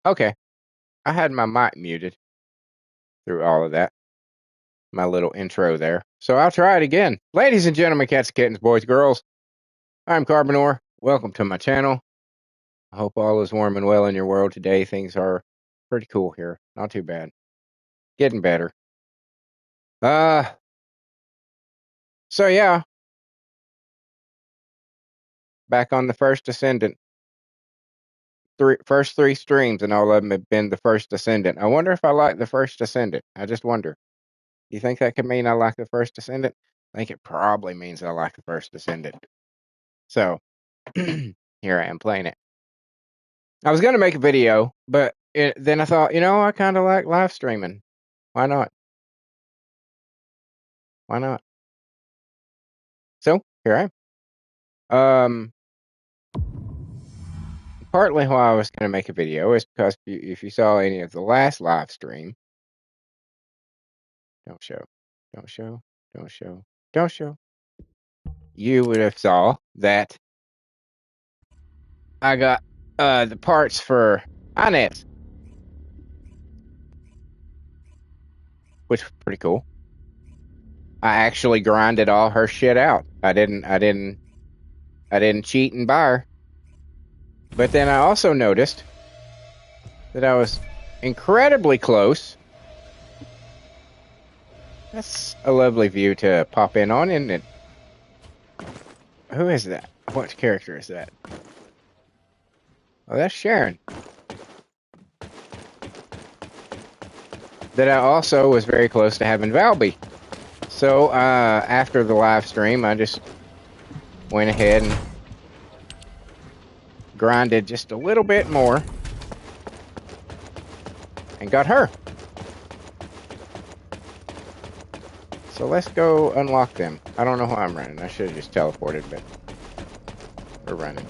Okay, I had my mic muted through all of that. My little intro there. So I'll try it again. Ladies and gentlemen, cats, kittens, boys, girls, I'm Carbonor. Welcome to my channel. I hope all is warm and well in your world today. Things are pretty cool here. Not too bad. Getting better. So yeah, back on the first Descendant. First three streams, and all of them have been the first Descendant. I wonder if I like the first Descendant. I just wonder. You think that could mean I like the first Descendant? I think it probably means I like the first Descendant. So here I am playing it. I was going to make a video, but then I thought, I kind of like live streaming. Why not? Why not? So here I am. Partly why I was going to make a video is because if you saw any of the last live stream, don't show, you would have saw that I got the parts for Inez, which was pretty cool. I actually grinded all her shit out. I didn't cheat and buy her. But then I also noticed that I was incredibly close. That's a lovely view to pop in on, isn't it? Who is that? What character is that? Oh, that's Sharon. That I also was very close to having Valby. So after the live stream, I just went ahead and grinded just a little bit more and got her. So let's go unlock them. I don't know how I'm running. I should have just teleported, but we're running.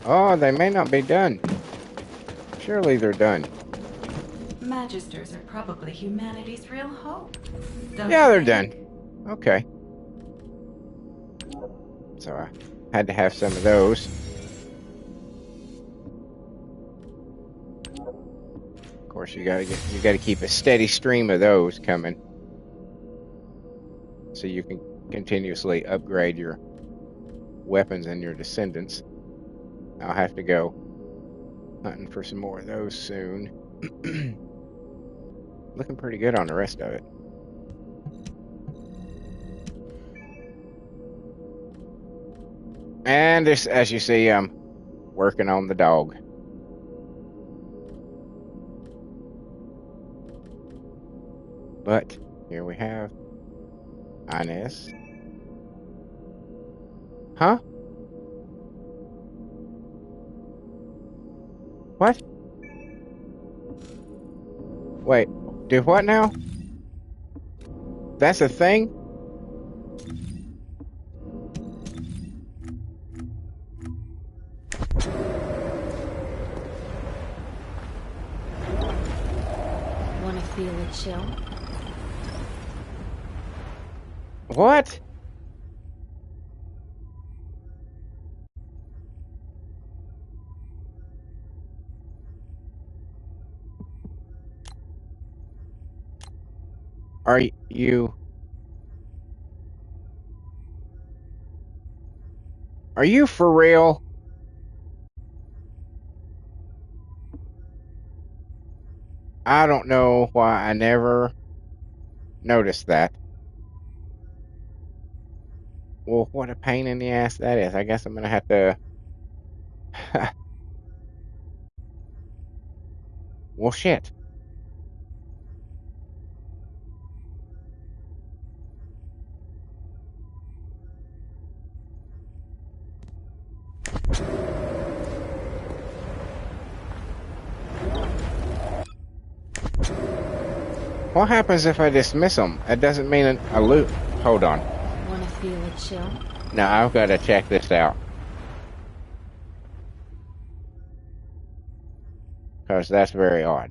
Oh, they may not be done. Surely they're done. Magisters are probably humanity's real hope. Yeah, they're done. Okay. So I had to have some of those. Of course, you gotta keep a steady stream of those coming, so you can continuously upgrade your weapons and your descendants. I'll have to go hunting for some more of those soon. Looking pretty good on the rest of it. And this, as you see, I'm working on the dog. But here we have Inez. Huh? What? Wait, do what now? That's a thing? Wanna feel a chill? What? Are you... Are you for real? I don't know why I never noticed that. Well, what a pain in the ass that is. I guess I'm gonna have to... Well, shit. What happens if I dismiss them? That doesn't mean a loot. Hold on. Wanna feel a chill? No, I've got to check this out. Because that's very odd.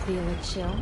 feel a chill?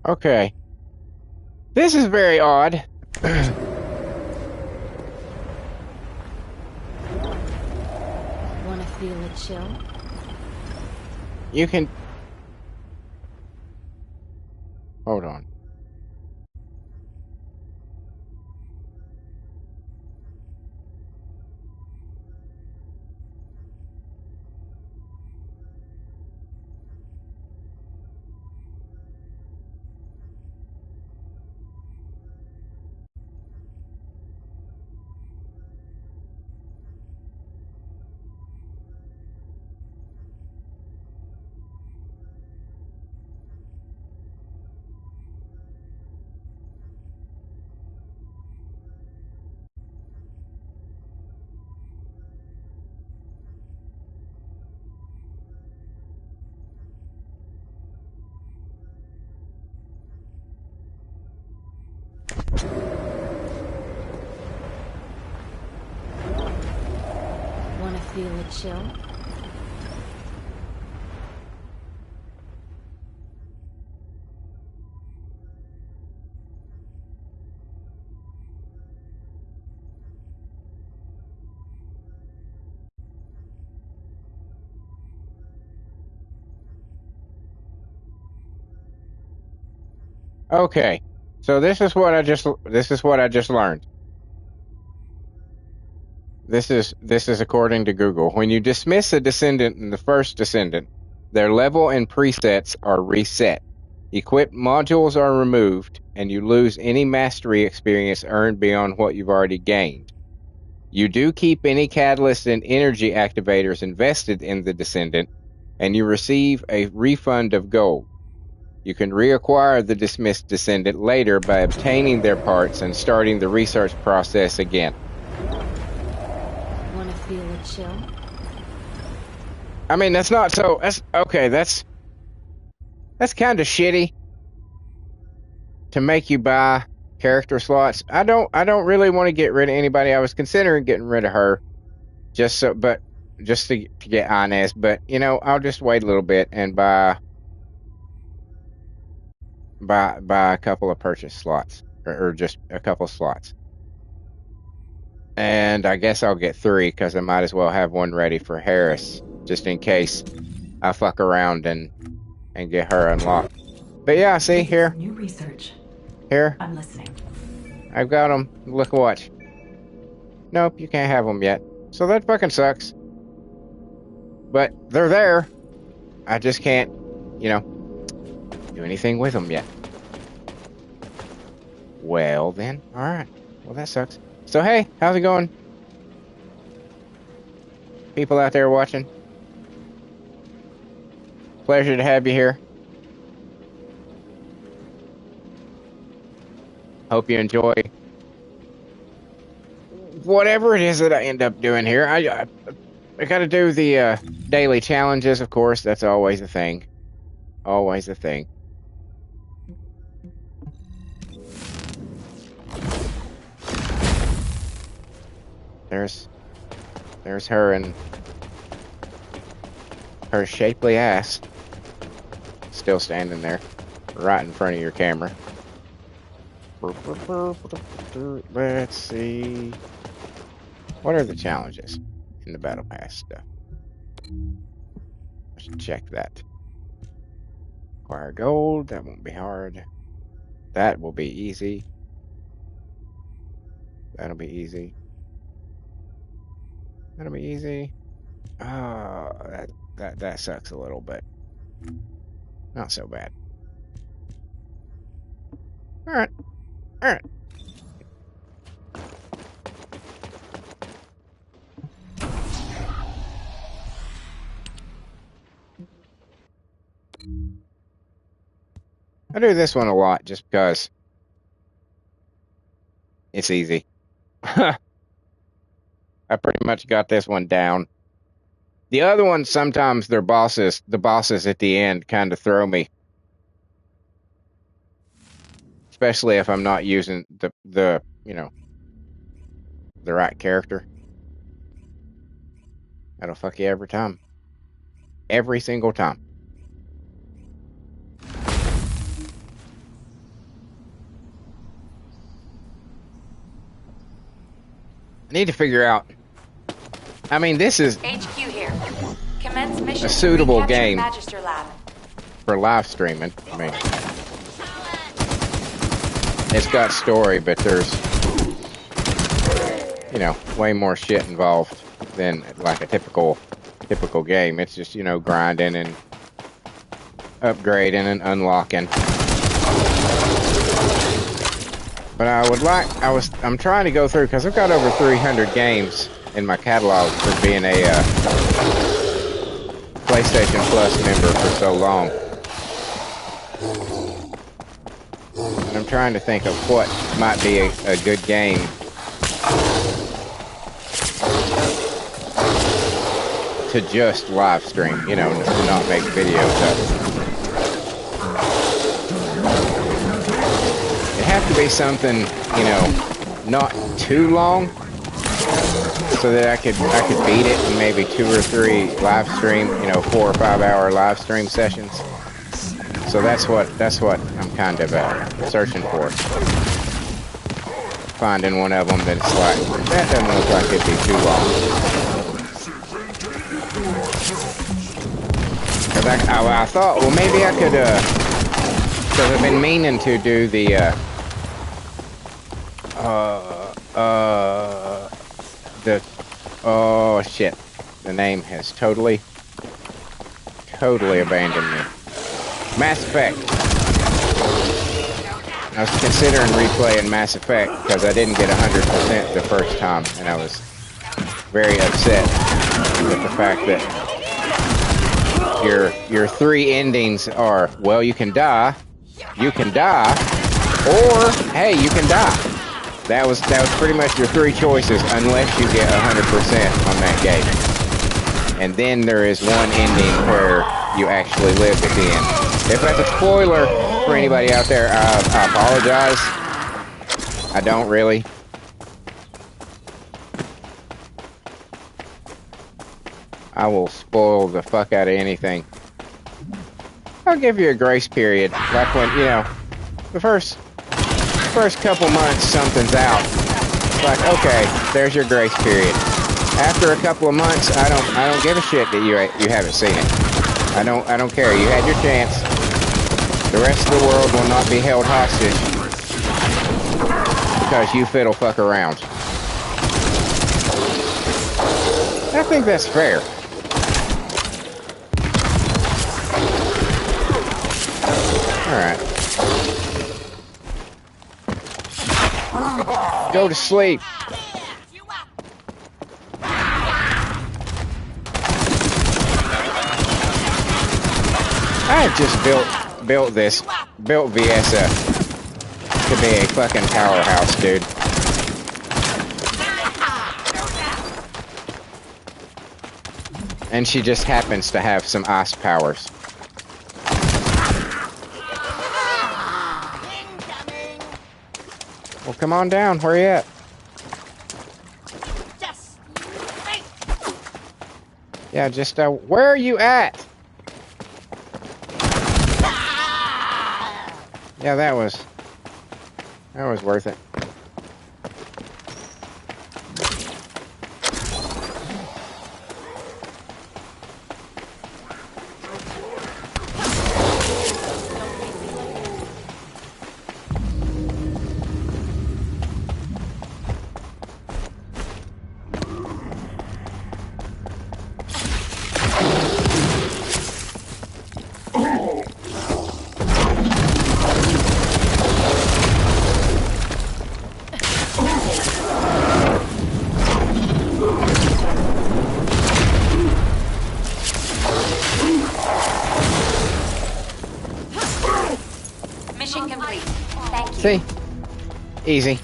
Okay. This is very odd. Wanna feel a chill? You can... Hold on. Wanna feel a chill? Okay. So this is what I just learned. This is according to Google. When you dismiss a descendant in the first descendant, their level and presets are reset. Equipped modules are removed, and you lose any mastery experience earned beyond what you've already gained. You do keep any catalyst and energy activators invested in the descendant, and you receive a refund of gold. You can reacquire the dismissed descendant later by obtaining their parts and starting the research process again. Wanna feel a chill? I mean, that's not so. That's okay. That's kind of shitty to make you buy character slots. I don't really want to get rid of anybody. I was considering getting rid of her just to get Inez. But I'll just wait a little bit and buy a couple of purchase slots or just a couple slots. And I guess I'll get 3 because I might as well have one ready for Harris just in case I fuck around and get her unlocked. But yeah, see here. New research. Here, I'm listening. I've got them. Look, watch. Nope, you can't have them yet. So that fucking sucks. But they're there. I just can't, do anything with them yet. Well then, all right. Well, that sucks. So hey, how's it going? People out there watching. Pleasure to have you here. Hope you enjoy whatever it is that I end up doing here. I got to do the daily challenges, of course. That's always a thing. Always a thing. There's her and her shapely ass still standing there right in front of your camera. Let's see. What are the challenges in the Battle Pass stuff? Let's check that. Acquire gold. That won't be hard. That will be easy. That'll be easy. That'll be easy. Oh, that sucks a little, but not so bad. All right, all right. I do this one a lot just because it's easy. I pretty much got this one down. The other ones, sometimes the bosses at the end kind of throw me, especially if I'm not using the the right character. That'll fuck you every time. Every single time. I need to figure out. I mean, this is HQ here. Commence mission a to suitable recapture game Magister Lab. for live streaming. I mean, it's got story, but there's, way more shit involved than like a typical game. It's just, grinding and upgrading and unlocking. But I'm trying to go through, because I've got over 300 games in my catalog for being a PlayStation Plus member for so long. And I'm trying to think of what might be a good game to just live stream, not make videos of. It have to be something, not too long, so that I could beat it in maybe 2 or 3 live stream, 4 or 5 hour live stream sessions. So that's what I'm kind of searching for. Finding one of them that's like, that doesn't look like it'd be too long. Cause I thought, well, maybe I could, because I've been meaning to do the, oh shit, the name has totally abandoned me. Mass Effect. I was considering replaying Mass Effect because I didn't get 100% the first time, and I was very upset with the fact that your 3 endings are, well, you can die, or hey, you can die. That was pretty much your 3 choices, unless you get 100% on that game. And then there is one ending where you actually live at the end. If that's a spoiler for anybody out there, I apologize. I don't really. I will spoil the fuck out of anything. I'll give you a grace period, like when, the first couple months something's out. It's like, okay, there's your grace period. After a couple of months, I don't give a shit that you haven't seen it. I don't care. You had your chance. The rest of the world will not be held hostage because you fiddle fuck around. I think that's fair. Alright. Go to sleep. I just built Viessa to be a fucking powerhouse, dude. And she just happens to have some ice powers. Well, come on down. Where you at? Yeah, just, where are you at? Yeah, that was worth it. complete. Thank you. See? Easy.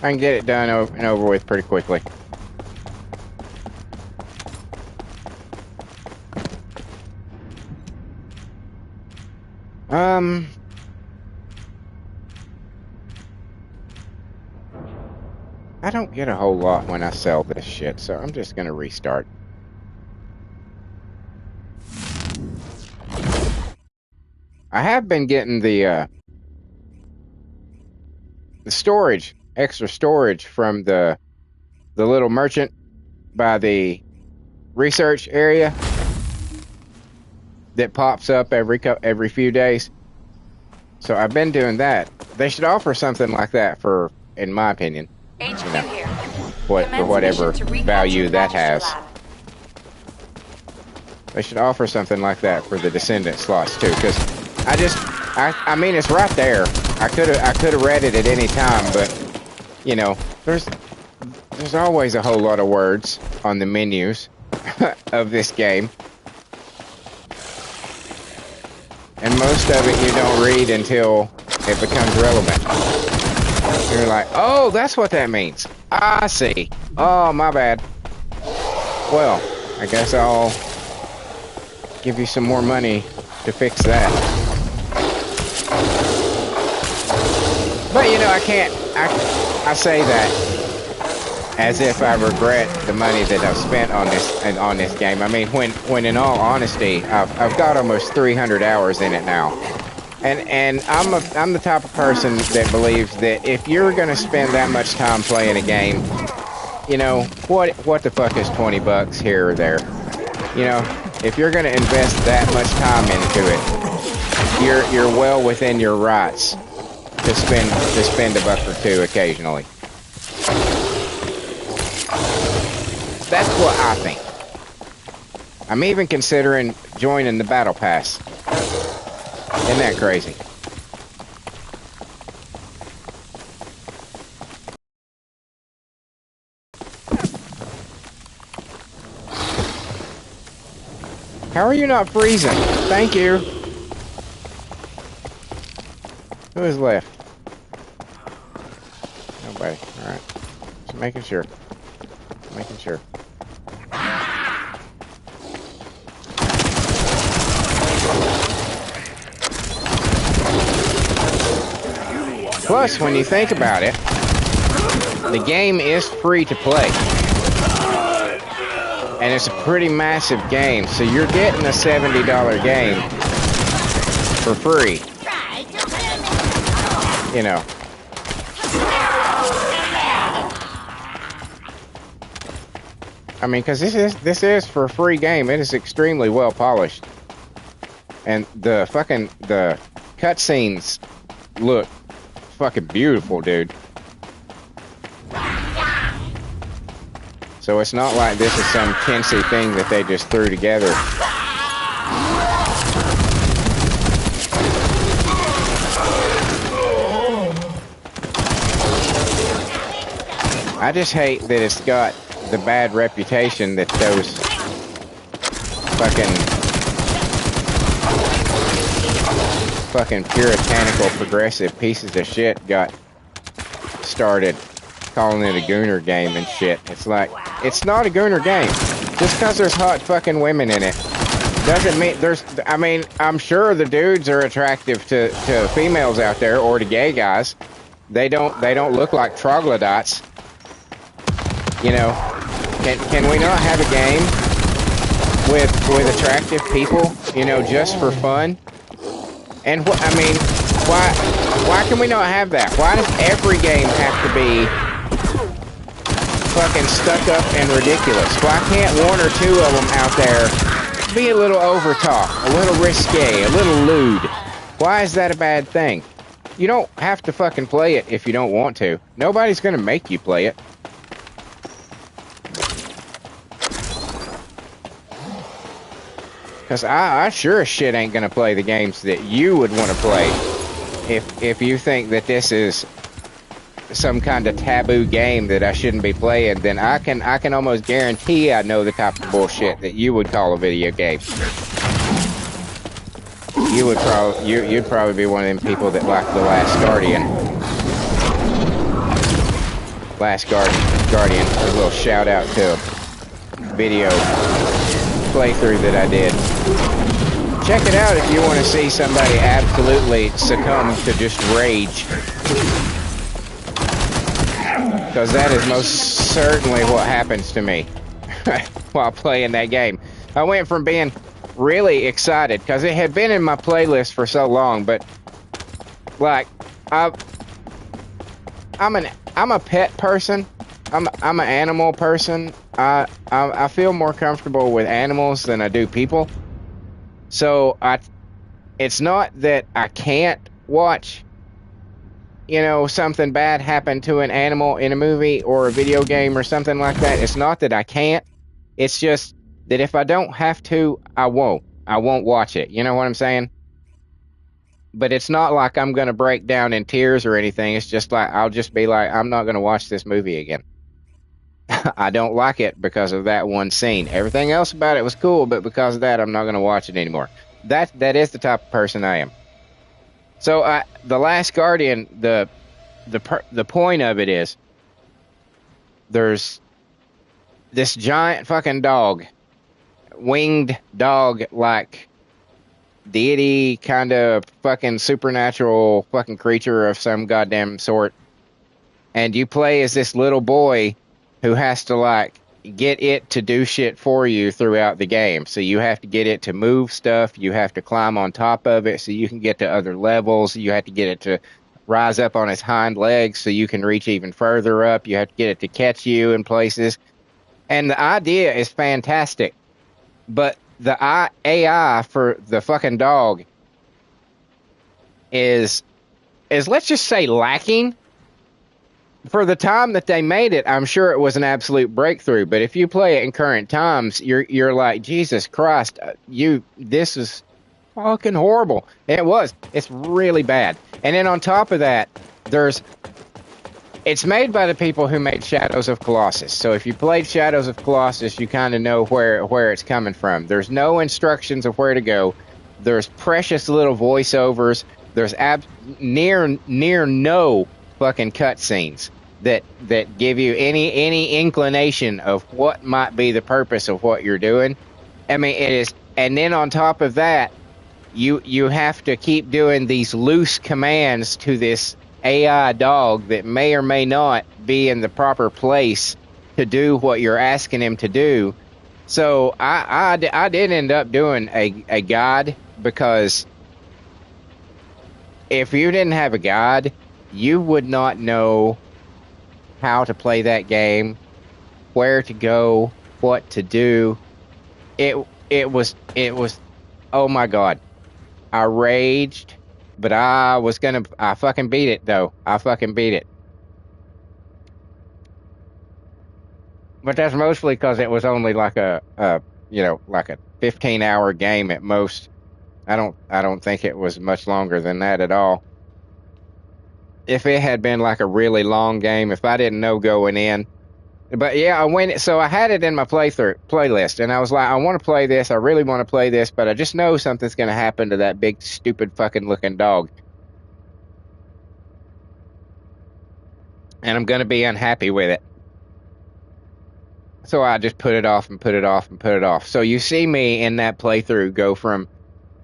I can get it done and over with pretty quickly. I don't get a whole lot when I sell this shit, so I'm just gonna restart. I have been getting the storage, extra storage from the little merchant by the research area that pops up every few days. So I've been doing that. They should offer something like that for, in my opinion, HQ you know, here. for whatever value that has. Lab. They should offer something like that for the Descendant slots too, because I mean, it's right there. I could have read it at any time, but you know, there's always a whole lot of words on the menus of this game, and most of it you don't read until it becomes relevant. You're like, oh, that's what that means. I see. Oh, my bad. Well, I guess I'll give you some more money to fix that. But you know, I can't. I say that as if I regret the money that I've spent on this game. I mean, when in all honesty, I've got almost 300 hours in it now, and I'm the type of person that believes that if you're gonna spend that much time playing a game, you know what the fuck is $20 here or there? You know, if you're gonna invest that much time into it, you're well within your rights to spend $1 or $2 occasionally. That's what I think. I'm even considering joining the Battle Pass. Isn't that crazy? How are you not freezing? Thank you. Who is left? Nobody. Alright. Just making sure. Making sure. Plus, when you think about it, the game is free to play. And it's a pretty massive game, so you're getting a $70 game for free. You know. I mean, because this is for a free game. It is extremely well polished, and the cutscenes look fucking beautiful, dude. So it's not like this is some chintzy thing that they just threw together. I just hate that it's got the bad reputation that those fucking puritanical progressive pieces of shit got started calling it a gooner game and shit. It's like, it's not a gooner game. Just because there's hot fucking women in it doesn't mean I mean, I'm sure the dudes are attractive to females out there, or to gay guys. They don't look like troglodytes. You know, can we not have a game with attractive people, you know, just for fun? And I mean, why can we not have that? Why does every game have to be fucking stuck up and ridiculous? Why can't one or two of them out there be a little over top, a little risque, a little lewd? Why is that a bad thing? You don't have to fucking play it if you don't want to. Nobody's gonna make you play it. Because I sure as shit ain't gonna play the games that you would want to play if you think that this is some kind of taboo game that I shouldn't be playing. Then I can almost guarantee I know the type of bullshit that you would call a video game. you'd probably be one of them people that like The Last Guardian. Guardian. A little shout out to a video playthrough that I did. Check it out if you want to see somebody absolutely succumb to just rage. Because that is most certainly what happens to me while playing that game. I went from being really excited because it had been in my playlist for so long, but like I'm a pet person. I'm an animal person. I feel more comfortable with animals than I do people. So it's not that I can't watch, something bad happen to an animal in a movie or a video game or something like that. It's not that I can't. It's just that if I don't have to, I won't. I won't watch it. You know what I'm saying? But it's not like I'm going to break down in tears or anything. It's just like, I'll just be like, I'm not going to watch this movie again. I don't like it because of that one scene. Everything else about it was cool, but because of that, I'm not going to watch it anymore. That is the type of person I am. So The Last Guardian, the point of it is, there's this giant fucking dog, winged dog, like deity kind of fucking supernatural fucking creature of some goddamn sort, and you play as this little boy who has to like get it to do shit for you throughout the game. So you have to get it to move stuff, you have to climb on top of it so you can get to other levels, you have to get it to rise up on its hind legs so you can reach even further up, you have to get it to catch you in places. And the idea is fantastic, but the AI for the fucking dog is let's just say lacking. For the time that they made it, I'm sure it was an absolute breakthrough. But if you play it in current times, you're like, Jesus Christ, this is fucking horrible. And it was. It's really bad. And then on top of that, it's made by the people who made Shadows of Colossus. So if you played Shadows of Colossus, you kind of know where it's coming from. There's no instructions of where to go. There's precious little voiceovers. There's near no fucking cutscenes that give you any inclination of what might be the purpose of what you're doing. I mean, it is. And then on top of that, you have to keep doing these loose commands to this AI dog that may or may not be in the proper place to do what you're asking him to do. So I did end up doing a guide, because if you didn't have a guide, you would not know how to play that game, where to go, what to do. It was oh my God. I raged, but I fucking beat it though. I fucking beat it. But that's mostly because it was only like a 15-hour game at most. I don't think it was much longer than that at all. If it had been like a really long game, if I didn't know going in. But yeah, I had it in my playlist, and I was like, I want to play this, I really want to play this, but I just know something's going to happen to that big, stupid fucking looking dog. And I'm going to be unhappy with it. So I just put it off and put it off and put it off. So you see me in that playthrough go from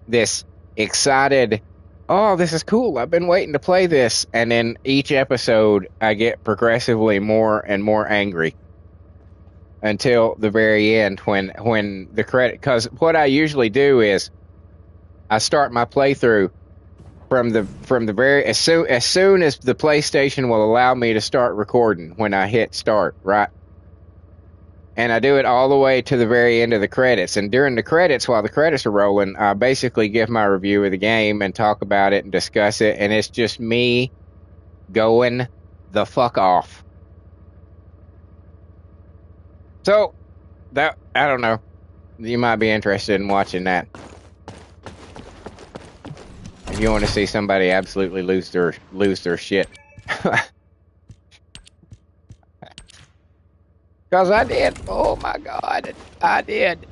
this excited, oh, this is cool, I've been waiting to play this, and then each episode I get progressively more and more angry until the very end when the credit, because what I usually do is I start my playthrough from the very as soon as the PlayStation will allow me to start recording, when I hit start, right? And I do it all the way to the very end of the credits. And during the credits, while the credits are rolling, I basically give my review of the game and talk about it and discuss it. And it's just me going the fuck off. So, I don't know. You might be interested in watching that. If you want to see somebody absolutely lose their shit. Because I did. Oh my God. I did.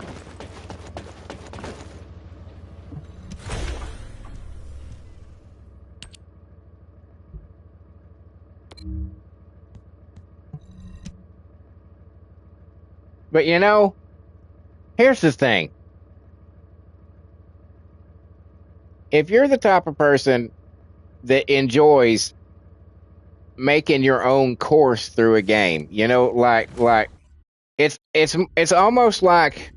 But you know, here's the thing. If you're the type of person that enjoys making your own course through a game, you know, like it's almost like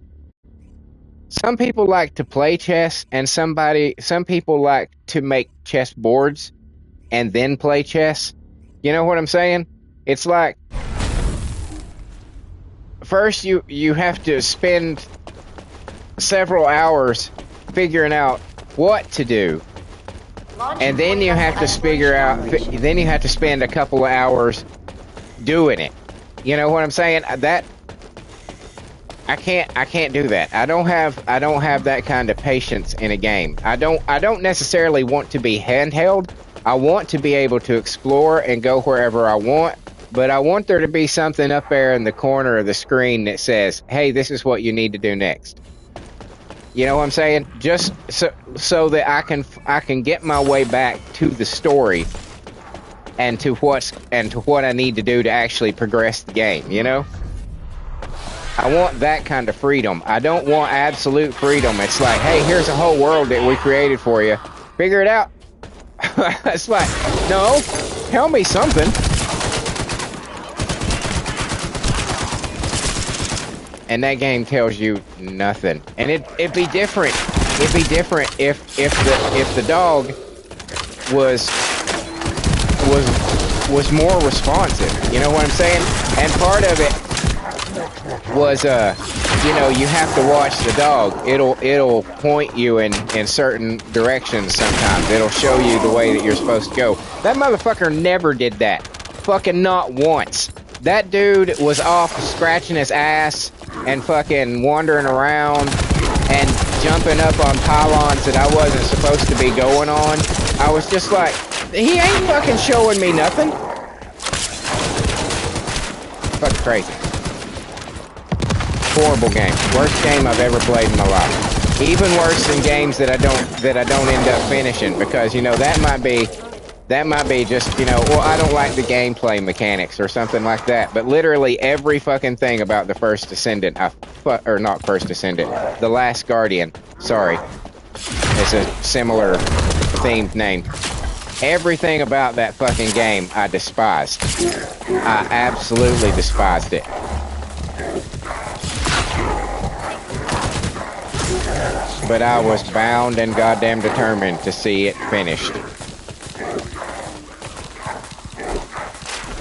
some people like to play chess and some people like to make chess boards and then play chess. You know what I'm saying? It's like first you have to spend several hours figuring out what to do, and then you have to then you have to spend a couple of hours doing it. You know what I'm saying? That I can't do that. I don't have that kind of patience in a game. I don't necessarily want to be handheld. I want to be able to explore and go wherever I want, but I want there to be something up there in the corner of the screen that says, "Hey, this is what you need to do next." You know what I'm saying? Just so that I can get my way back to the story and to what I need to do to actually progress the game, you know? I want that kind of freedom. I don't want absolute freedom. It's like, hey, here's a whole world that we created for you. Figure it out. It's like, no, tell me something. And that game tells you nothing. And it'd be different. It'd be different if the dog was more responsive. You know what I'm saying? And part of it was you know, you have to watch the dog. It'll point you in certain directions sometimes. It'll show you the way that you're supposed to go. That motherfucker never did that. Fucking not once. That dude was off scratching his ass and fucking wandering around and jumping up on pylons that I wasn't supposed to be going on. I was just like, he ain't fucking showing me nothing. Fucking crazy. Horrible game. Worst game I've ever played in my life. Even worse than games that I don't end up finishing, because you know that might be just, you know, well, I don't like the gameplay mechanics or something like that. But literally every fucking thing about the first Descendant, or not first Descendant, The Last Guardian. Sorry, it's a similar themed name. Everything about that fucking game I despised. I absolutely despised it. But I was bound and goddamn determined to see it finished.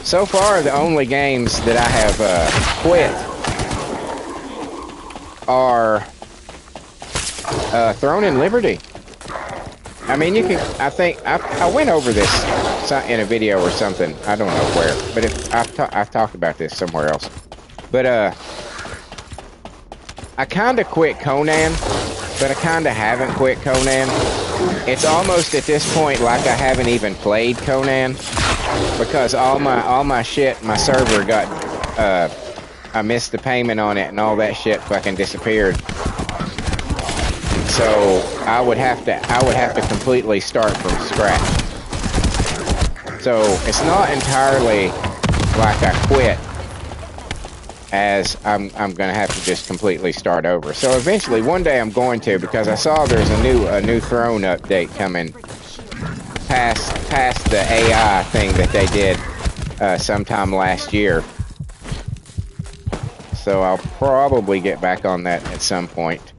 So far, the only games that I have quit are Throne and Liberty. I mean, you can. I think I went over this in a video or something. I don't know where, but I've talked about this somewhere else. But I kind of quit Conan, but I kind of haven't quit Conan. It's almost at this point like I haven't even played Conan, because all my shit, my server got I missed the payment on it and all that shit fucking disappeared. So I would have to completely start from scratch. So it's not entirely like I quit, as I'm gonna have to just completely start over. So eventually, one day I'm going to, because I saw there's a new Throne update coming past the AI thing that they did sometime last year. So I'll probably get back on that at some point.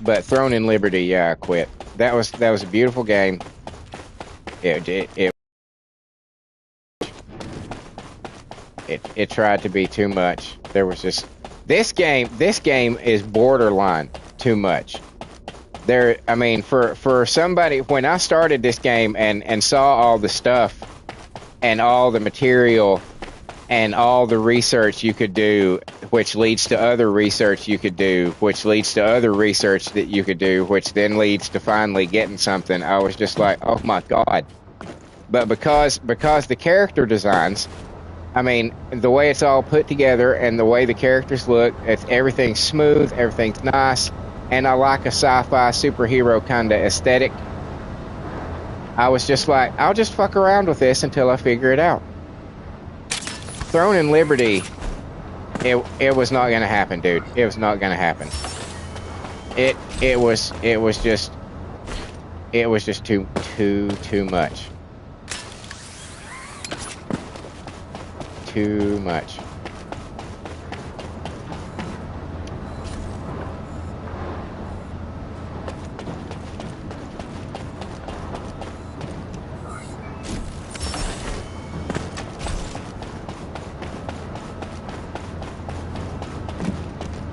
But Throne and Liberty, yeah, I quit. That was a beautiful game. It tried to be too much. There was just this game is borderline too much. I mean, for somebody, when I started this game and saw all the stuff and all the material and all the research you could do, which leads to other research you could do, which leads to other research that you could do, which then leads to finally getting something, I was just like, oh my god. But because the character designs, I mean, the way it's all put together and the way the characters look, everything's smooth, everything's nice, and I like a sci-fi superhero kind of aesthetic. I was just like, I'll just fuck around with this until I figure it out. Throne and Liberty, it was not gonna happen, dude. It was not gonna happen. It was just too much. Too much.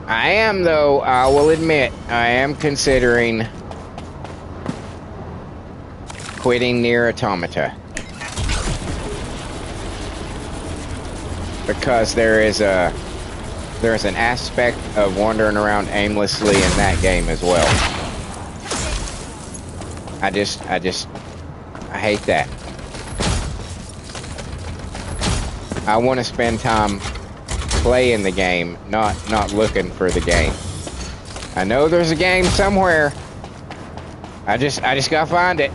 I am, though, I will admit, I am considering quitting Nier Automata. Because there's an aspect of wandering around aimlessly in that game as well. I hate that. I want to spend time playing the game, not looking for the game. I know there's a game somewhere. I just gotta find it.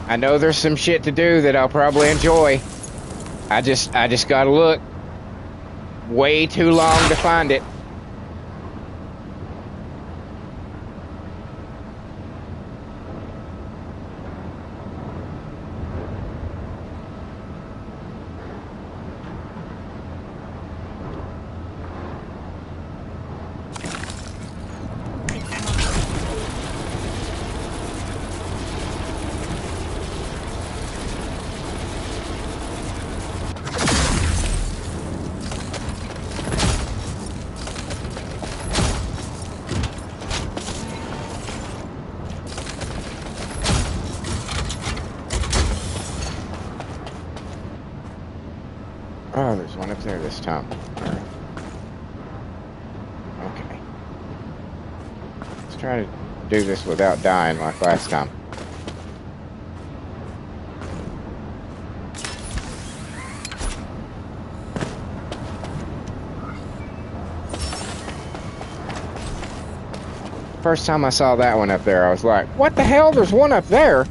I know there's some shit to do that I'll probably enjoy. I just gotta look way too long to find it. Oh, there's one up there this time. All right. Okay. Let's try to do this without dying like last time. First time I saw that one up there, I was like, what the hell? There's one up there?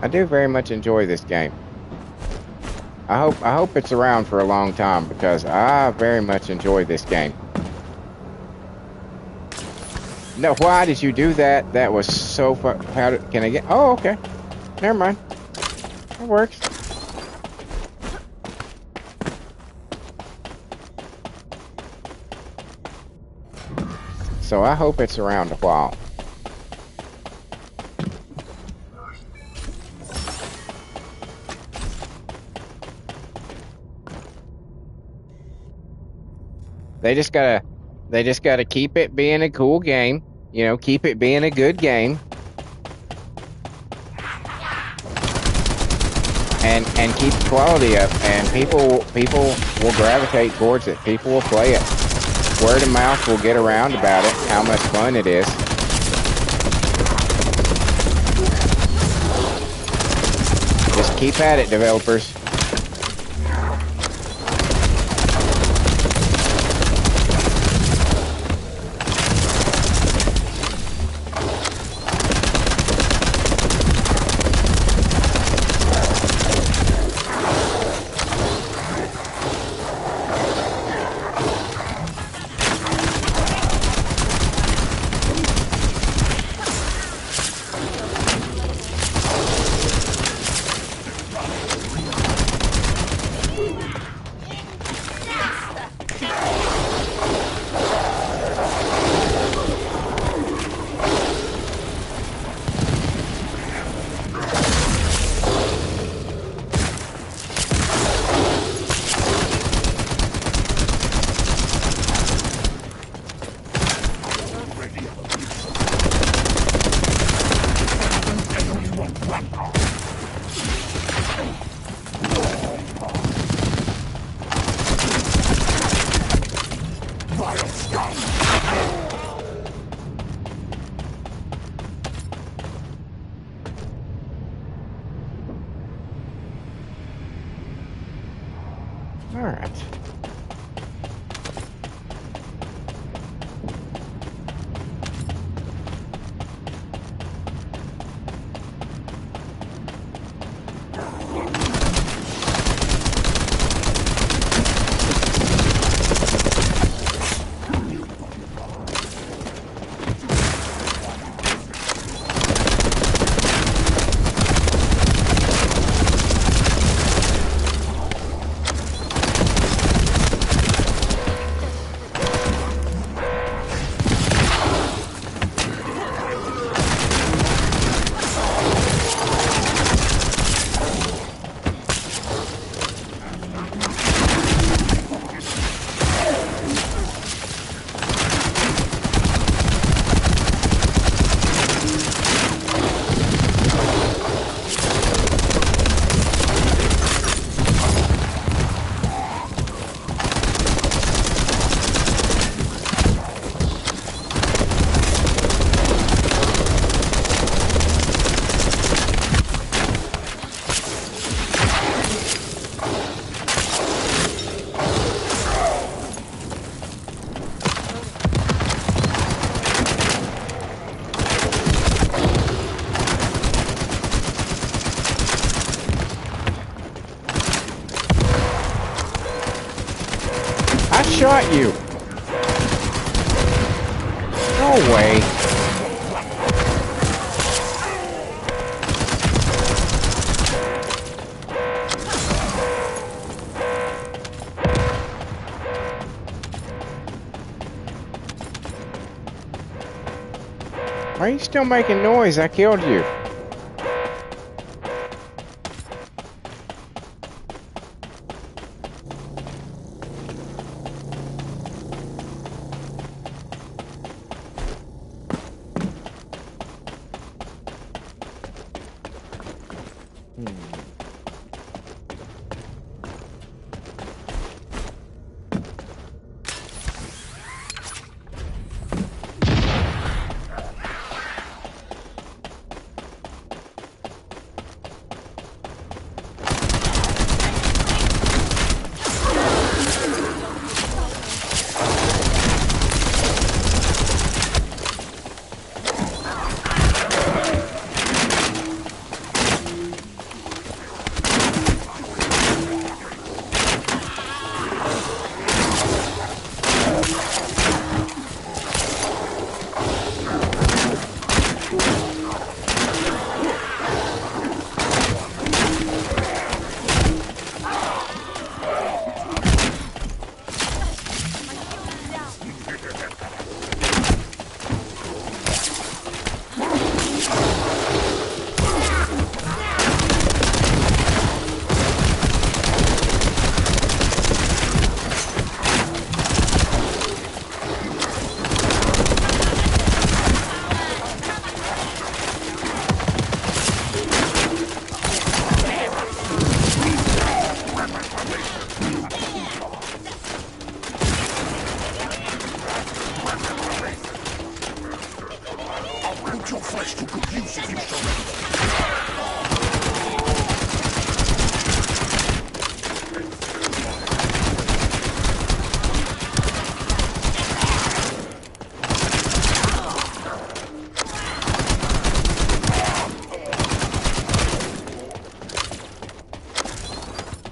I do very much enjoy this game. I hope it's around for a long time because I very much enjoy this game. No, why did you do that? That was so fun. Can I get? Oh, okay. Never mind. That works. So I hope it's around a while. They just gotta keep it being a cool game, you know, keep it being a good game, and keep the quality up, and people will gravitate towards it. People will play it. Word of mouth will get around about it, how much fun it is. Just keep at it, developers. just shot you. No way. Why are you still making noise? I killed you.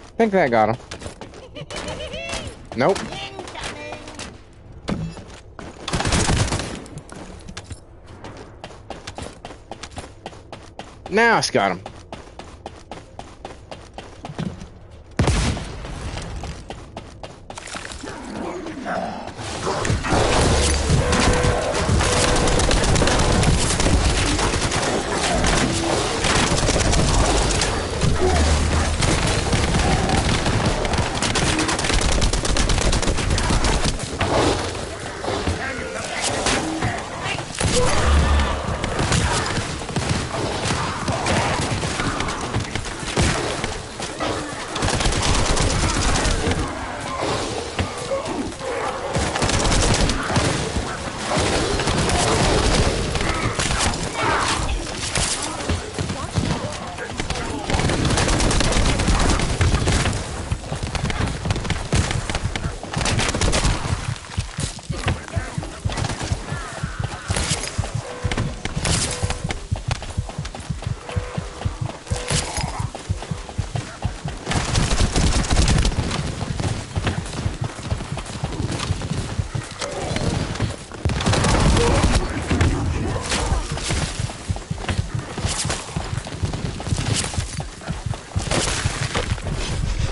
I think that got him. Nope. Now it's got him.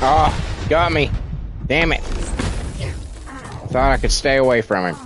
Oh, got me. Damn it. Thought I could stay away from him.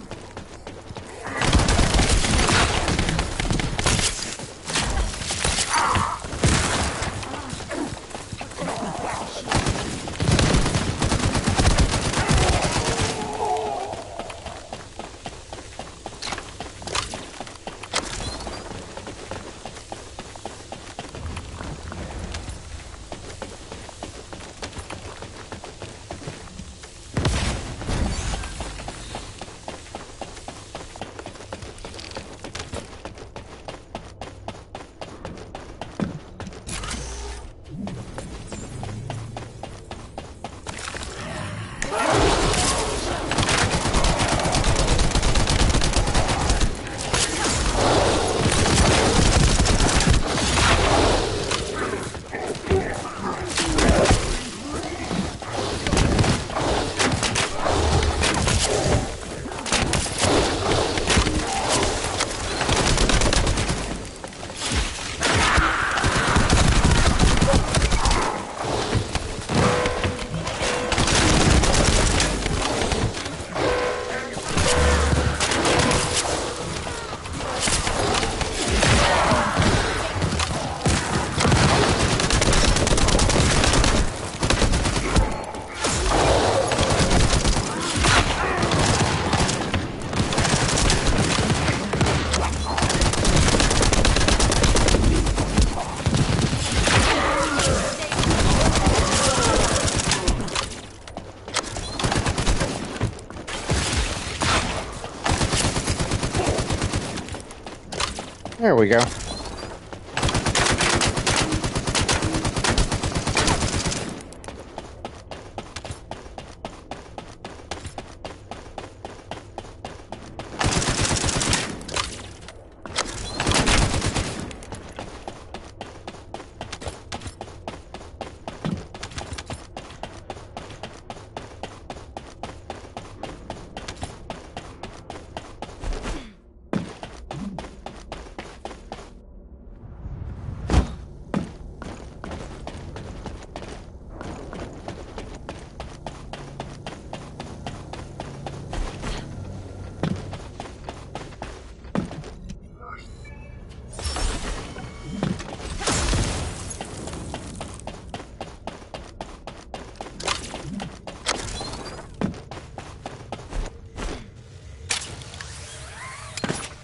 There we go.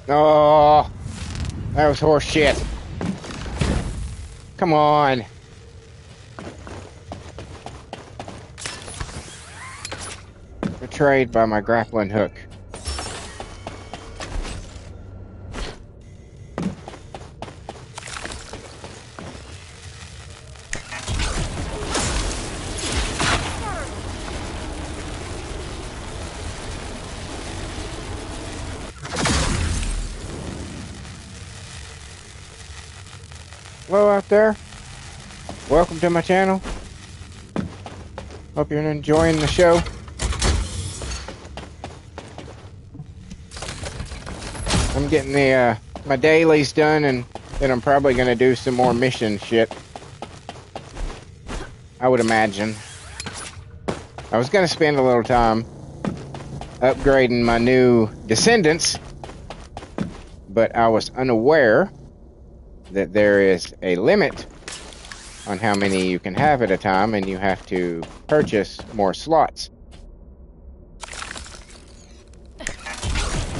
Oh, that was horse shit. Come on. Betrayed by my grappling hook. Hello out there. Welcome to my channel. Hope you're enjoying the show. I'm getting the my dailies done, and then I'm probably gonna do some more mission shit. I would imagine. I was gonna spend a little time upgrading my new Descendants, but I was unaware that there is a limit on how many you can have at a time, and you have to purchase more slots.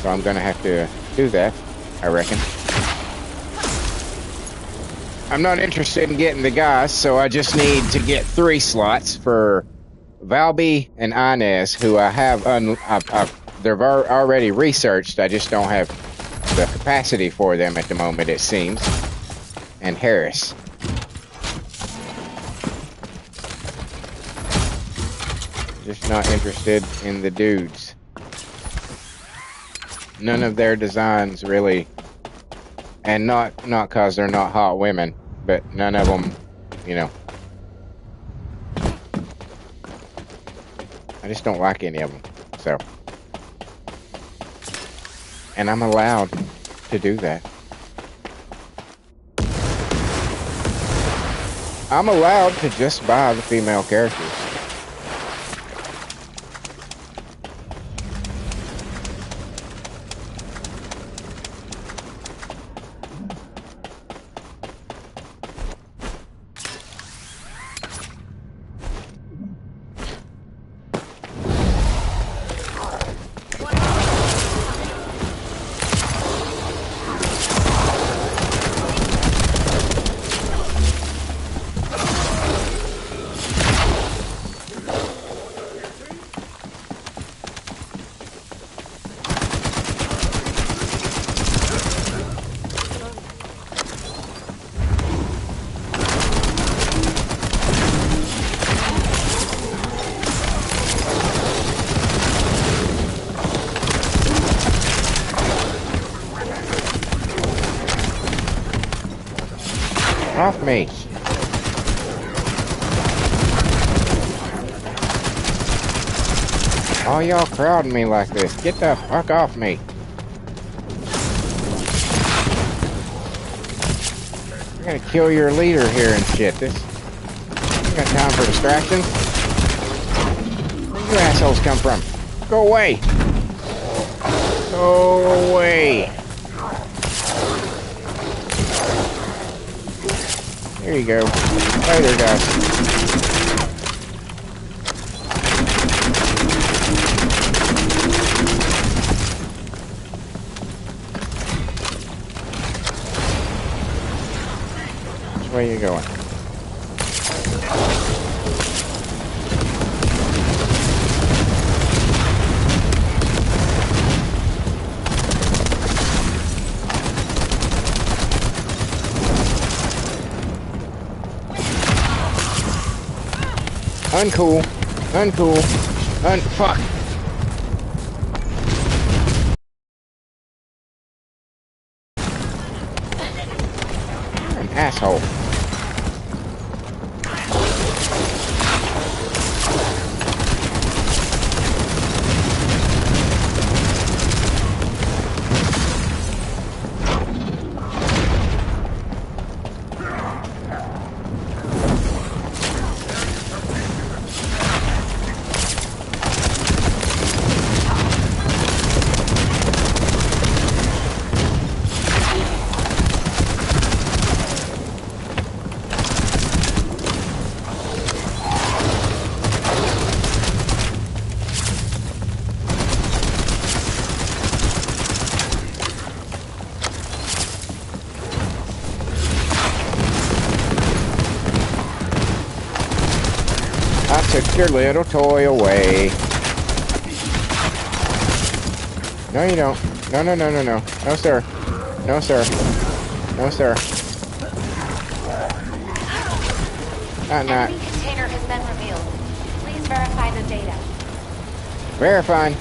So I'm gonna have to do that, I reckon. I'm not interested in getting the guys, so I just need to get 3 slots for Valby and Inez, who I have they're already researched. I just don't have the capacity for them at the moment, it seems. And Harris. Just not interested in the dudes. None of their designs really, and not cause they're not hot women, but none of them, you know. I just don't like any of them, so. And I'm allowed to do that. I'm allowed to just buy the female characters. Off me. All y'all crowding me like this. Get the fuck off me. I'm gonna kill your leader here and shit. This ain't got time for distractions. Where you assholes come from? Go away. Go away. There you go. Later, guys. Which way are you going? Uncool. Uncool. Fuck. You're an asshole. I took your little toy away. No, you don't. No, no, no, no, no. No, sir. No, sir. No, sir. Not. Enemy container has been revealed. Please verify the data. Verifying.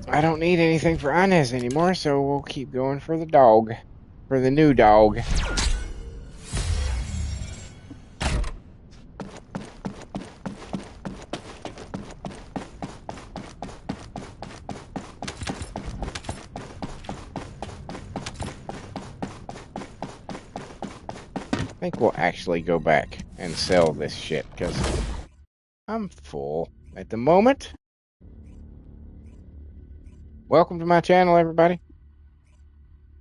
I don't need anything for Inez anymore, so we'll keep going for the dog. For the new dog. I think we'll actually go back and sell this shit, because I'm full at the moment. Welcome to my channel, everybody.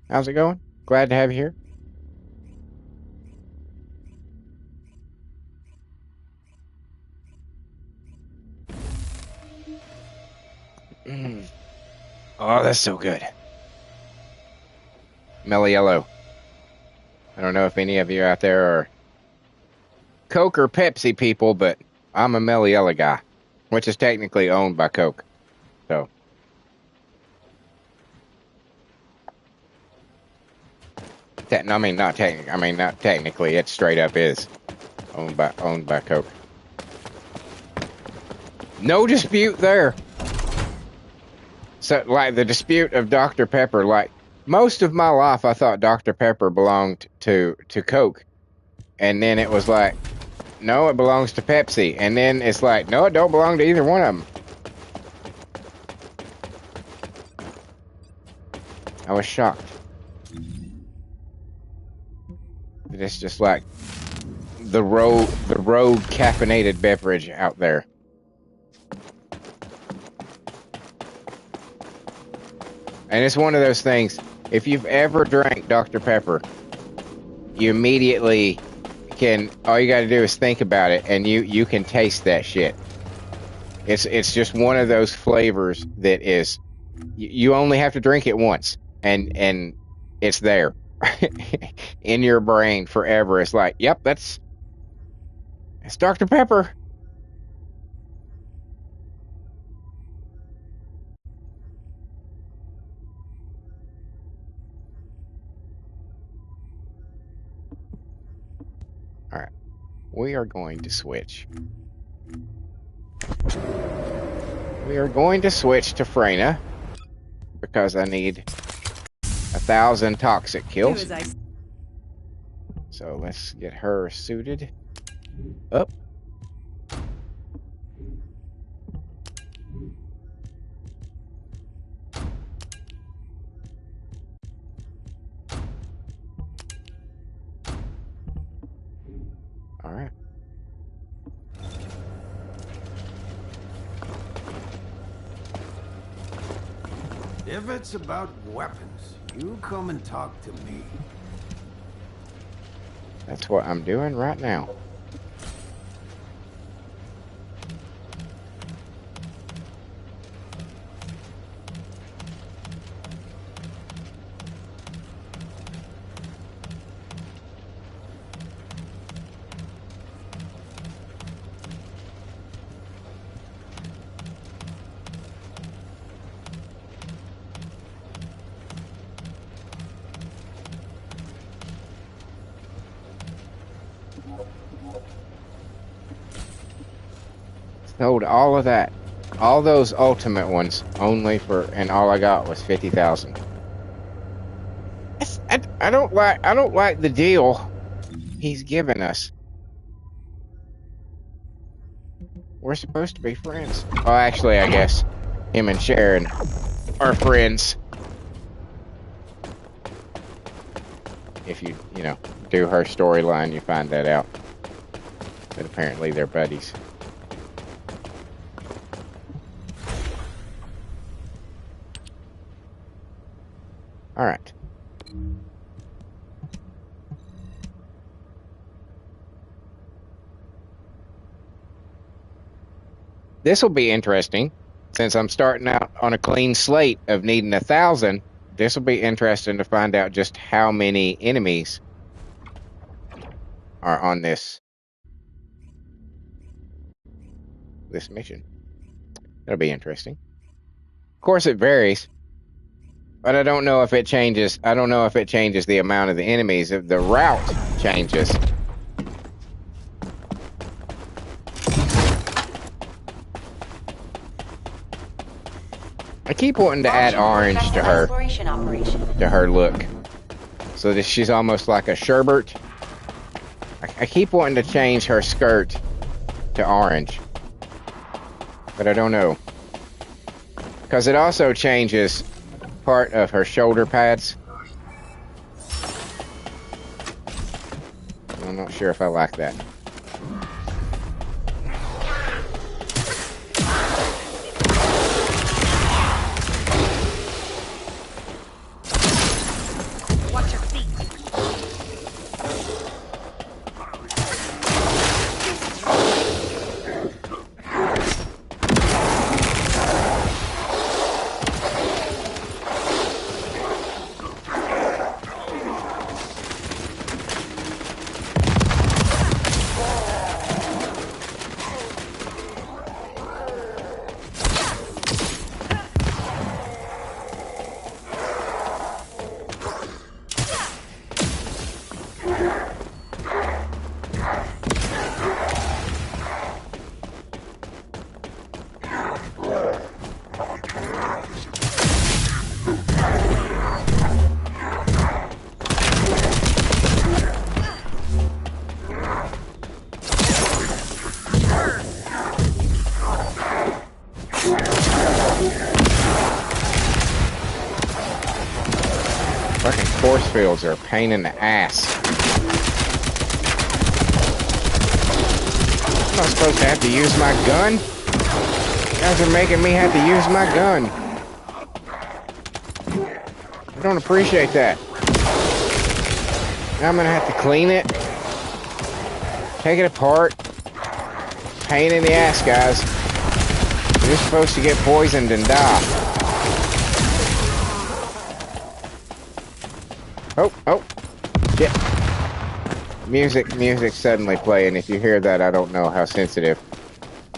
How's it going? Glad to have you here. Oh, that's so good. Mellow Yellow. I don't know if any of you out there are Coke or Pepsi people, but I'm a Mellow Yellow guy, which is technically owned by Coke. So, not technically. It straight up is owned by Coke. No dispute there. So, like the dispute of Dr. Pepper, like most of my life, I thought Dr. Pepper belonged to Coke, and then it was like, no, it belongs to Pepsi, and then it's like, no, it don't belong to either one of them. I was shocked. It's just like the road caffeinated beverage out there. And it's one of those things, if you've ever drank Dr. Pepper, you immediately can, all you gotta do is think about it, and you can taste that shit. It's just one of those flavors that is, you only have to drink it once, and it's there. In your brain forever. It's like, yep, it's Dr. Pepper. All right, we are going to switch. We are going to switch to Freyna because I need 1,000 toxic kills. So let's get her suited up. All right. If it's about weapons, you come and talk to me. That's what I'm doing right now. Sold all of that. All those ultimate ones only for, and all I got was 50,000. I don't like the deal he's given us. We're supposed to be friends. Well, actually, I guess him and Sharon are friends. If you know, do her storyline, you find that out. But apparently they're buddies. All right. This will be interesting. Since I'm starting out on a clean slate of needing 1,000, this will be interesting to find out just how many enemies are on this mission. It'll be interesting. Of course, it varies, but I don't know if it changes. I don't know if it changes the amount of the enemies. If the route changes. I keep wanting to add orange to her look, so that she's almost like a sherbet. I keep wanting to change her skirt to orange, but I don't know, because it also changes part of her shoulder pads. I'm not sure if I like that. Fucking force fields are a pain in the ass. I'm not supposed to have to use my gun. You guys are making me have to use my gun. I don't appreciate that. Now I'm gonna have to clean it, take it apart. Pain in the ass, guys. You're supposed to get poisoned and die. Oh, shit. Music suddenly playing. If you hear that, I don't know how sensitive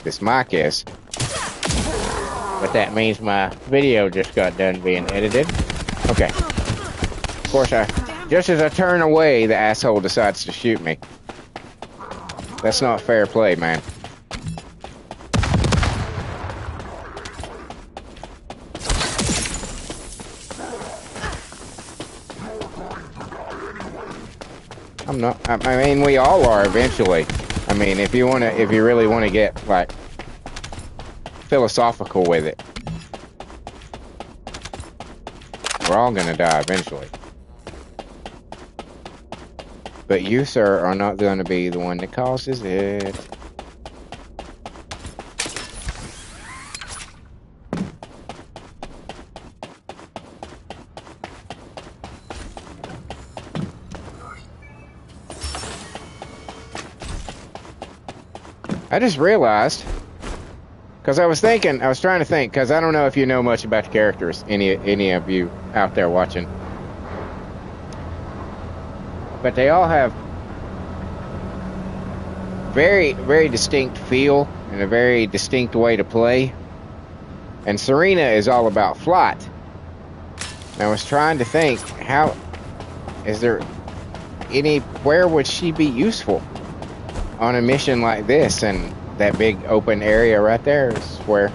this mic is. But that means my video just got done being edited. Okay. Of course, just as I turn away, the asshole decides to shoot me. That's not fair play, man. I'm not. I mean, we all are eventually. I mean, if you really want to get like philosophical with it, we're all gonna die eventually. But you, sir, are not going to be the one that causes it. I just realized, because I was trying to think, because I don't know if you know much about the characters, any of you out there watching. But they all have very, very distinct feel and a very distinct way to play. And Serena is all about flight. And I was trying to think, where would she be useful on a mission like this? And that big open area right there is where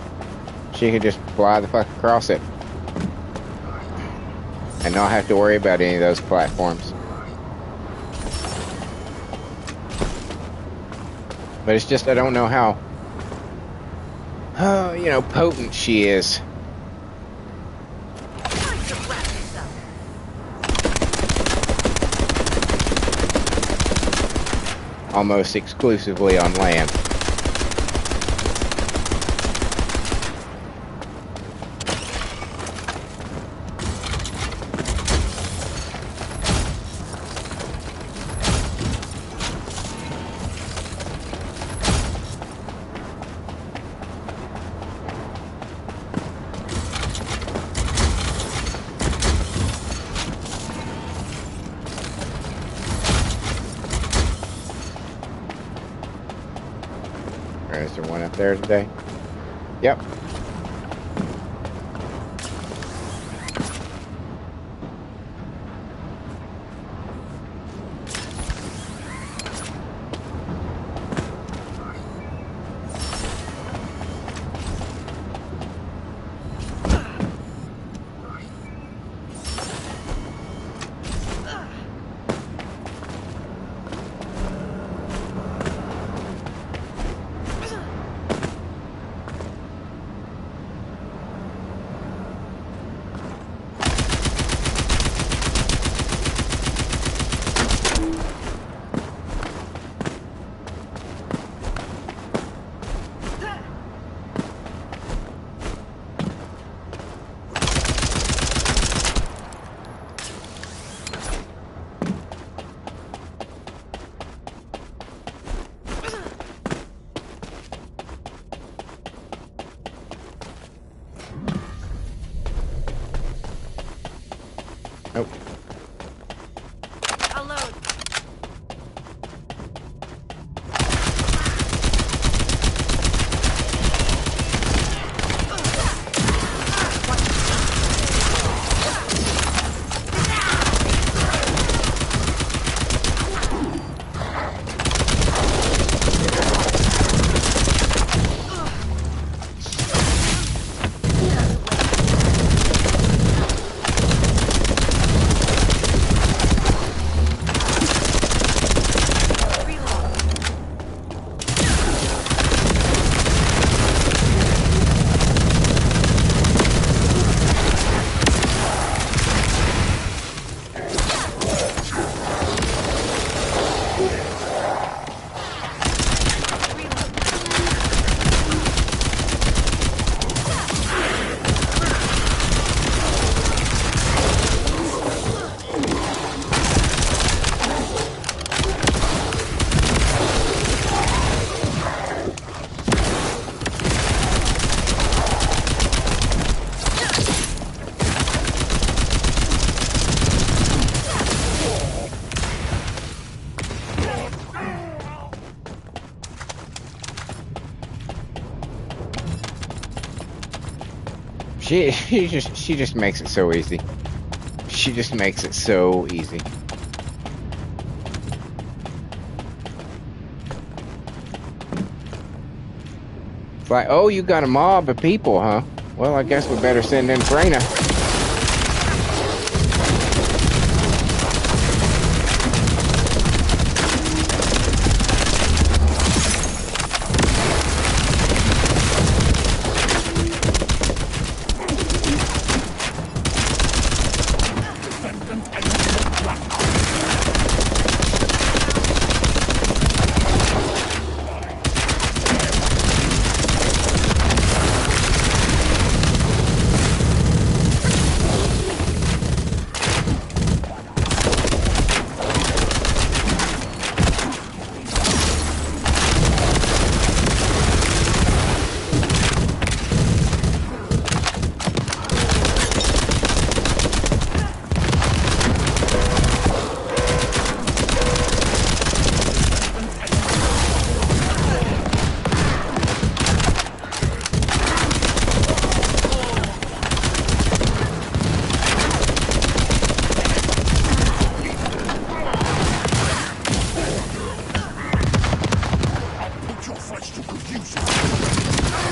she could just fly the fuck across it and not have to worry about any of those platforms. But it's just I don't know how, potent she is. Almost exclusively on land. Is there one up there today? Yep. Nope. She just makes it so easy. She just makes it so easy. It's like, oh, you got a mob of people, huh? Well, I guess we better send in Freyna.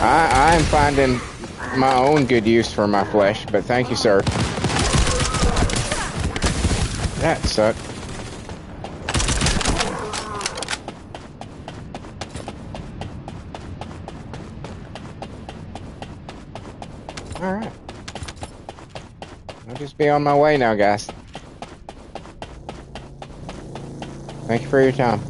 I'm finding my own good use for my flesh, but thank you, sir. That sucked. Alright. I'll just be on my way now, guys. Thank you for your time.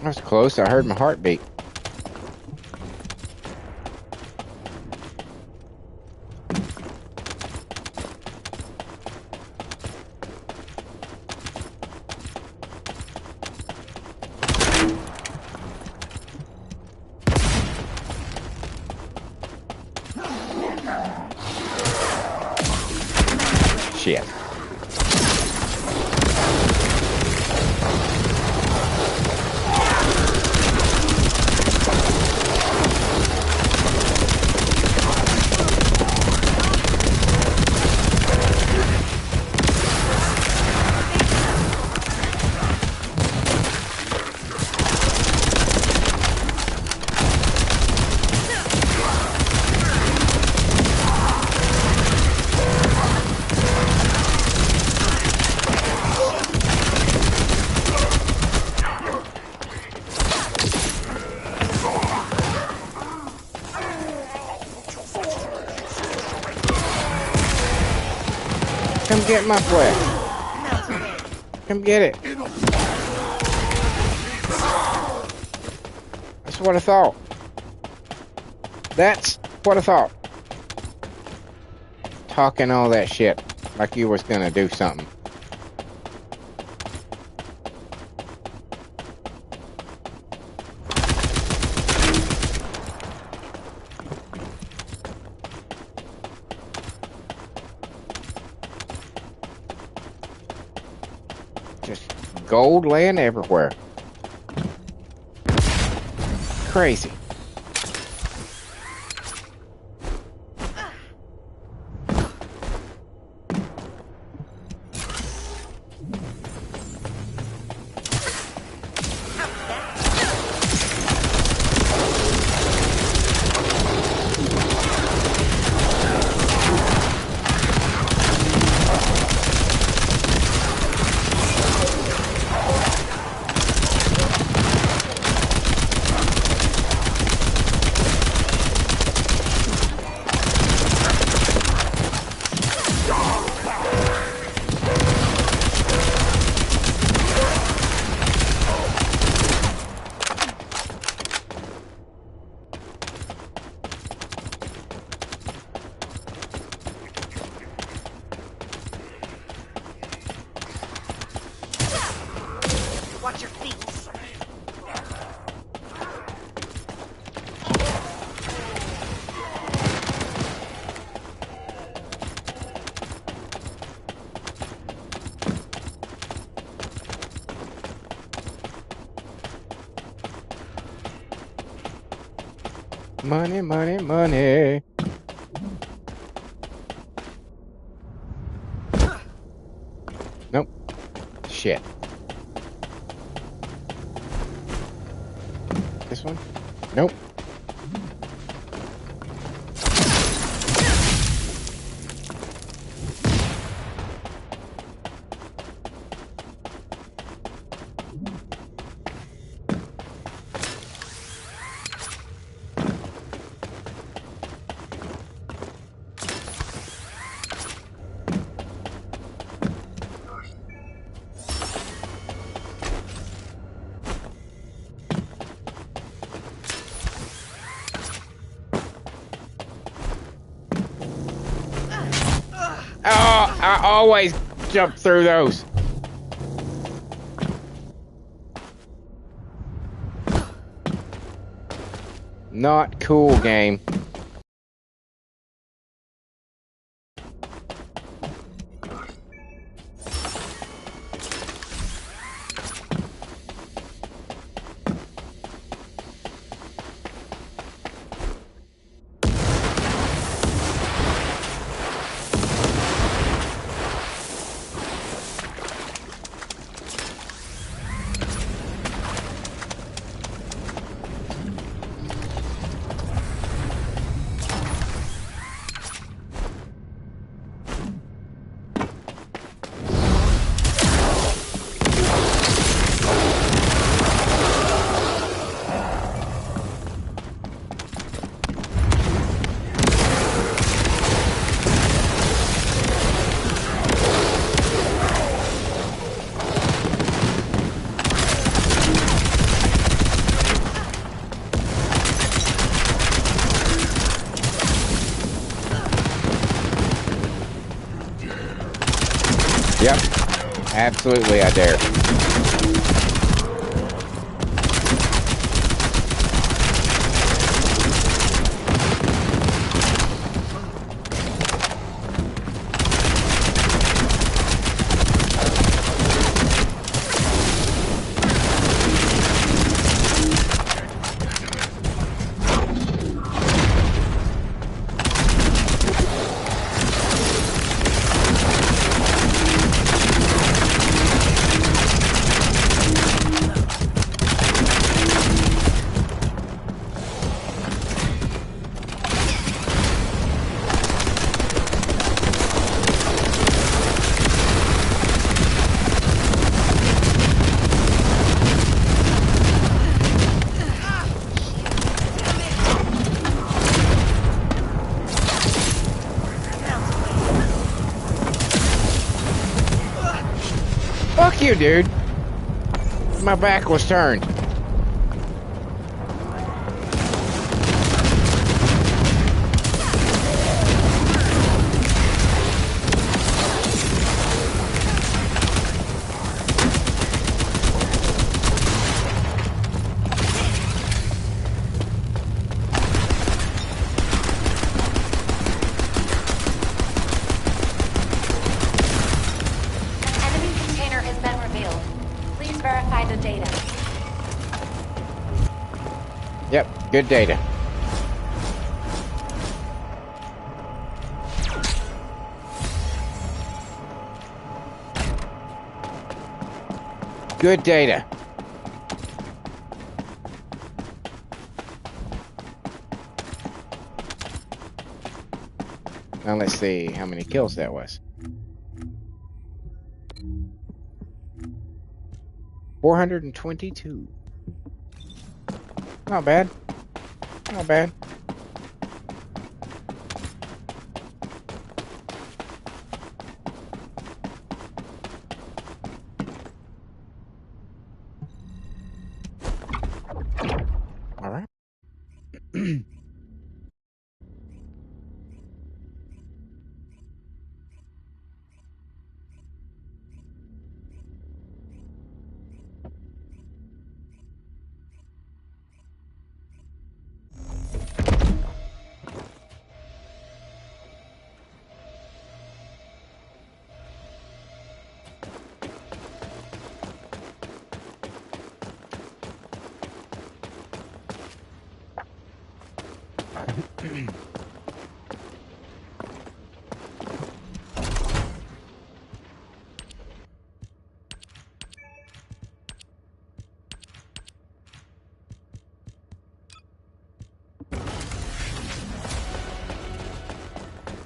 That was close. I heard my heartbeat. Shit. Come get my flesh. Come get it. That's what I thought. That's what I thought. Talking all that shit like you was gonna do something. Just gold laying everywhere. Crazy. Watch your feet. Money, money, money. Nope. Shit. This one? Nope. I always jump through those. Not cool, game. Yep. Absolutely, I dare. Fuck you, dude. My back was turned. Yep, good data. Good data. Now let's see how many kills that was. 422. Not bad. Not bad. All right.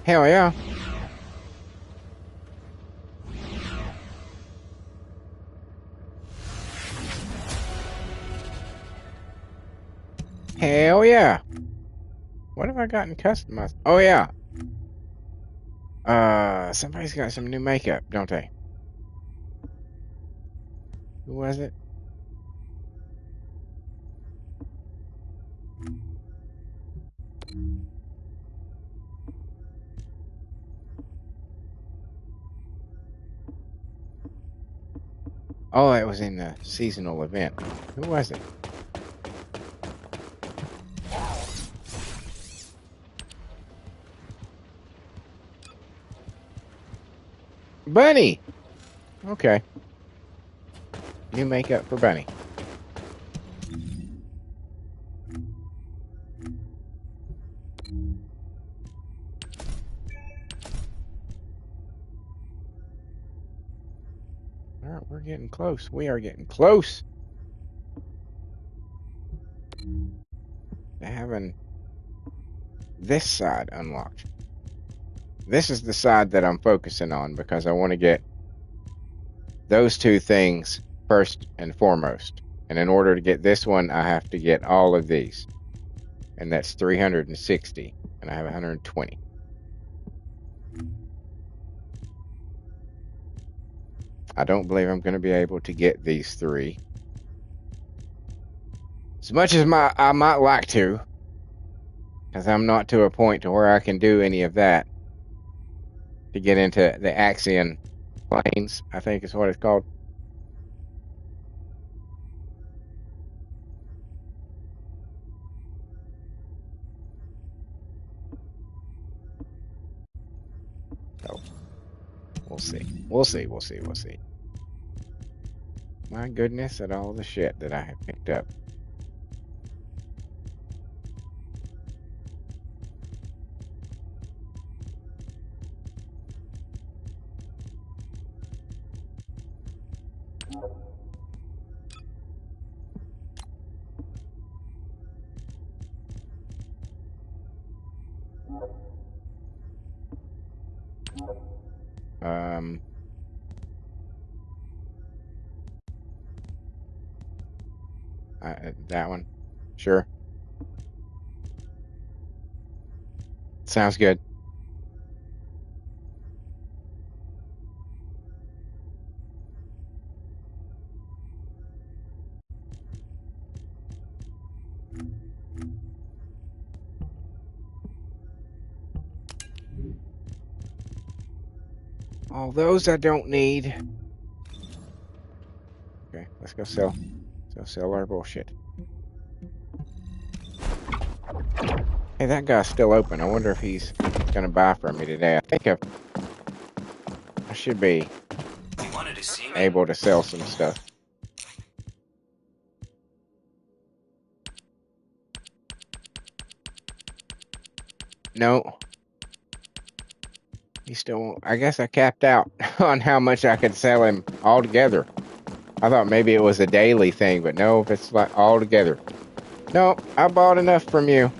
Hell yeah. Hell yeah. What have I gotten customized? Oh yeah. Somebody's got some new makeup, don't they? Who was it? Oh, it was in the seasonal event. Who was it? Bunny! Okay. New makeup for Bunny. All right, we're getting close. We are getting close to having this side unlocked. This is the side that I'm focusing on because I want to get those two things first and foremost. And in order to get this one, I have to get all of these. And that's 360. And I have 120. I don't believe I'm going to be able to get these three. As much as I might like to, because I'm not to a point to where I can do any of that to get into the Axion planes, I think is what it's called. So we'll see. We'll see. We'll see. We'll see. My goodness, at all the shit that I have picked up. That one. Sure. Sounds good. All those I don't need. Okay, let's go sell. Let's go sell our bullshit. Hey, that guy's still open. I wonder if he's gonna buy from me today. I think I should be able to sell some stuff. No. He still won't. I guess I capped out on how much I could sell him altogether. I thought maybe it was a daily thing, but no, if it's like all together. No, I bought enough from you.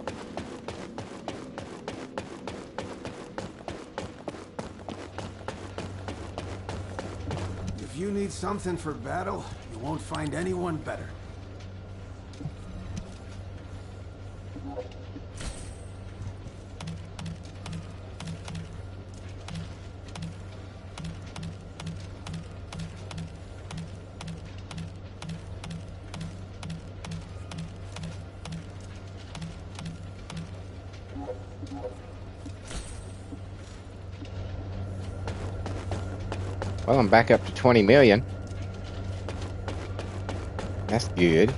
If you need something for battle, you won't find anyone better. Well, I'm back up to 20 million. That's good.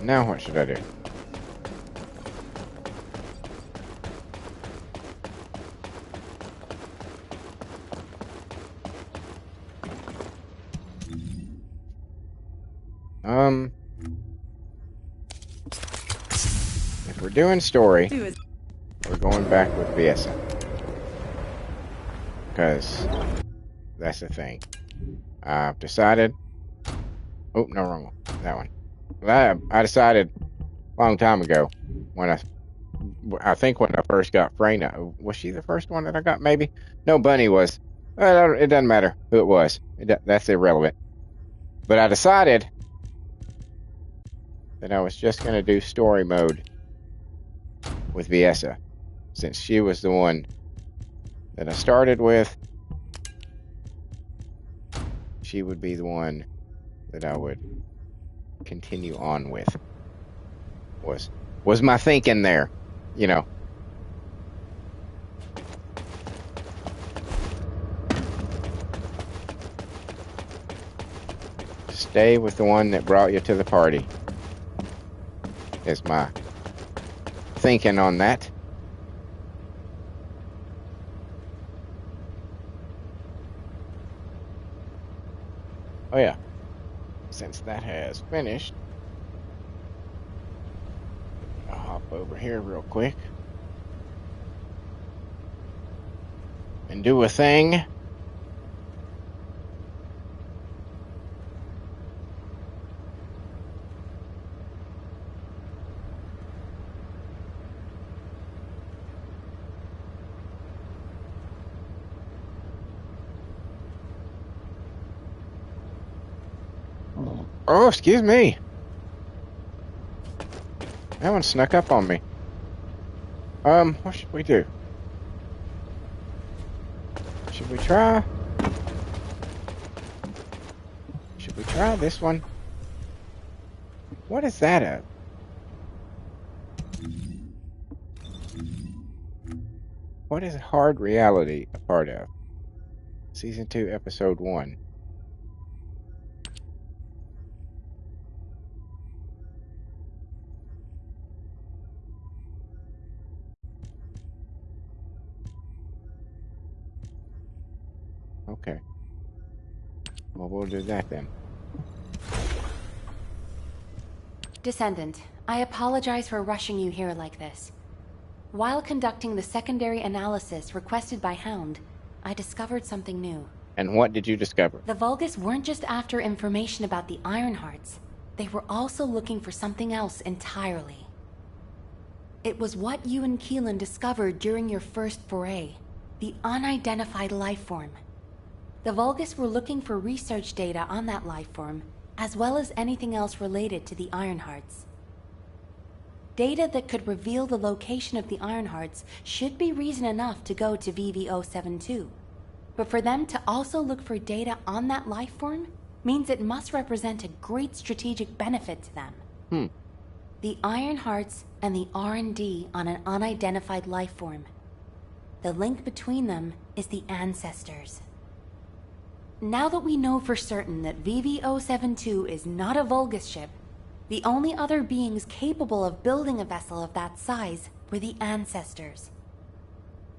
Now what should I do? If we're doing story, we're going back with Viesa. Because that's the thing. I've decided. Oh, no, wrong one. That one. I decided a long time ago when I think when I first got Freyna. Was she the first one that I got? Maybe. No, Bunny was. It doesn't matter who it was. That's irrelevant. But I decided that I was just going to do story mode with Viesa, since she was the one that I started with. She would be the one that I would continue on with. Was my thinking there, you know. Stay with the one that brought you to the party. Is my thinking on that. Oh yeah. Since that has finished, I'll hop over here real quick and do a thing. Oh, excuse me. That one snuck up on me. What should we do? Should we try? Should we try this one? What is that of? What is Hard Reality a part of? Season 2, Episode 1. Okay. Well, we'll do that then. Descendant, I apologize for rushing you here like this. While conducting the secondary analysis requested by Hound, I discovered something new. And what did you discover? The Vulgus weren't just after information about the Ironhearts. They were also looking for something else entirely. It was what you and Keelan discovered during your first foray, the unidentified life form. The Vulgus were looking for research data on that life form, as well as anything else related to the Ironhearts. Data that could reveal the location of the Ironhearts should be reason enough to go to VV-072. But for them to also look for data on that life form means it must represent a great strategic benefit to them. The Ironhearts and the R&D on an unidentified life form. The link between them is the ancestors. Now that we know for certain that VV-072 is not a Vulgus ship, the only other beings capable of building a vessel of that size were the ancestors.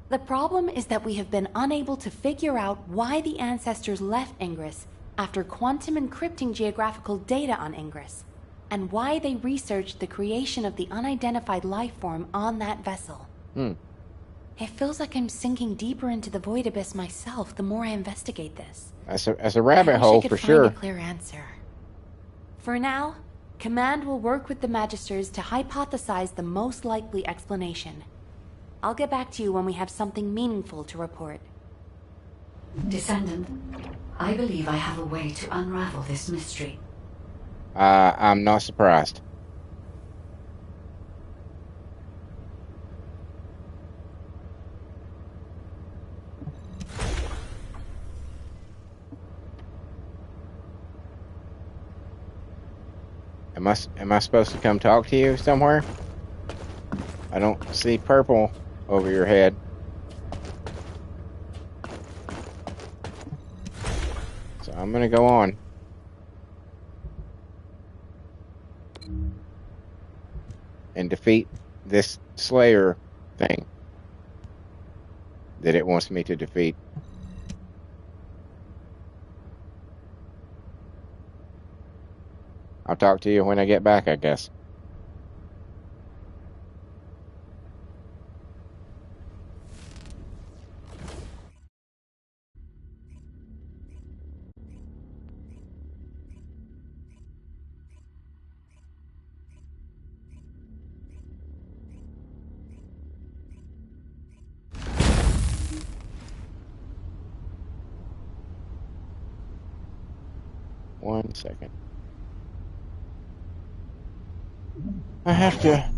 The problem is that we have been unable to figure out why the ancestors left Ingress after quantum encrypting geographical data on Ingress, and why they researched the creation of the unidentified life form on that vessel. It feels like I'm sinking deeper into the void abyss myself the more I investigate this. As a rabbit hole, for sure. I wish I could find a clear answer. For now, Command will work with the Magisters to hypothesize the most likely explanation. I'll get back to you when we have something meaningful to report. Descendant, I believe I have a way to unravel this mystery. I'm not surprised. Am I supposed to come talk to you somewhere? I don't see purple over your head. So I'm gonna go on. And defeat this Slayer thing that it wants me to defeat. I'll talk to you when I get back, I guess. One second. I have to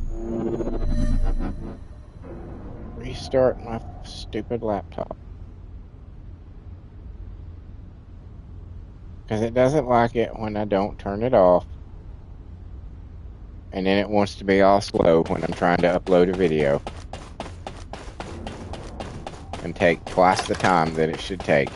restart my stupid laptop. Because it doesn't like it when I don't turn it off. And then it wants to be all slow when I'm trying to upload a video. And take twice the time that it should take.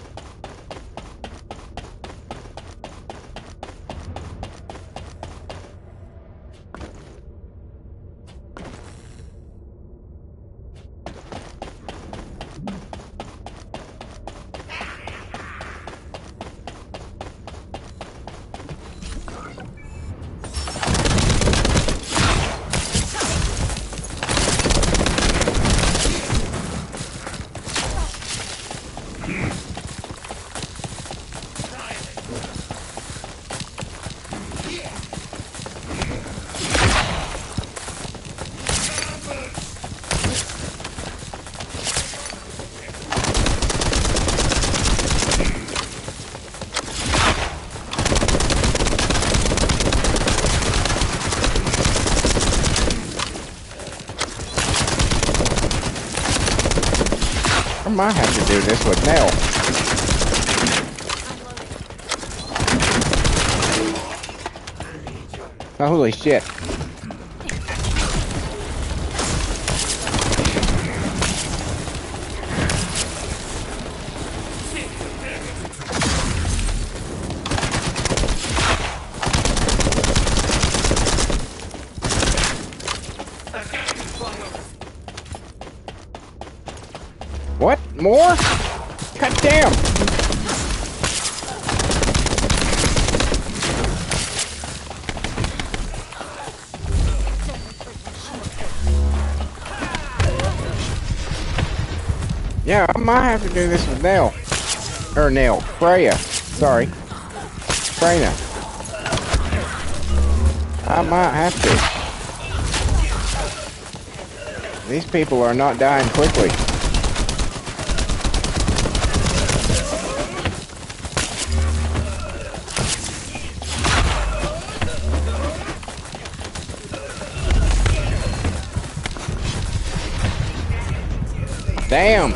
might have to do this with Nell. Holy shit. What? More? God damn! Yeah, I might have to do this with Nell. Or Nell. Freya. Sorry. Freya. I might have to. These people are not dying quickly. Damn!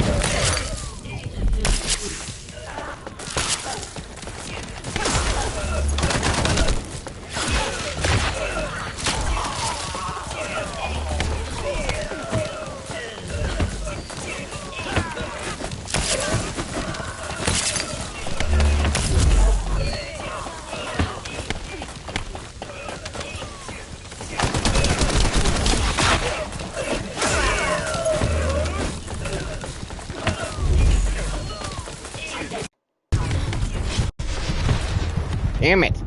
Damn it.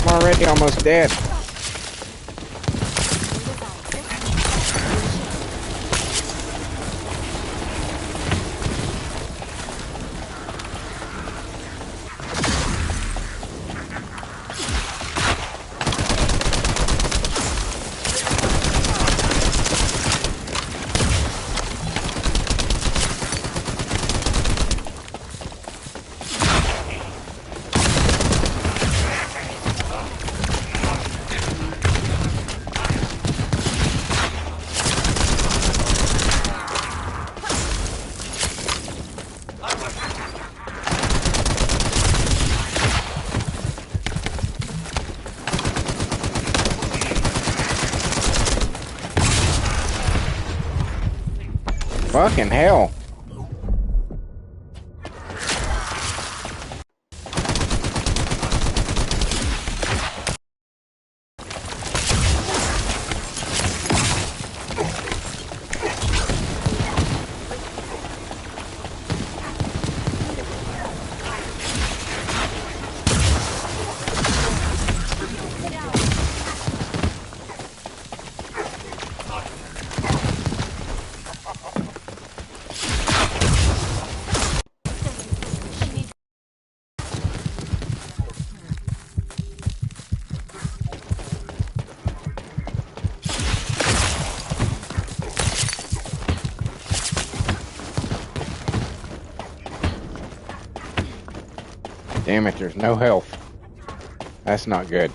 I'm already almost dead. Fucking hell. Damn it, there's no health. That's not good.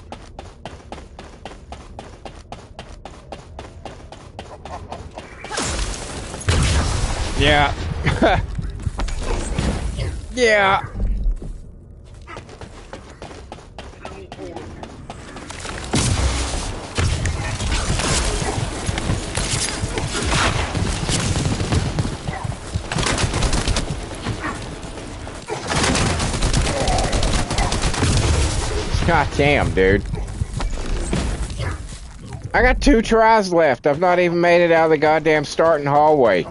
Yeah. Yeah. God damn, dude. I got 2 tries left. I've not even made it out of the goddamn starting hallway.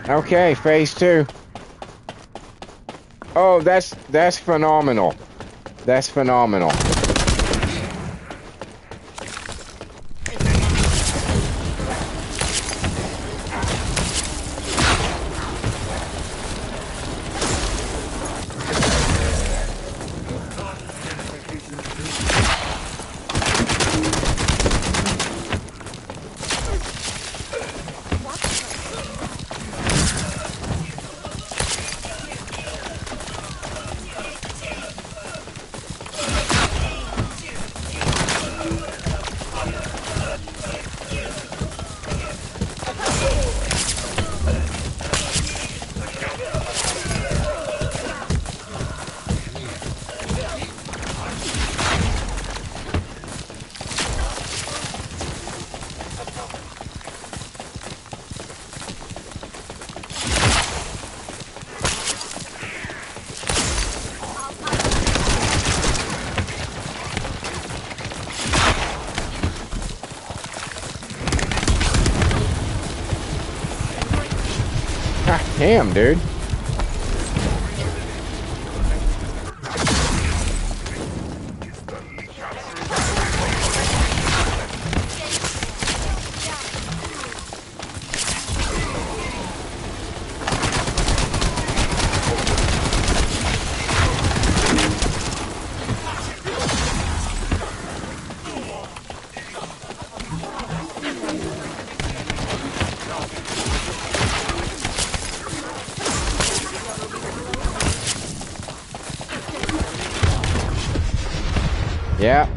Okay, phase 2. Oh, that's phenomenal. That's phenomenal. Damn, dude. Yeah.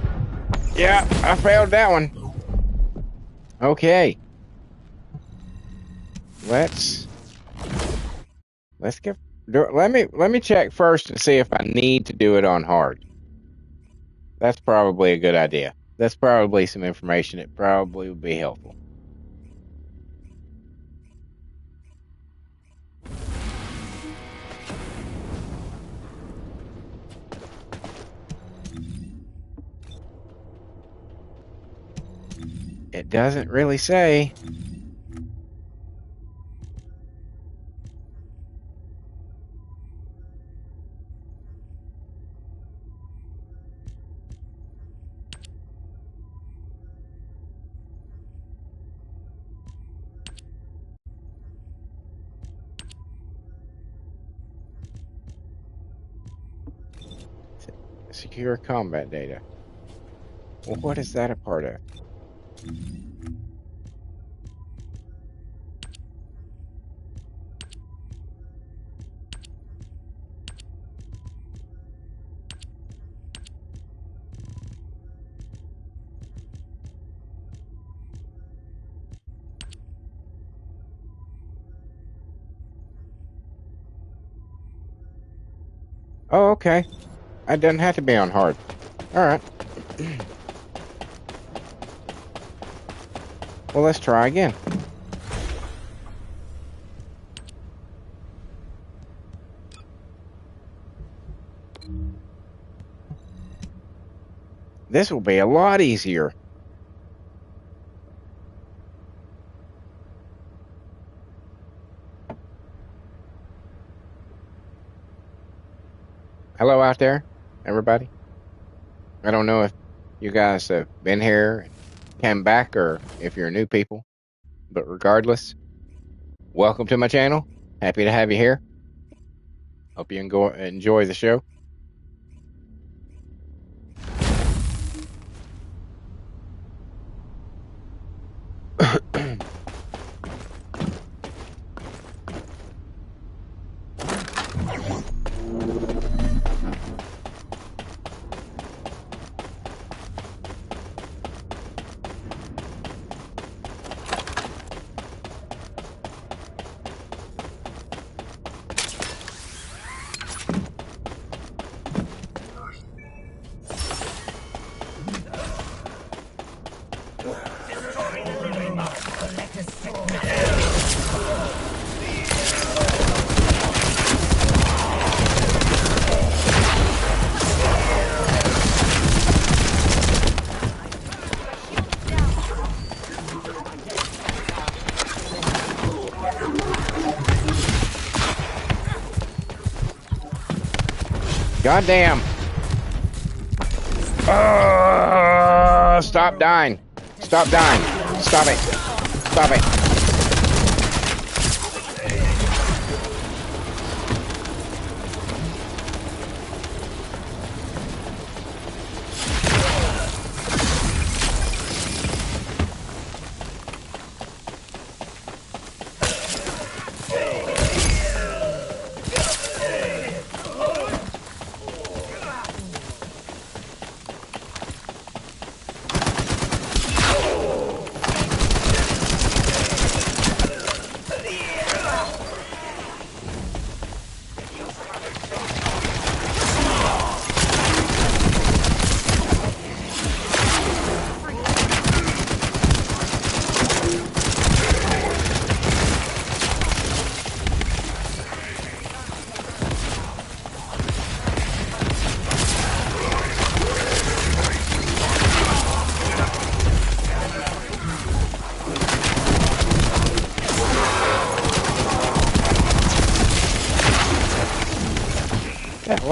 Yeah, I failed that one. Okay. Let's get let me check first and see if I need to do it on hard. That's probably a good idea. That's probably some information that probably would be helpful. It doesn't really say. Secure combat data. Well, what is that a part of? Oh, okay. It doesn't have to be on hard. All right. Well, let's try again. This will be a lot easier. Hello out there, everybody. I don't know if you guys have been here and came back or if you're new people, but regardless, welcome to my channel. Happy to have you here. Hope you enjoy the show. Goddamn. Stop dying. Stop dying. Stop it. Stop it.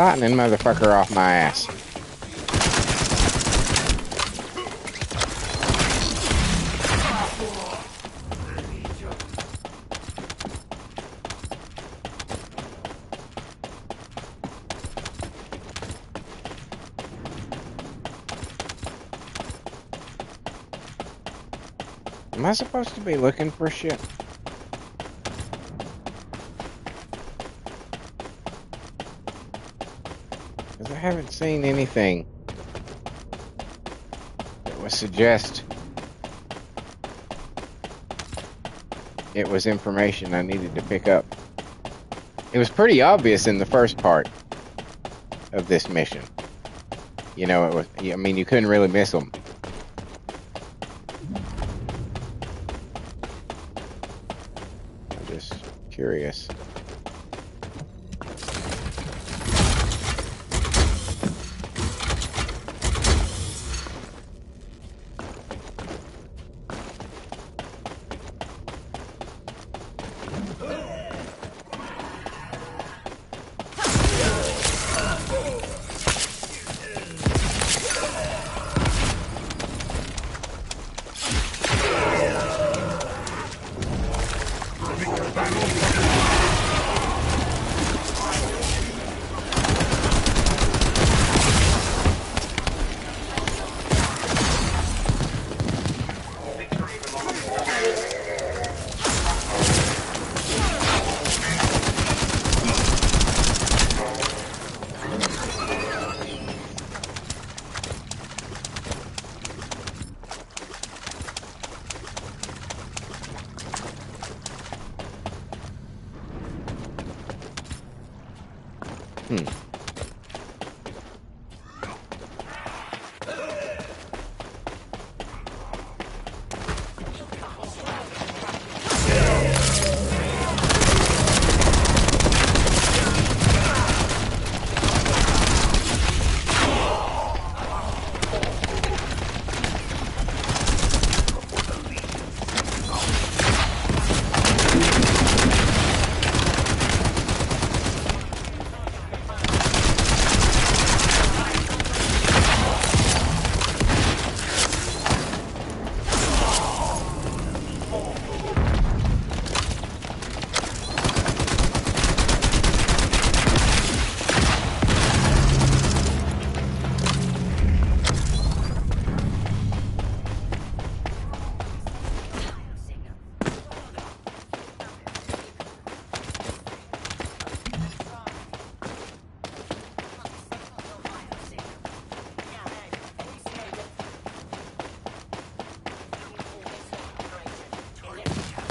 lightning motherfucker off my ass. Am I supposed to be looking for shit? Because I haven't seen anything that would suggest it was information I needed to pick up. It was pretty obvious in the first part of this mission. You know, it was, I mean, you couldn't really miss them. I'm just curious.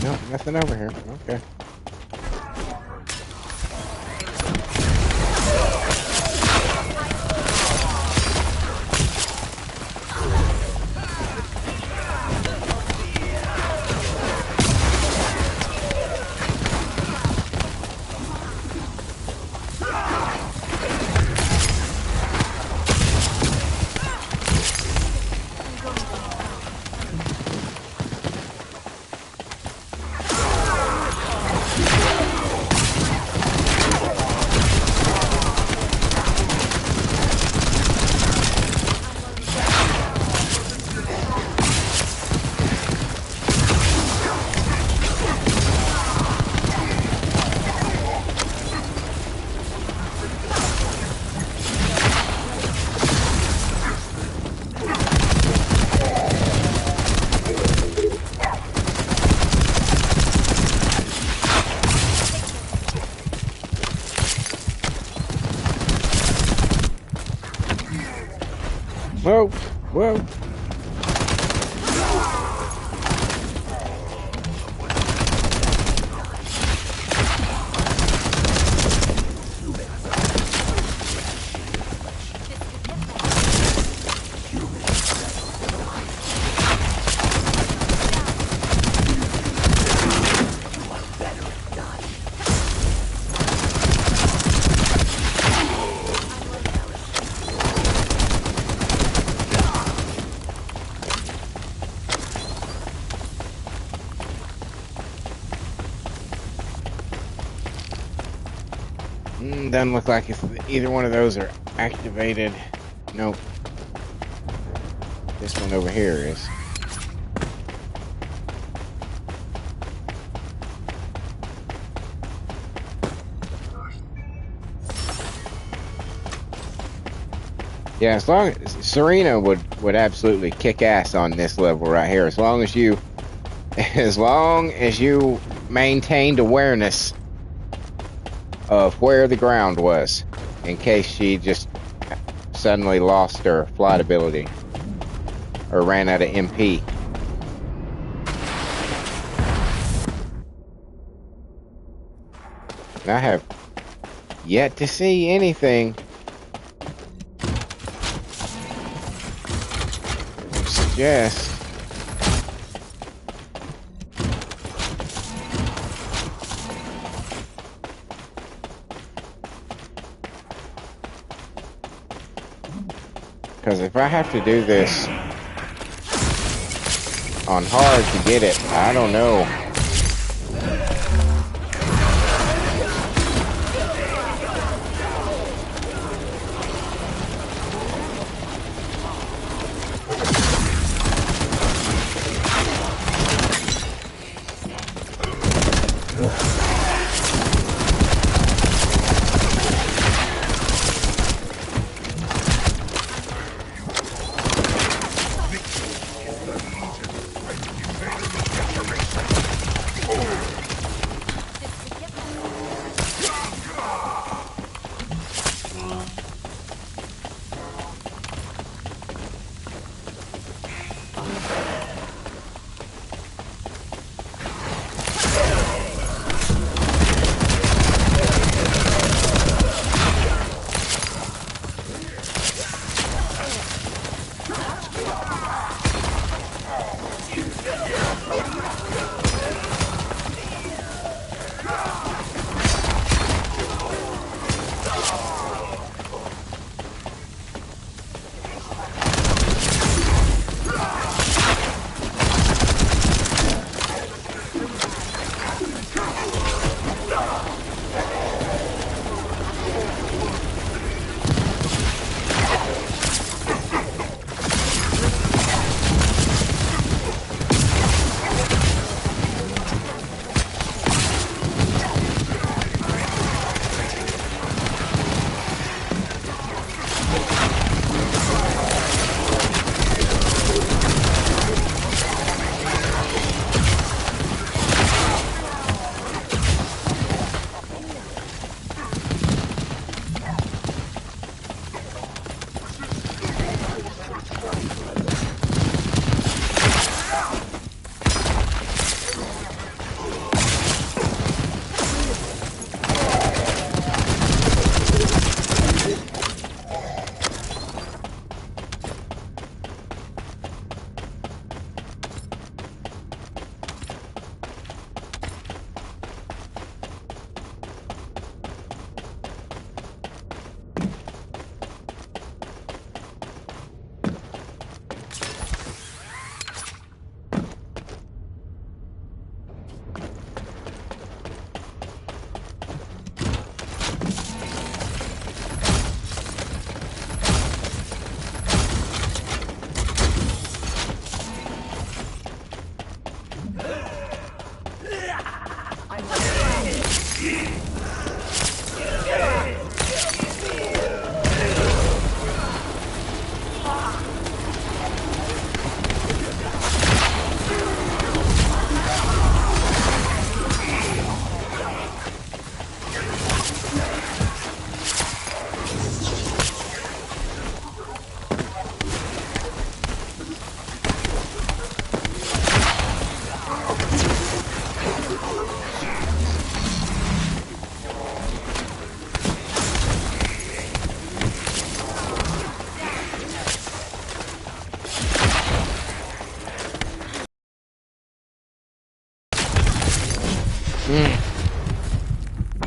No, nothing over here. Okay. Whoa, whoa. Doesn't look like if either one of those are activated. Nope. This one over here is. Yeah, as long as Serena would absolutely kick ass on this level right here, as long as you maintained awareness of where the ground was, in case she just suddenly lost her flight ability or ran out of MP. And I have yet to see anything that suggests because if I have to do this on hard to get it, I don't know.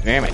Damn it.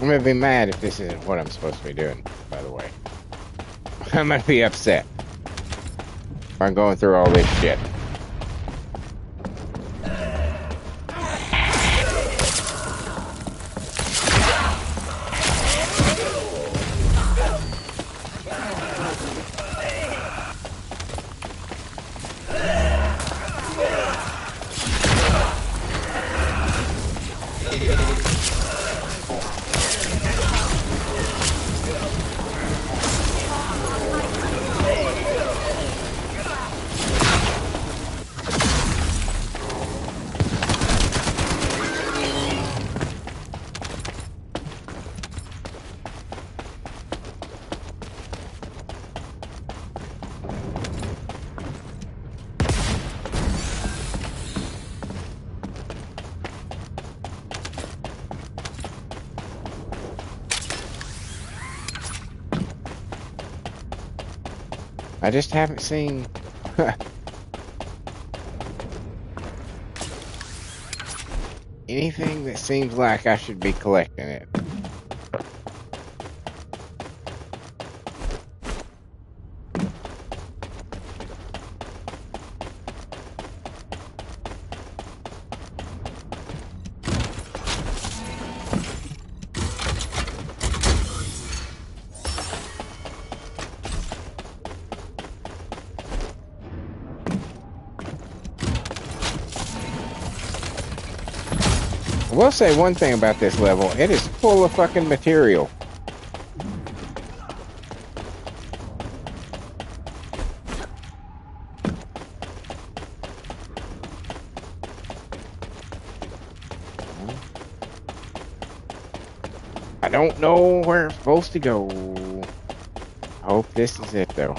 I'm gonna be mad if this isn't what I'm supposed to be doing, by the way. I'm gonna be upset. I'm going through all this shit. I just haven't seen anything that seems like I should be collecting it. I will say one thing about this level, it is full of fucking material. I don't know where it's supposed to go. I hope this is it though.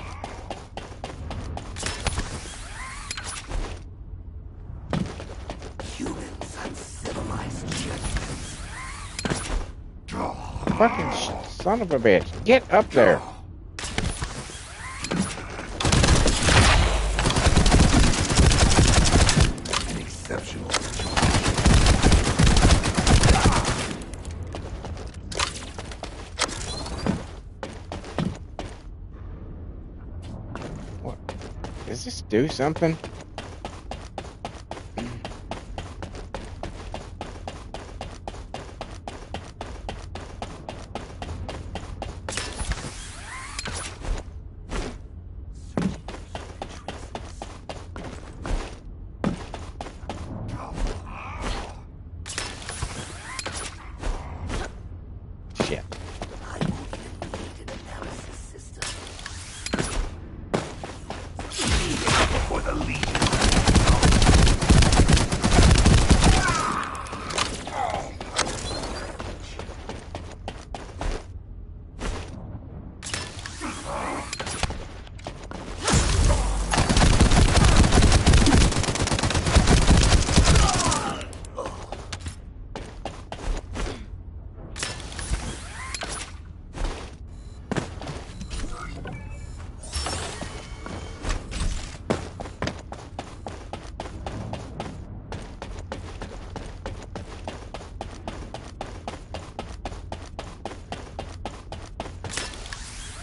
Fucking son of a bitch. Get up there. An exceptional. What? Does this do something?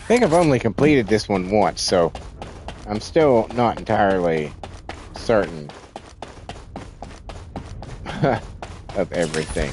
I think I've only completed this one once, so I'm still not entirely certain of everything.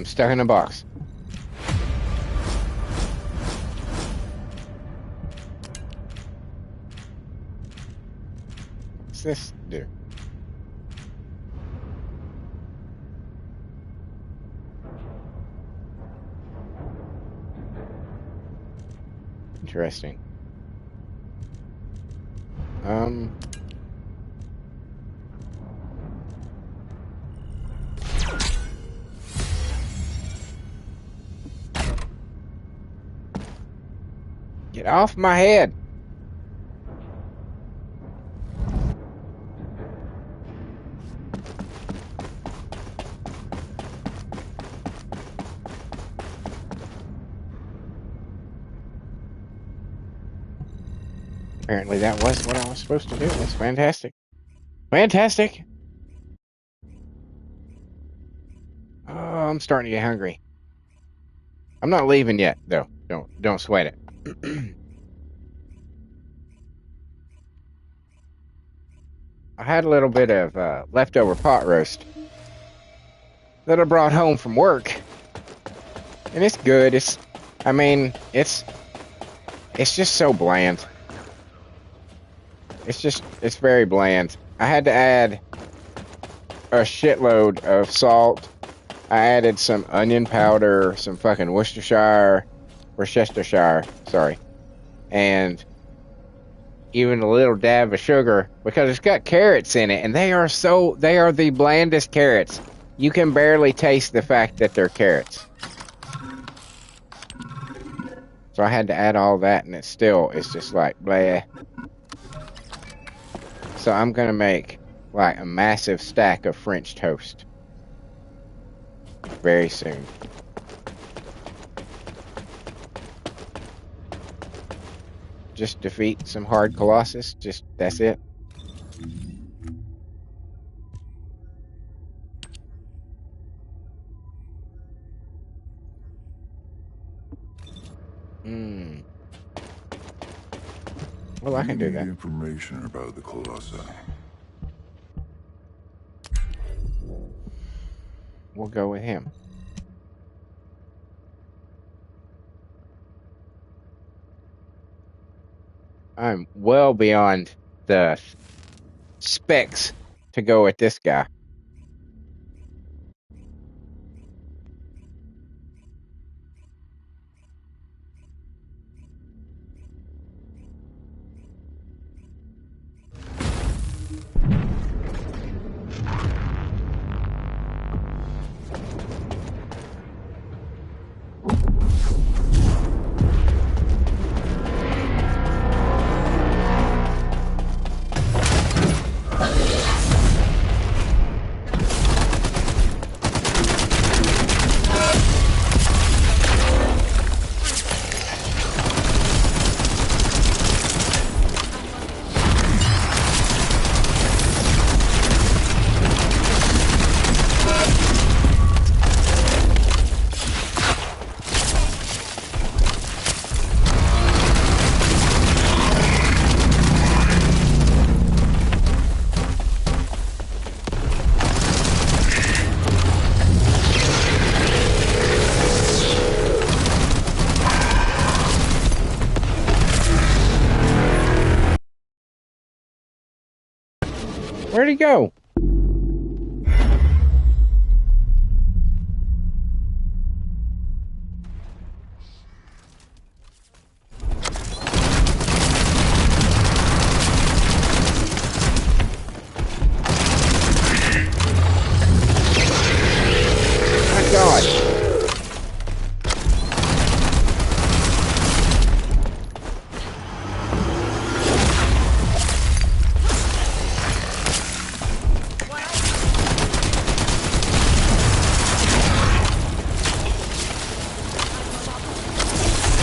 I'm stuck in a box. What's this do? Interesting. Get off my head. Apparently that was what I was supposed to do. That's fantastic. Fantastic! Oh, I'm starting to get hungry. I'm not leaving yet, though. Don't sweat it. I had a little bit of leftover pot roast that I brought home from work, and it's good. It's just so bland. It's very bland. I had to add a shitload of salt. I added some onion powder, some fucking Worcestershire, sorry, and even a little dab of sugar because it's got carrots in it, and they are the blandest carrots. You can barely taste the fact that they're carrots. So I had to add all that, and it's just like blah. So I'm gonna make like a massive stack of French toast very soon. Just defeat some hard Colossus. That's it. Well, I can do that. Information about the Colossi. We'll go with him. I'm well beyond the specs to go with this guy. Where'd he go? My God.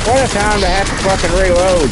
What a time to have to fucking reload.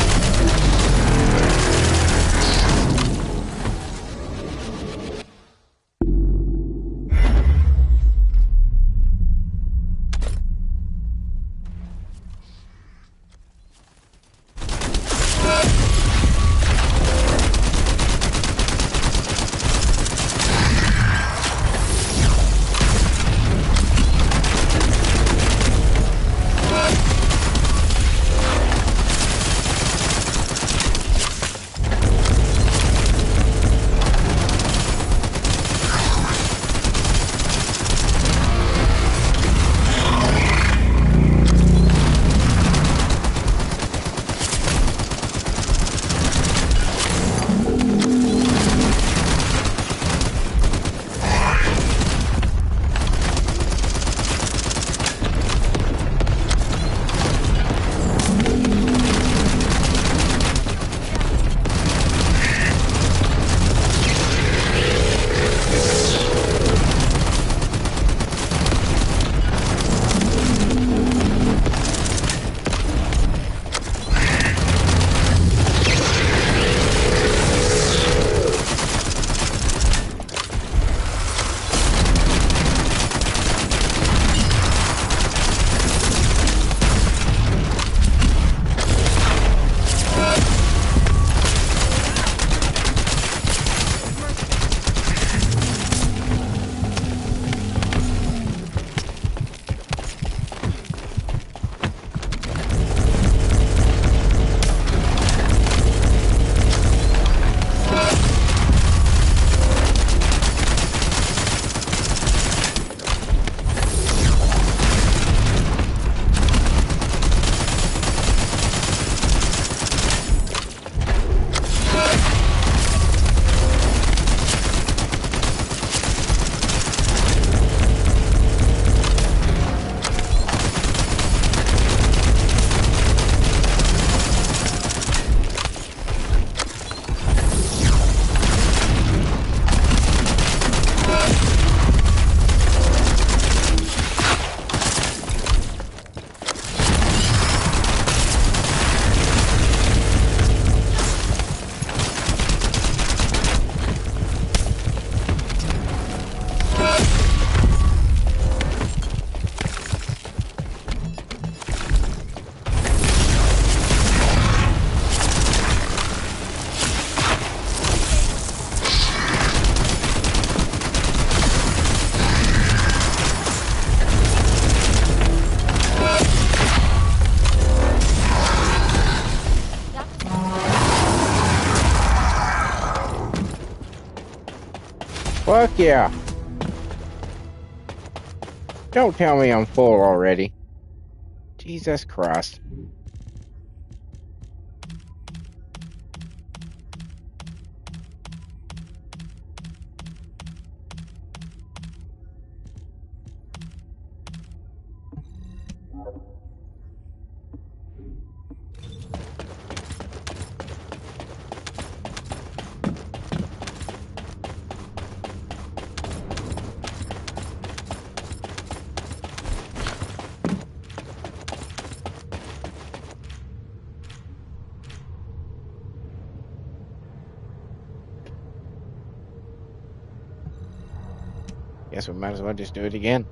Fuck yeah. Don't tell me I'm full already. Jesus Christ. Guess we might as well just do it again.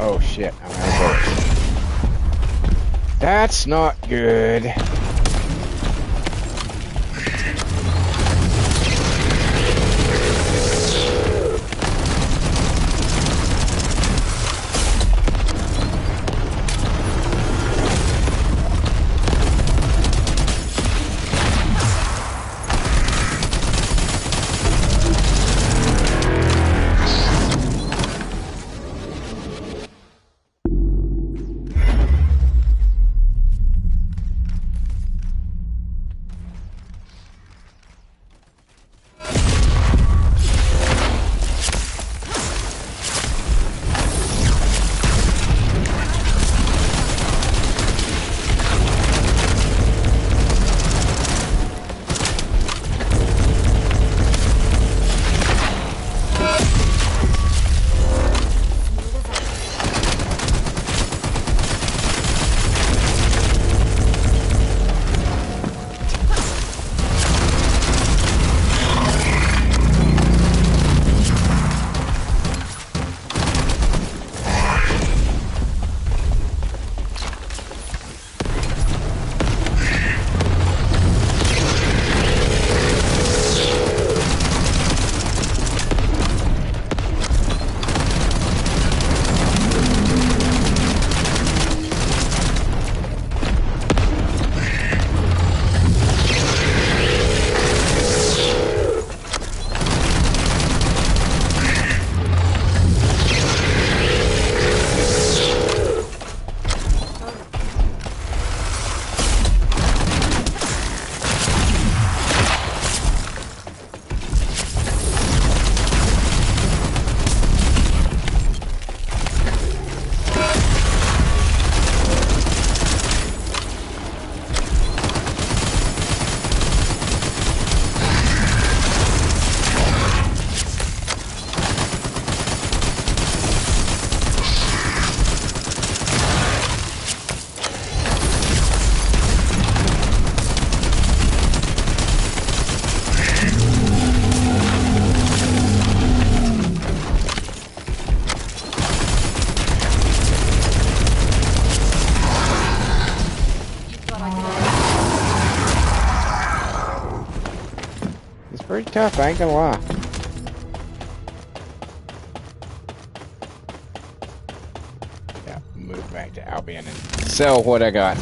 Oh shit, I'm out of bullets. That's not good. Pretty tough, I ain't gonna lie. Yeah, move back to Albion and sell what I got.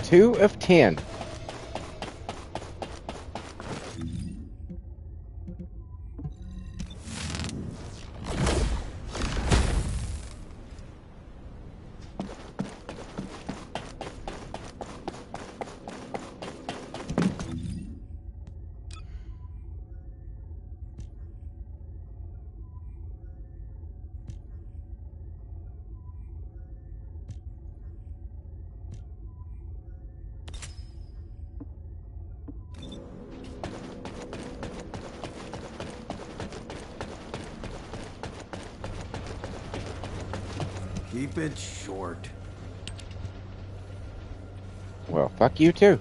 Two of 10. Keep it short. Well, fuck you too.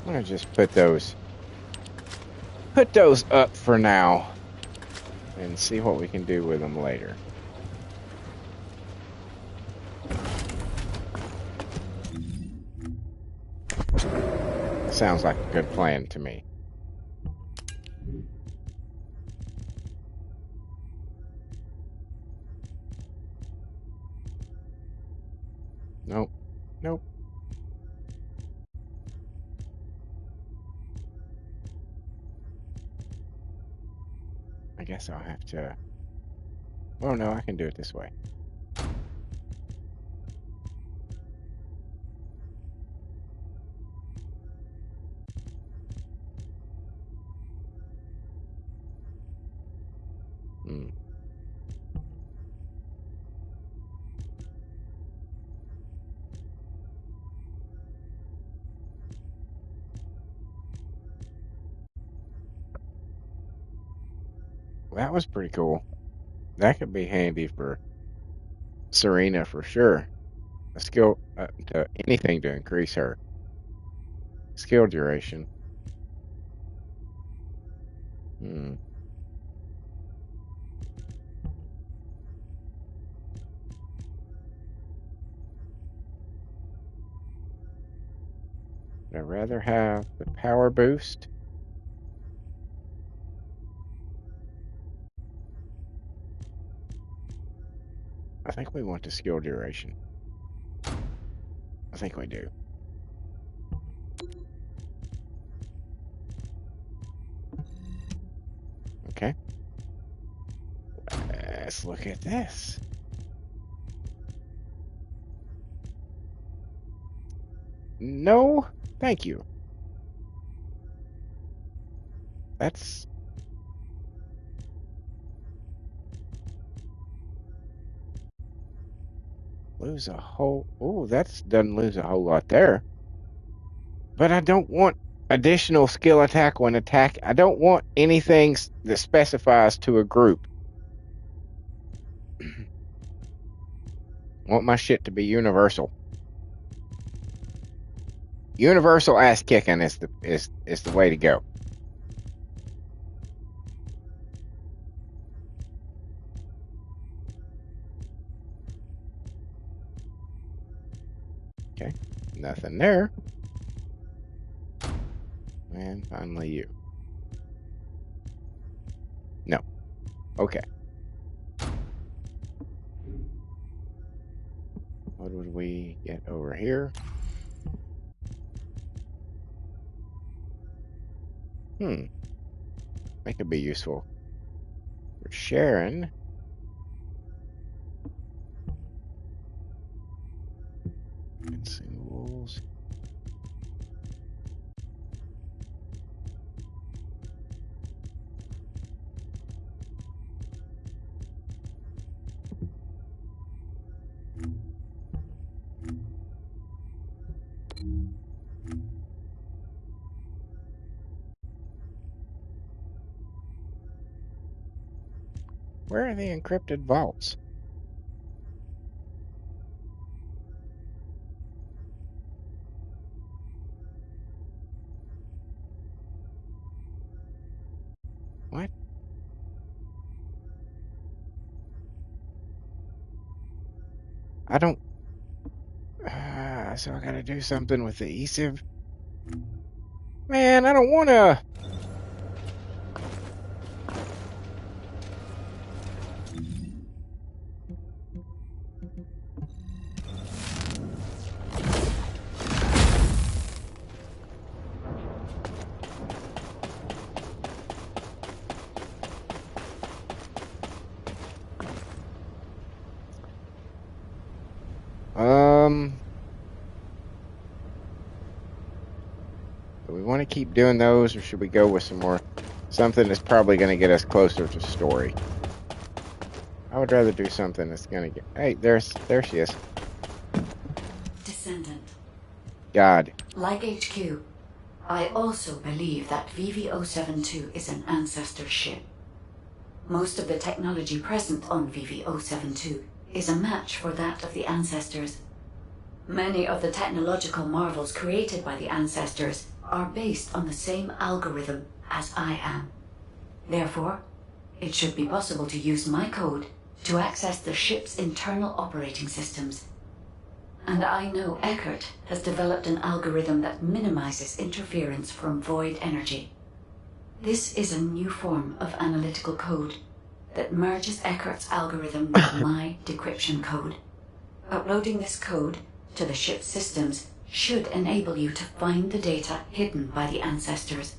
I'm gonna just put those up for now and see what we can do with them later. Sounds like a good plan to me. Nope. Nope. I guess I'll have to... Oh no, I can do it this way. Hmm. That was pretty cool. That could be handy for Serena for sure. A skill to anything to increase her skill duration. Hmm. I'd rather have the power boost. I think we want the skill duration. I think we do. Okay. Let's look at this. No, thank you. That's lose a whole. Oh, that's doesn't lose a whole lot there. But I don't want additional skill attack when attack. I don't want anything that specifies to a group. I want my shit to be universal. Universal ass kicking is the way to go. Okay, nothing there. And finally you. Okay. What would we get over here? That could be useful for Sharon. Consumables. Where are the encrypted vaults? What? I don't. So I gotta do something with the eSIV. Man, I don't wanna. Do we want to keep doing those, or should we go with some more? Something that's probably going to get us closer to story. I would rather do something that's going to get. Hey, there she is. Descendant. God. Like HQ, I also believe that VV-072 is an ancestor ship. Most of the technology present on VV-072 is a match for that of the ancestors. Many of the technological marvels created by the ancestors are based on the same algorithm as I am. Therefore, it should be possible to use my code to access the ship's internal operating systems. And I know Eckert has developed an algorithm that minimizes interference from void energy. This is a new form of analytical code that merges Eckert's algorithm with my decryption code. Uploading this code to the ship's systems should enable you to find the data hidden by the ancestors.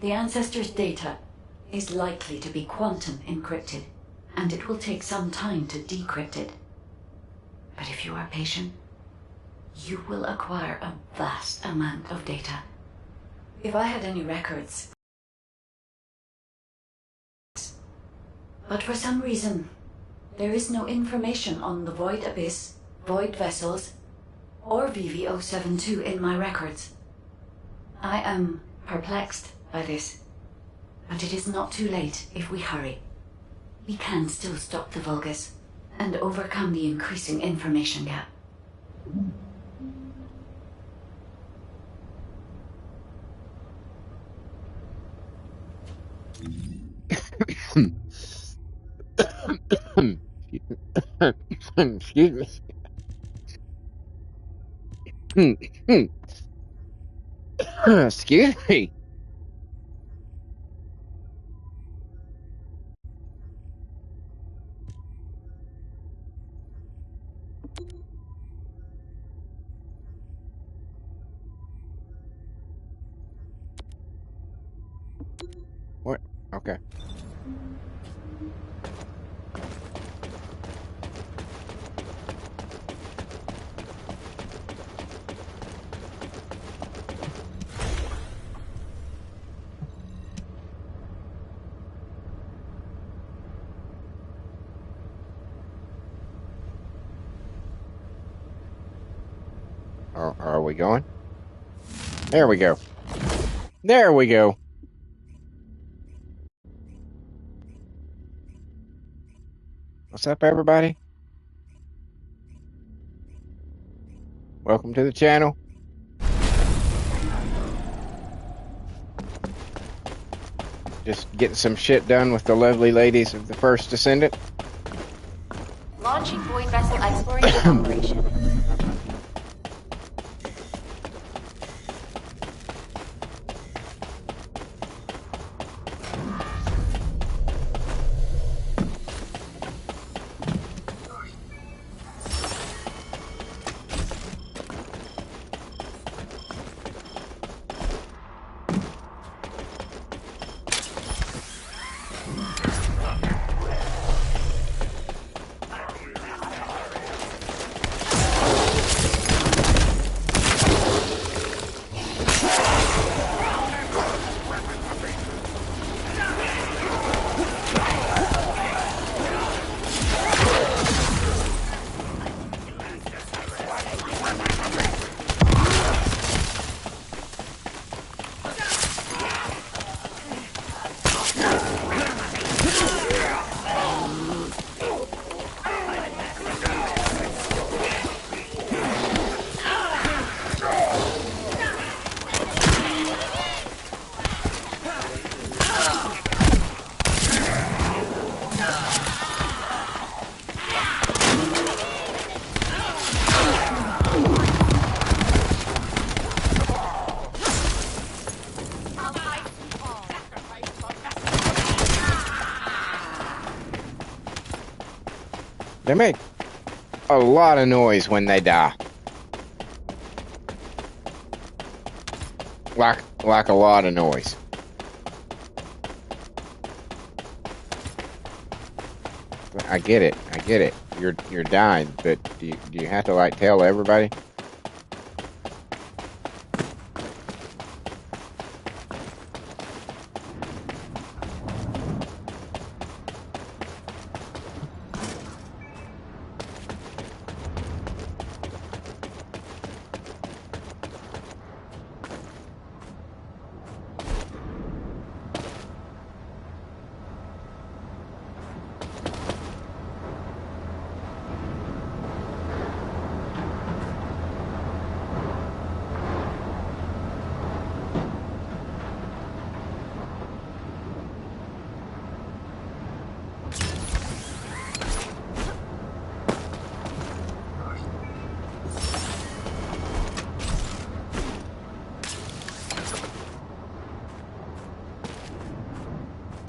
The ancestors' data is likely to be quantum encrypted, and it will take some time to decrypt it. But if you are patient, you will acquire a vast amount of data. If I had any records, but for some reason, there is no information on the Void Abyss, Void Vessels, or VV-072 in my records. I am perplexed by this, but it is not too late if we hurry. We can still stop the Vulgus and overcome the increasing information gap. Excuse me. Excuse me. What? Okay. Are we going? There we go. There we go. What's up, everybody? Welcome to the channel. Just getting some shit done with the lovely ladies of the first Descendant. Launching Void Vessel Exploration Operation. They make a lot of noise when they die. Like a lot of noise. I get it. I get it. You're dying, but do you have to like tell everybody?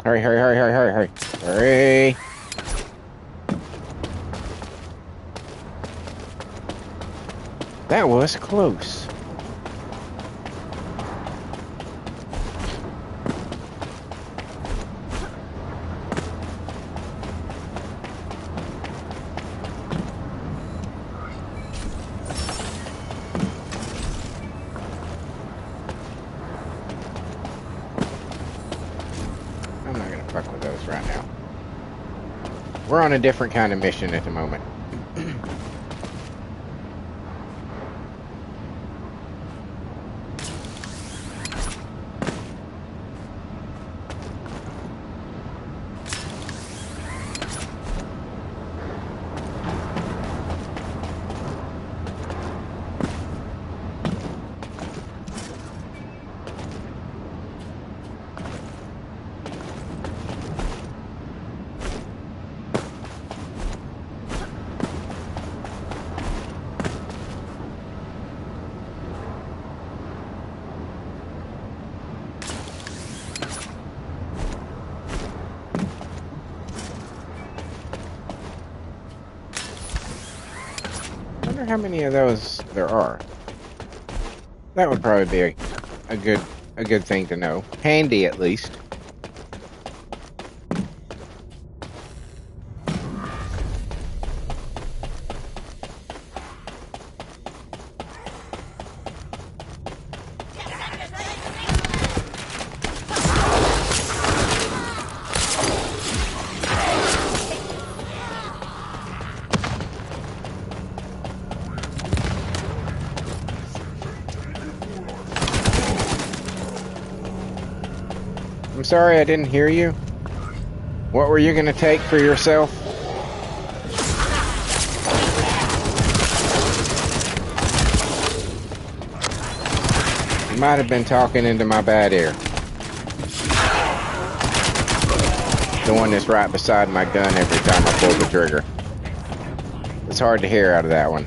Hurry, hurry, hurry, hurry, hurry, hurry. Hurry. That was close. I'm not gonna fuck with those right now. We're on a different kind of mission at the moment. I wonder how many of those there are. That would probably be a good thing to know. Handy at least. I'm sorry I didn't hear you. What were you gonna take for yourself? You might have been talking into my bad ear. The one that's right beside my gun every time I pull the trigger. It's hard to hear out of that one.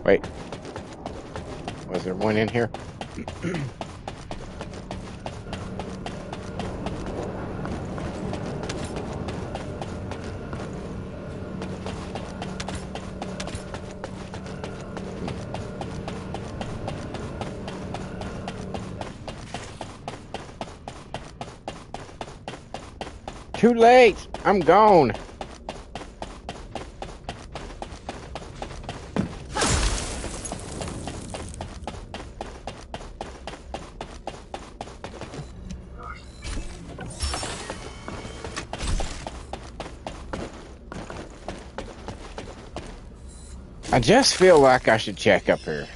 Wait. Was there one in here? Too late! I'm gone! I just feel like I should check up here.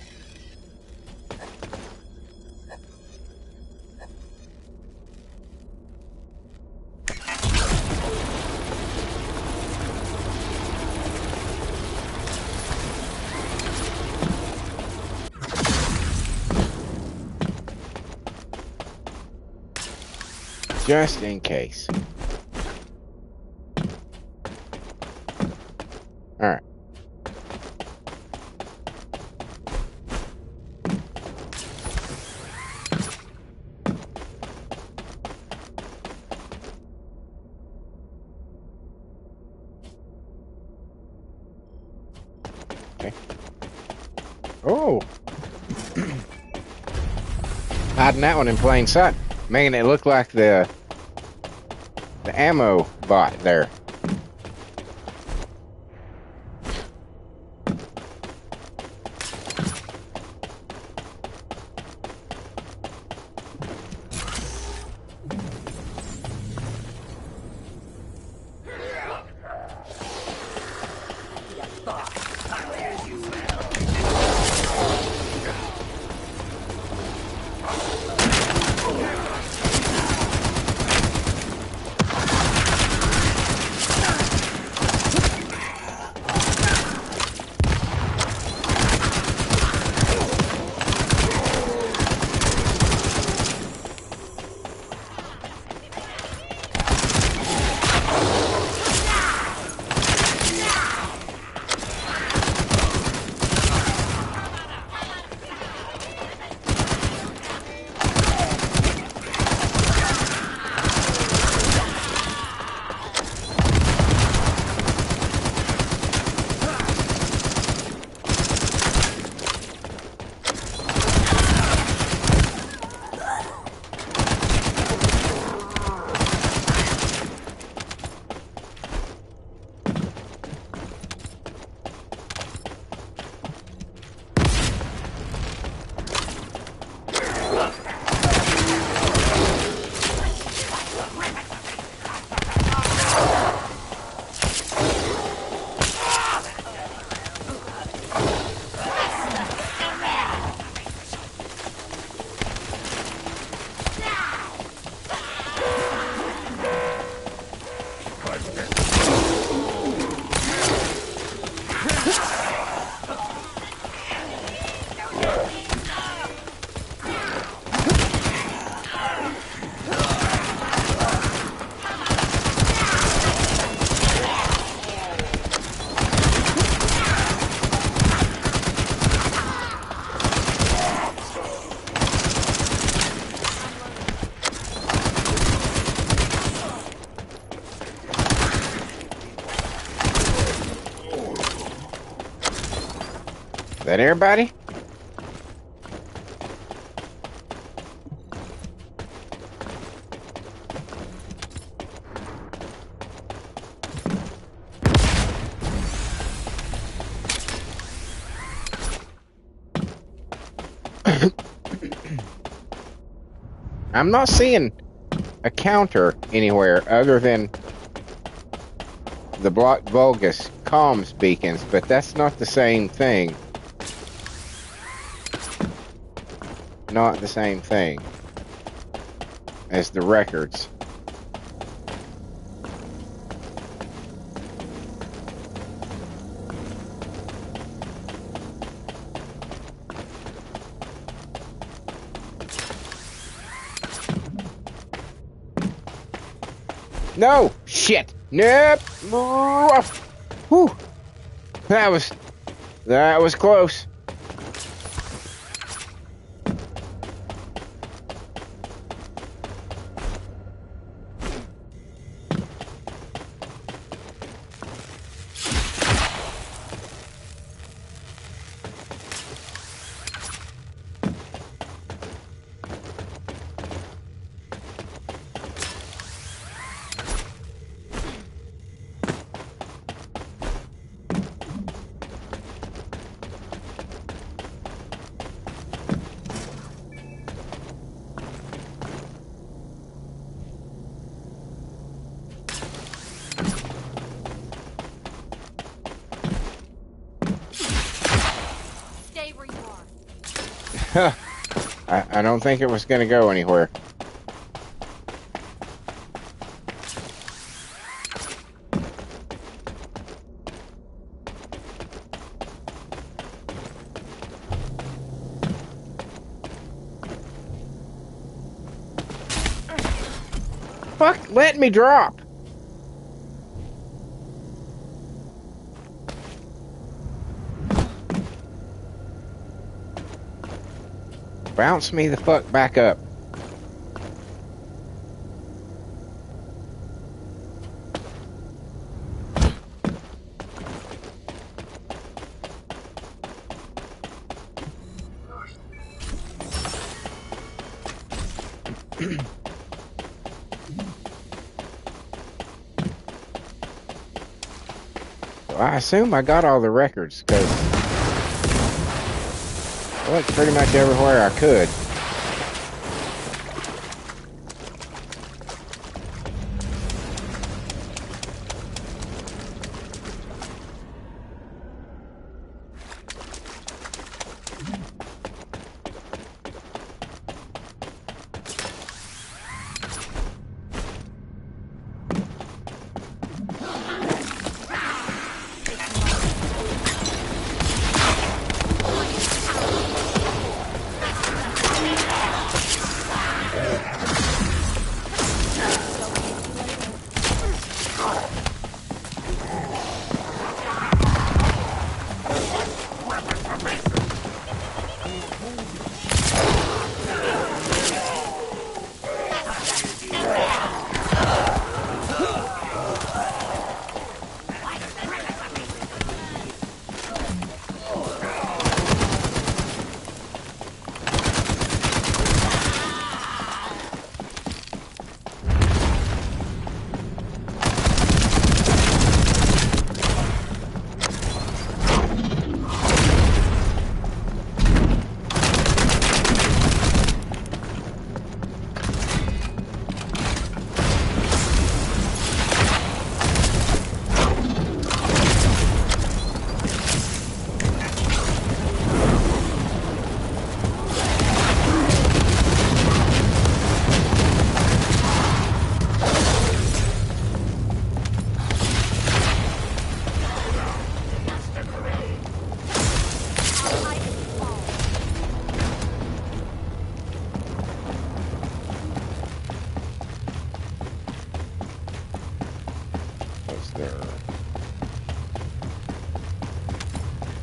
Just in case. Alright. Okay. Oh! Hiding that one in plain sight. Making it look like the ammo bot there. That everybody? I'm not seeing a counter anywhere other than the Block Vulgus comms beacons, but that's not the same thing. Not the same thing as the records. No! Shit! Nope! Whew. That was close. I don't think it was going to go anywhere. Fuck, let me drop. Bounce me the fuck back up. I assume I got all the records, because I went pretty much everywhere I could.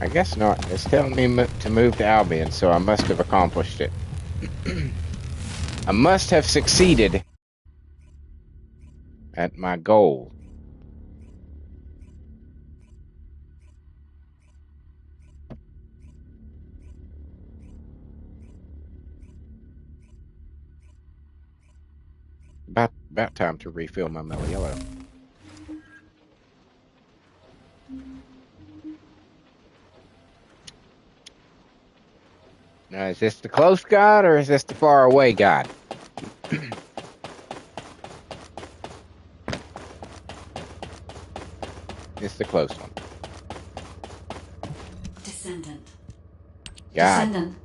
I guess not. It's telling me to move to Albion, so I must have accomplished it. I must have succeeded at my goal. About time to refill my mellow yellow. Now, is this the close god or is this the far away god? It's the close one. Descendant. God. Descendant.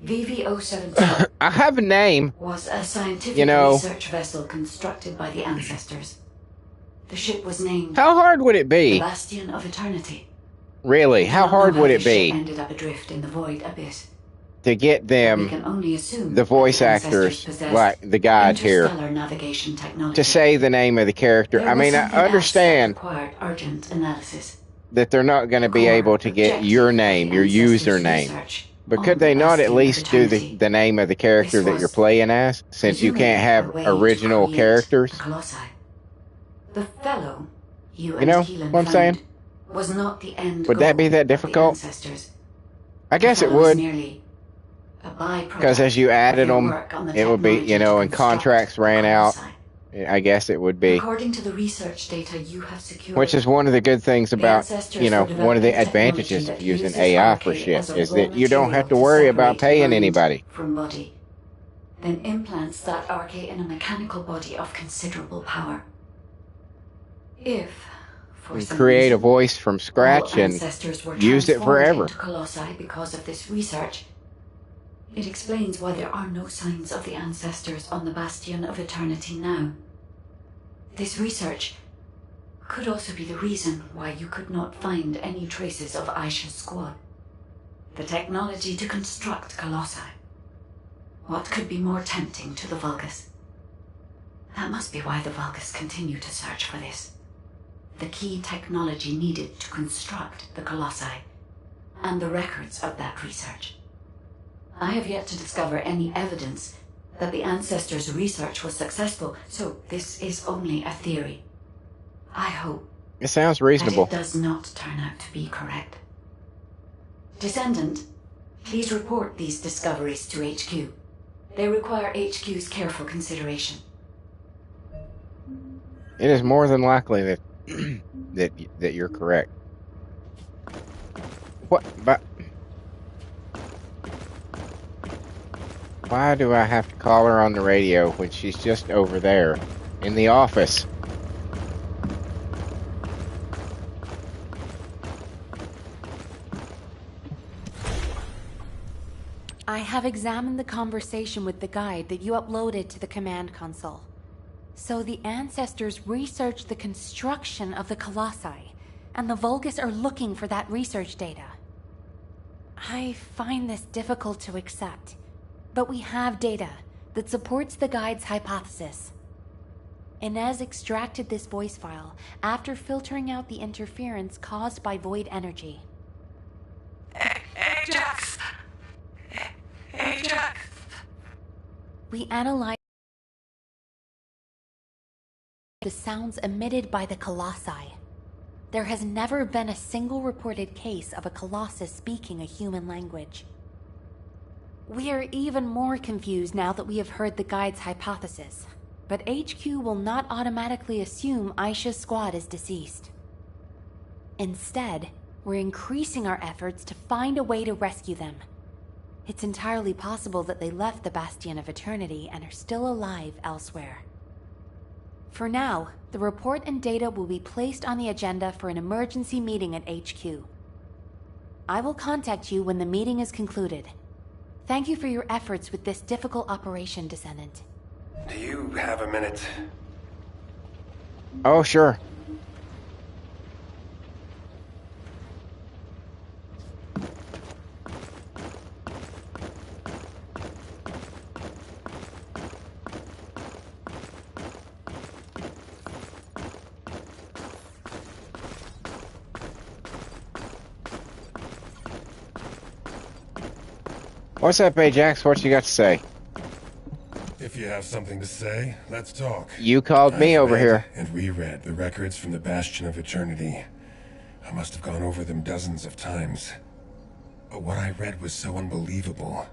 VV-072 I have a name. was a scientific You know, research vessel constructed by the ancestors. The ship was named how hard would it the be? Bastion of Eternity. Really, how hard would it The ship be ended up adrift in the void abyss. to get We them, can only assume the voice that the ancestors actors, possessed like the god here, interstellar navigation technology. to say the name of the character? There I was mean, I something else that understand required urgent analysis. that they're not going to be Core able to get objective your of name, the your ancestors' username. research But on could they the not at Bastion of least do Eternity. the name of the character This that you're was playing as, since you can't presumably a have way original to create characters? the Colossi. The fellow you You and know Keelan what I'm saying? found was not the end Would that goal be that of the difficult? ancestors. I guess The it fellow was would, merely a byproduct because as you of added your them, work on the it would be, technology you know, to and construct contracts the ran out. Colossi. I guess it would be. According to the research data you have secured, Which is one of the good things the about, ancestors you know, were one of the developing technology advantages of that using uses AI RK for shit as a is raw that you don't have material to worry about separate paying mind anybody. from body, then implants that RK in a mechanical body of considerable power. If, for And some create a reason, voice from scratch all and ancestors were use it transformed forever. into colossi because of this research, It explains why there are no signs of the ancestors on the Bastion of Eternity now. This research could also be the reason why you could not find any traces of Aisha's squad. The technology to construct Colossi. What could be more tempting to the Vulgus? That must be why the Vulgus continue to search for this. The key technology needed to construct the Colossi, and the records of that research. I have yet to discover any evidence that the ancestors' research was successful, so this is only a theory. I hope It sounds that reasonable. it does not turn out to be correct. Descendant, please report these discoveries to HQ. They require HQ's careful consideration. It is more than likely that that you're correct. What? But why do I have to call her on the radio when she's just over there in the office? I have examined the conversation with the guide that you uploaded to the command console. So the ancestors researched the construction of the Colossi, and the Vulgus are looking for that research data. I find this difficult to accept, but we have data that supports the guide's hypothesis. Inez extracted this voice file after filtering out the interference caused by void energy. Ajax! Ajax! We analyzed the sounds emitted by the Colossi. There has never been a single reported case of a Colossus speaking a human language. We are even more confused now that we have heard the guide's hypothesis, but HQ will not automatically assume Aisha's squad is deceased. Instead, we're increasing our efforts to find a way to rescue them. It's entirely possible that they left the Bastion of Eternity and are still alive elsewhere. For now, the report and data will be placed on the agenda for an emergency meeting at HQ. I will contact you when the meeting is concluded. Thank you for your efforts with this difficult operation, Descendant. Do you have a minute? Oh, sure. What's up, Ajax? What you got to say? If you have something to say, let's talk. You called me I've over read here. and reread the records from the Bastion of Eternity. I must have gone over them dozens of times. But what I read was so unbelievable.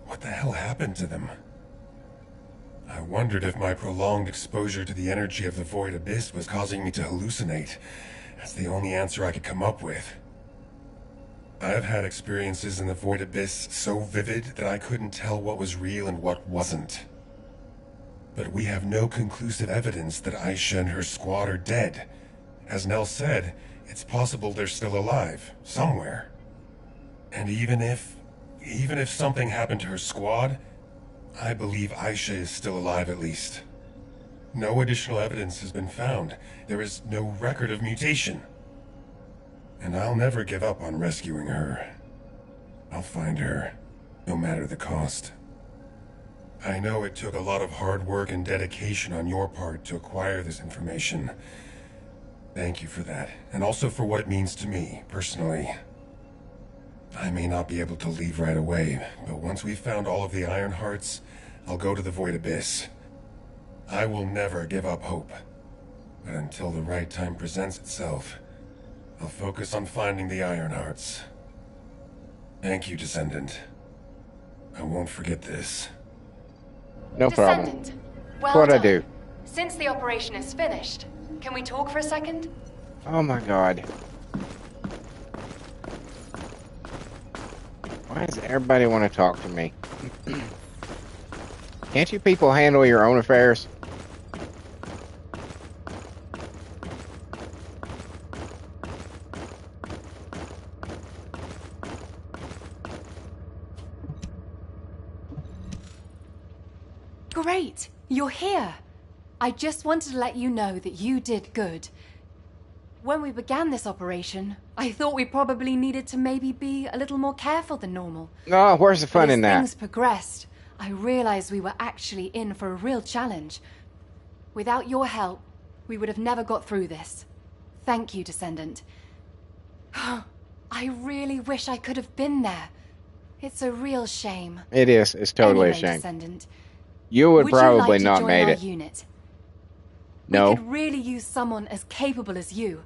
What the hell happened to them? I wondered if my prolonged exposure to the energy of the Void Abyss was causing me to hallucinate. That's the only answer I could come up with. I've had experiences in the Void Abyss so vivid that I couldn't tell what was real and what wasn't. But we have no conclusive evidence that Aisha and her squad are dead. As Nell said, it's possible they're still alive, somewhere. And even if something happened to her squad, I believe Aisha is still alive at least. No additional evidence has been found. There is no record of mutation. And I'll never give up on rescuing her. I'll find her, no matter the cost. I know it took a lot of hard work and dedication on your part to acquire this information. Thank you for that, and also for what it means to me, personally. I may not be able to leave right away, but once we've found all of the Iron Hearts, I'll go to the Void Abyss. I will never give up hope. But until the right time presents itself, I'll focus on finding the Iron Hearts. Thank you, Descendant. I won't forget this. No problem. Descendant, That's well what I done. do. Since the operation is finished, can we talk for a second? Oh my god. Why does everybody want to talk to me? Can't you people handle your own affairs? Great, you're here. I just wanted to let you know that you did good. When we began this operation, I thought we probably needed to maybe be a little more careful than normal. Oh, where's the But fun as in that? things progressed, I realized we were actually in for a real challenge. Without your help, we would have never got through this. Thank you, Descendant. I really wish I could have been there. It's a real shame. It is. It's totally Anyway, a shame. Descendant, You would you probably like to not join made our it. unit? No. We could really use someone as capable as you.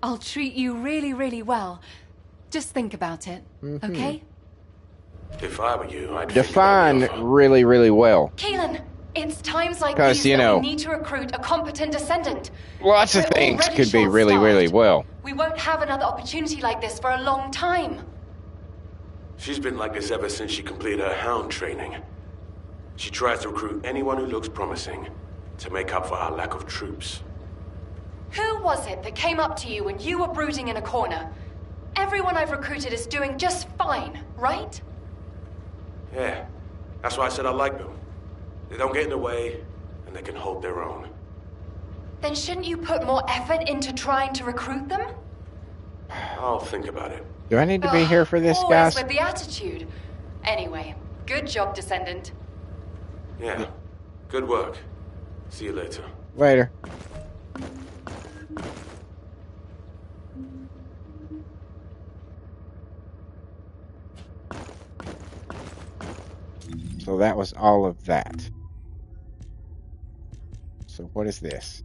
I'll treat you really, really well. Just think about it, okay? If I were you, I'd Define think about the offer. really, really well. Keelan, it's times like 'Cause, these you that know, we need to recruit a competent Descendant. Lots of We're things already could be really, short-staffed. really well. We won't have another opportunity like this for a long time. She's been like this ever since she completed her hound training. She tries to recruit anyone who looks promising to make up for our lack of troops. Who was it that came up to you when you were brooding in a corner? Everyone I've recruited is doing just fine, right? Yeah, that's why I said I like them. They don't get in the way, and they can hold their own. Then shouldn't you put more effort into trying to recruit them? I'll think about it. Do I need to be here for this, Always guys? with the attitude. Anyway, good job, Descendant. Yeah, good work. See you later. Later. So that was all of that. So what is this?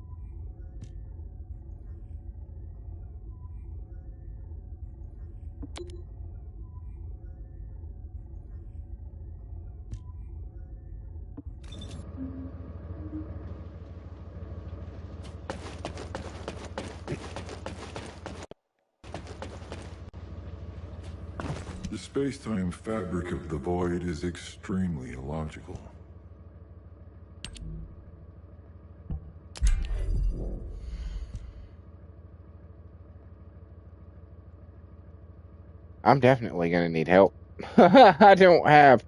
The space-time fabric of the void is extremely illogical. I'm definitely going to need help. I don't have...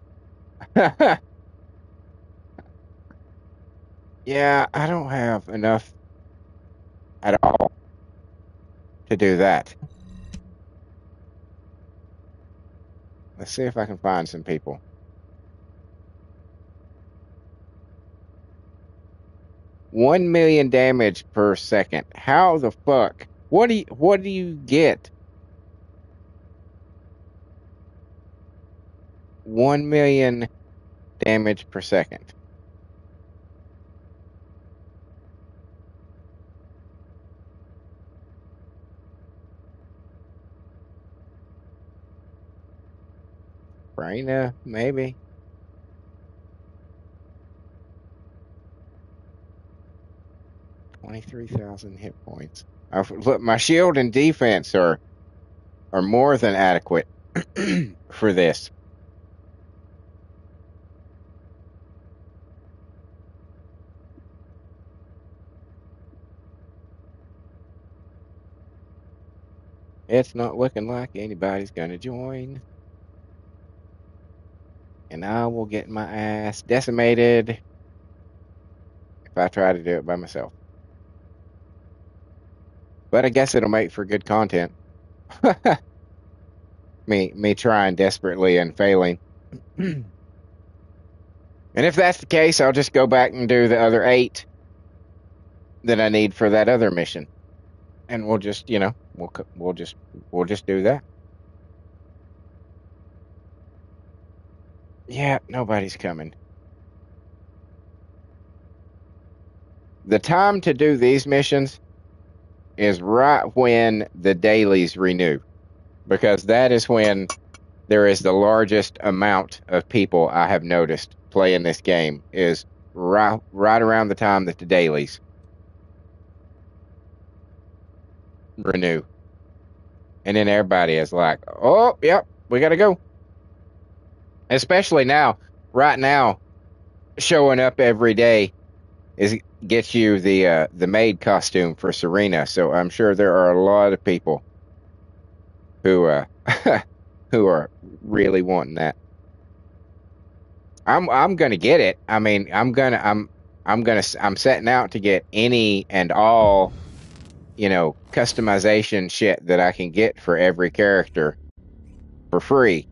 Yeah, I don't have enough at all to do that. Let's see if I can find some people. 1 million damage per second. How the fuck? What do you get? 1 million damage per second. Raina, maybe. $23,000 hit points. Look, my shield and defense are more than adequate for this. It's not looking like anybody's gonna join. And I will get my ass decimated if I try to do it by myself. But I guess it'll make for good content. me trying desperately and failing. And if that's the case, I'll just go back and do the other 8 that I need for that other mission. And we'll just, we'll just do that. Yeah, nobody's coming. The time to do these missions is right when the dailies renew, because that is when there is the largest amount of people I have noticed playing this game is right around the time that the dailies renew. And then everybody is like, oh, yep, we got to go. Especially now, right now, showing up every day gets you the maid costume for Serena. So I'm sure there are a lot of people who who are really wanting that. I'm gonna get it. I mean, I'm setting out to get any and all, customization shit that I can get for every character for free.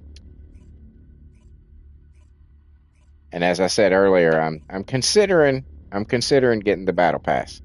And as I said earlier, I'm considering getting the battle pass.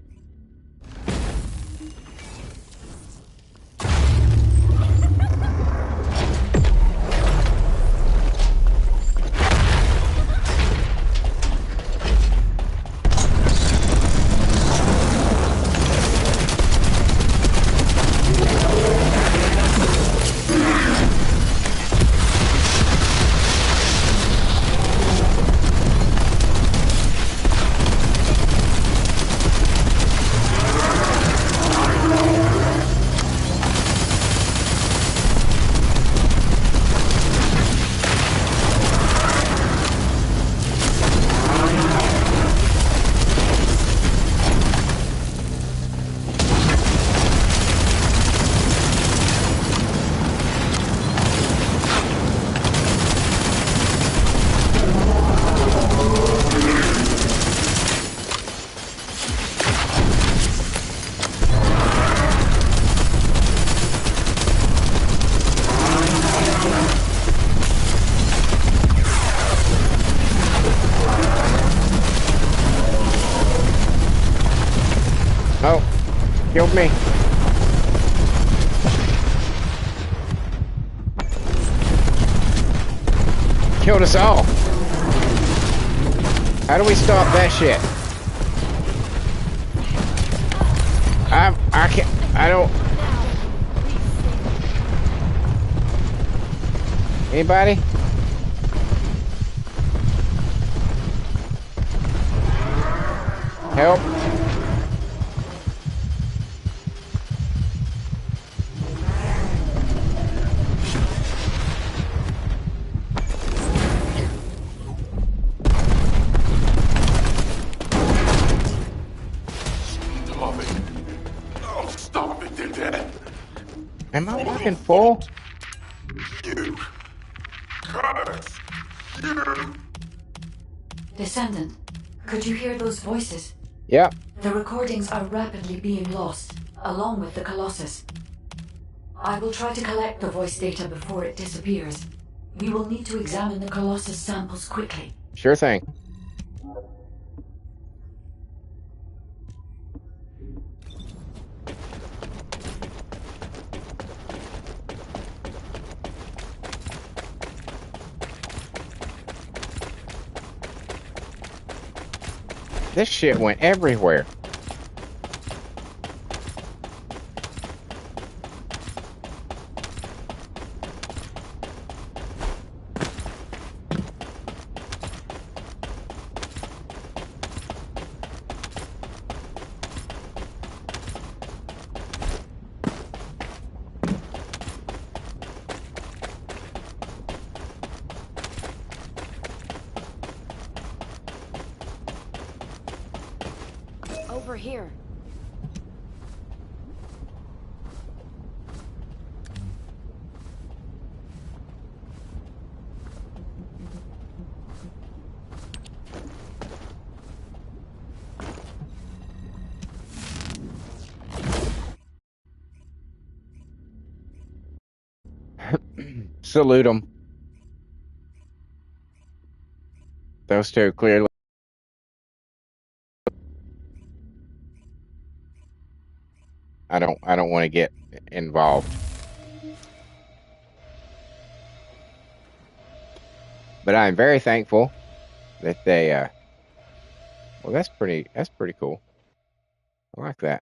Oh, killed me. Killed us all. How do we stop that shit? I can't, I don't. Anybody? Help. Am I fucking full? You. Curse. You. Descendant, could you hear those voices? Yep. The recordings are rapidly being lost, along with the Colossus. I will try to collect the voice data before it disappears. We will need to examine the Colossus samples quickly. Sure thing. This shit went everywhere. Over here. Salute them. Those two clearly. I don't want to get involved. But I'm very thankful that they well, that's pretty cool. I like that.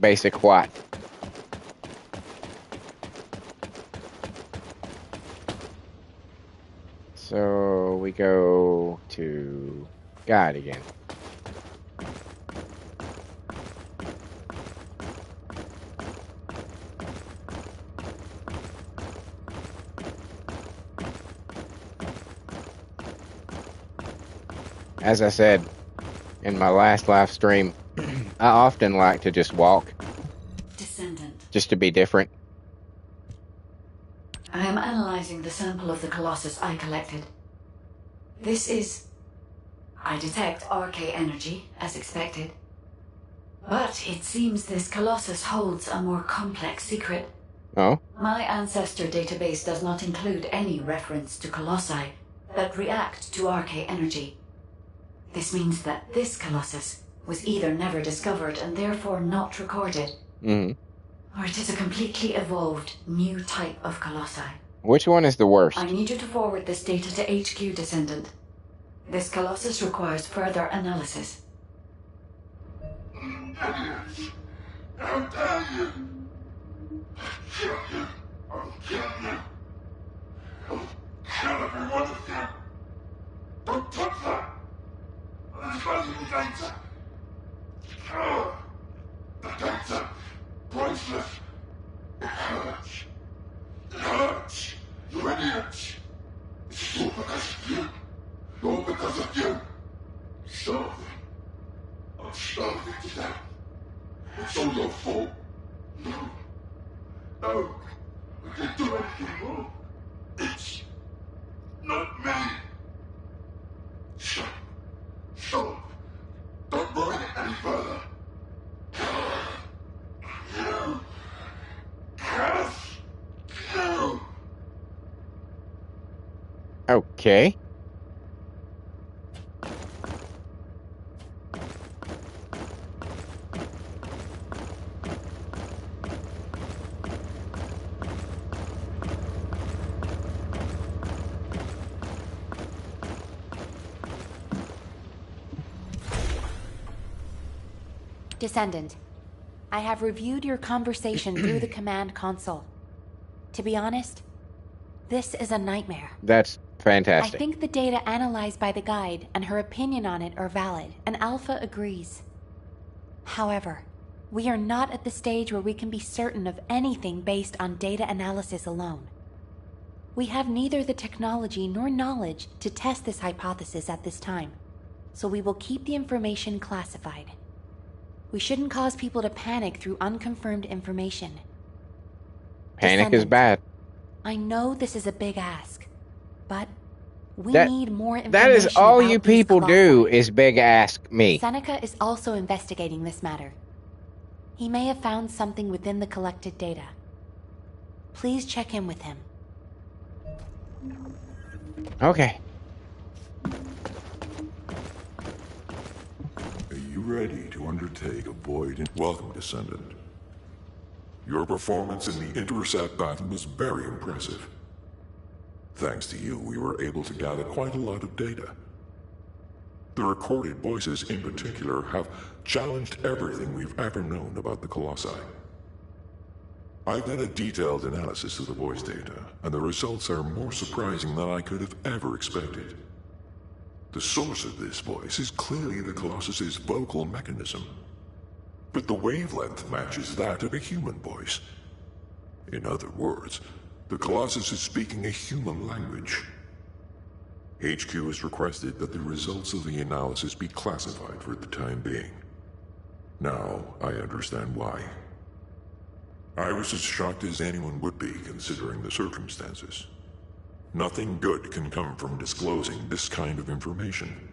Basic what? So we go to guide again. As I said in my last live stream, I often like to just walk. Descendant. Just to be different. I am analyzing the sample of the Colossus I collected. This is... I detect RK energy, as expected. But it seems this Colossus holds a more complex secret. Oh? My ancestor database does not include any reference to colossi that react to RK energy. This means that this Colossus was either never discovered and therefore not recorded, or it is a completely evolved new type of colossi. Which one is the worst? I need you to forward this data to HQ, Descendant. This Colossus requires further analysis. Idiots! How dare you! I'll kill you! I'll kill you! I'll kill every one of you! Don't touch that! That's valuable data! The data! Priceless! It hurts! It hurts! You idiots! It's all because of you! All because of you! Starving! I'm starving to death! It's all your fault! No! No! I can't do anything wrong! It's not me! Stop! Stop! Don't ride it any further! You! Cass! You! Okay. Descendant, I have reviewed your conversation through the command console. To be honest, this is a nightmare. That's I fantastic. think the data analyzed by the guide and her opinion on it are valid, and Alpha agrees. However, we are not at the stage where we can be certain of anything based on data analysis alone. We have neither the technology nor knowledge to test this hypothesis at this time, so we will keep the information classified. We shouldn't cause people to panic through unconfirmed information. Panic is Descendant, bad. I know this is a big ask, but we That- need more information. That is all about you these people colossi. do is big ask me. Seneca is also investigating this matter. He may have found something within the collected data. Please check in with him. Okay. Are you ready to undertake a void? Welcome, Descendant. Your performance in the intercept battle was very impressive. Thanks to you, we were able to gather quite a lot of data. The recorded voices in particular have challenged everything we've ever known about the Colossi. I've done a detailed analysis of the voice data, and the results are more surprising than I could have ever expected. The source of this voice is clearly the Colossus's vocal mechanism, but the wavelength matches that of a human voice. In other words, the Colossus is speaking a human language. HQ has requested that the results of the analysis be classified for the time being. Now, I understand why. I was as shocked as anyone would be considering the circumstances. Nothing good can come from disclosing this kind of information.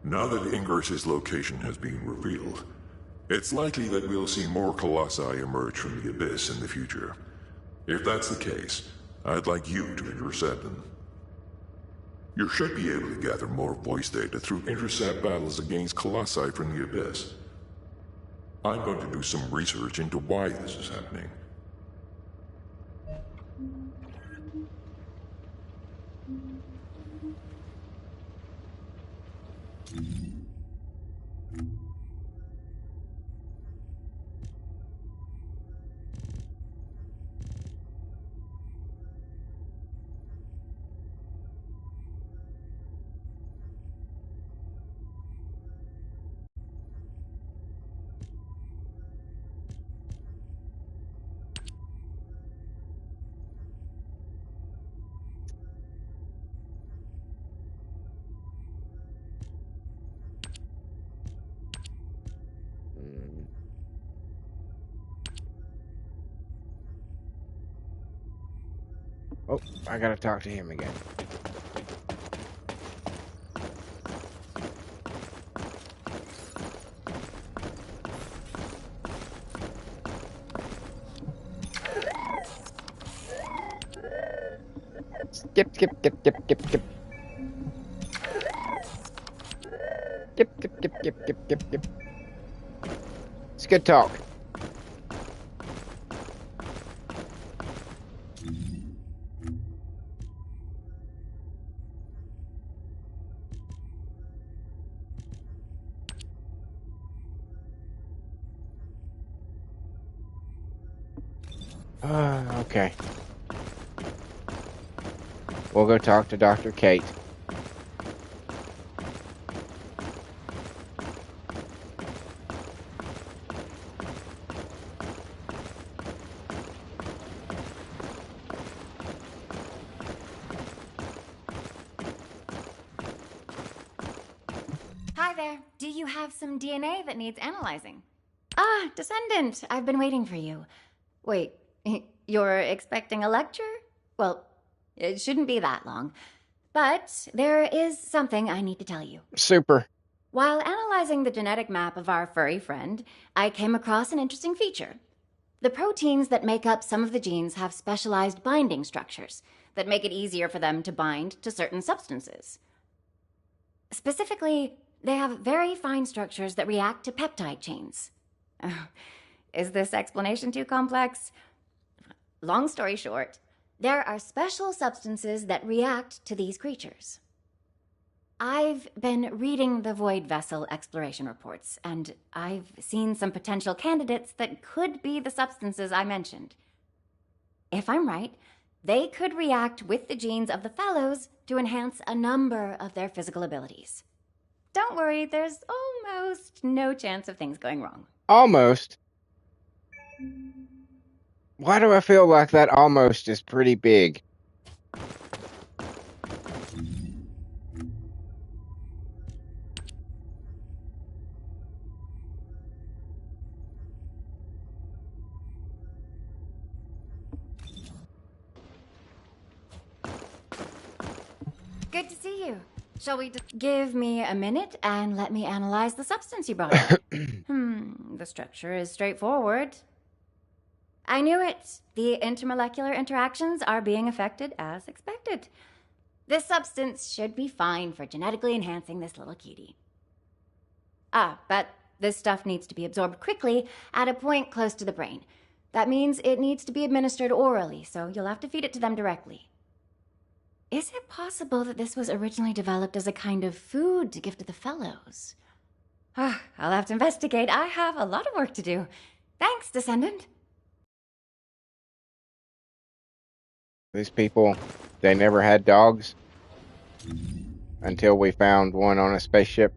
Now that Ingris's location has been revealed, it's likely that we'll see more Colossi emerge from the Abyss in the future. If that's the case, I'd like you to intercept them. You should be able to gather more voice data through intercept battles against Colossi from the Abyss. I'm going to do some research into why this is happening. Oh, I gotta talk to him again. skip, skip, skip, skip, skip, skip. Skip, skip, skip, skip, skip, skip, skip. It's good talk. Okay. We'll go talk to Dr. Kate. Hi there. Do you have some DNA that needs analyzing? Ah, Descendant, I've been waiting for you. Wait, you're expecting a lecture? Well, it shouldn't be that long. But there is something I need to tell you. Super. While analyzing the genetic map of our furry friend, I came across an interesting feature. The proteins that make up some of the genes have specialized binding structures that make it easier for them to bind to certain substances. Specifically, they have very fine structures that react to peptide chains. Is this explanation too complex? Long story short, there are special substances that react to these creatures. I've been reading the Void Vessel exploration reports, and I've seen some potential candidates that could be the substances I mentioned. If I'm right, they could react with the genes of the fellows to enhance a number of their physical abilities. Don't worry, there's almost no chance of things going wrong. Almost. Why do I feel like that almost is pretty big? Good to see you. Shall we just give me a minute and let me analyze the substance you brought up? The structure is straightforward. I knew it. The intermolecular interactions are being affected as expected. This substance should be fine for genetically enhancing this little cutie. But this stuff needs to be absorbed quickly at a point close to the brain. That means it needs to be administered orally, so you'll have to feed it to them directly. Is it possible that this was originally developed as a kind of food to give to the fellows? I'll have to investigate. I have a lot of work to do. Thanks, Descendant. These people, they never had dogs until we found one on a spaceship.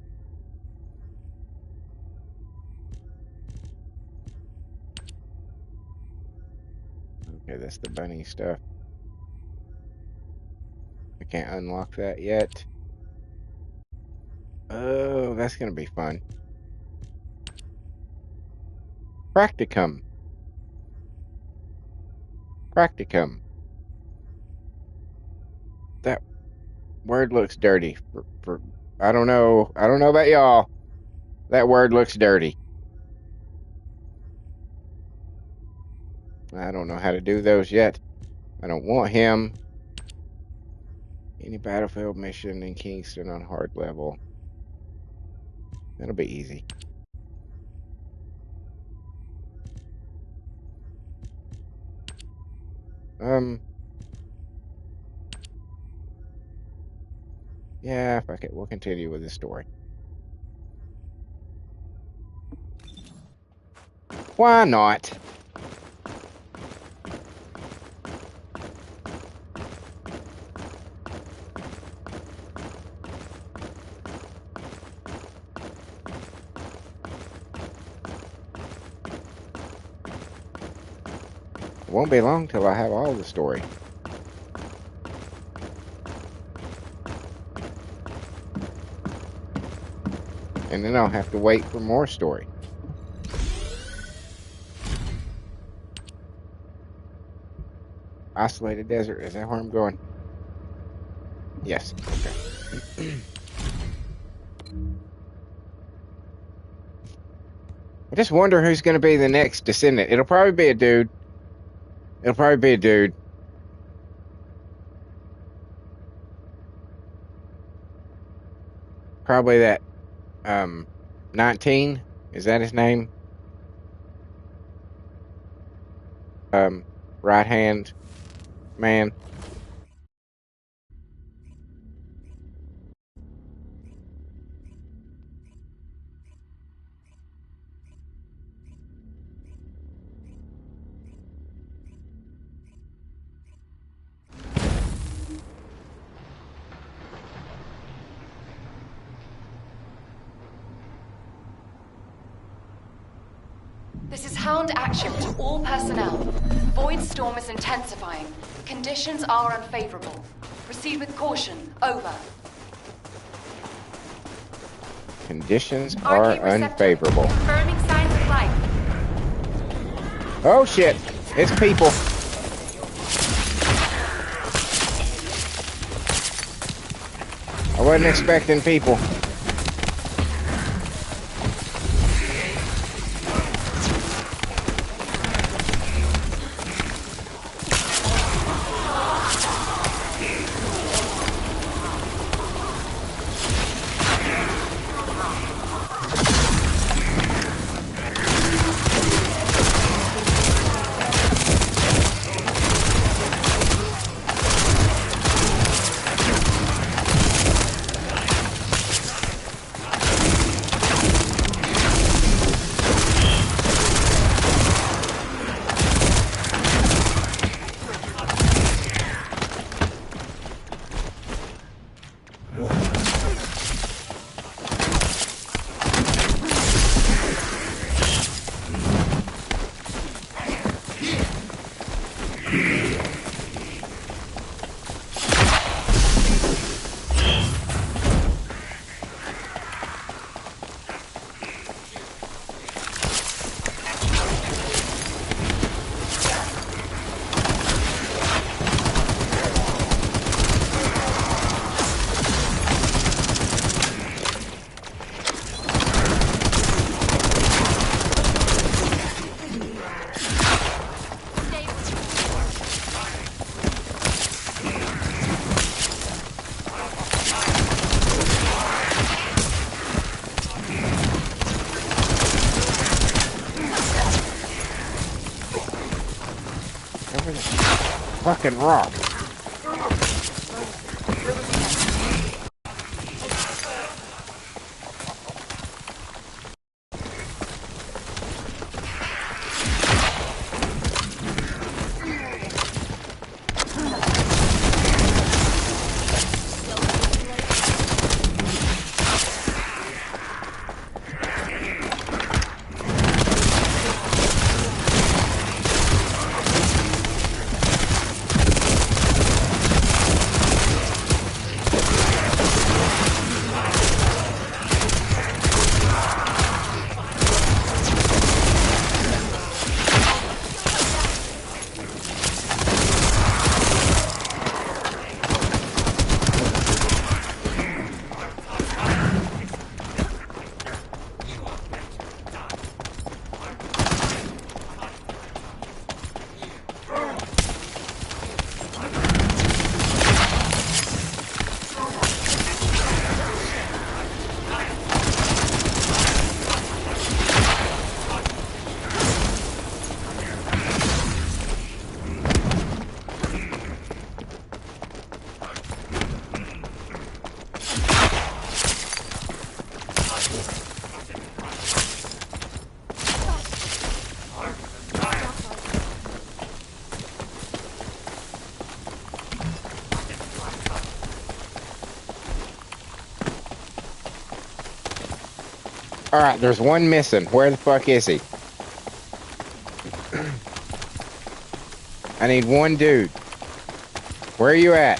Okay, that's the bunny stuff. I can't unlock that yet. Oh, that's gonna be fun. Practicum. Practicum. That word looks dirty. I don't know about y'all. That word looks dirty. I don't know how to do those yet. I don't want him. Any battlefield mission in Kingston on hard level. That'll be easy. Yeah, fuck it. We'll continue with the story. Why not? It won't be long till I have all the story. And then I'll have to wait for more story. Isolated desert, is that where I'm going? Yes, okay. I just wonder who's going to be the next Descendant. It'll probably be a dude. Probably that 19. Is that his name? Right hand man. This is Hound Action to all personnel. Void storm is intensifying. Conditions are unfavorable. Proceed with caution. Over. Conditions are Arcade receptor. unfavorable. Confirming signs of life. Oh shit! It's people. I wasn't expecting people. Fucking rock. Alright, there's one missing. Where the fuck is he? I need one dude. Where are you at?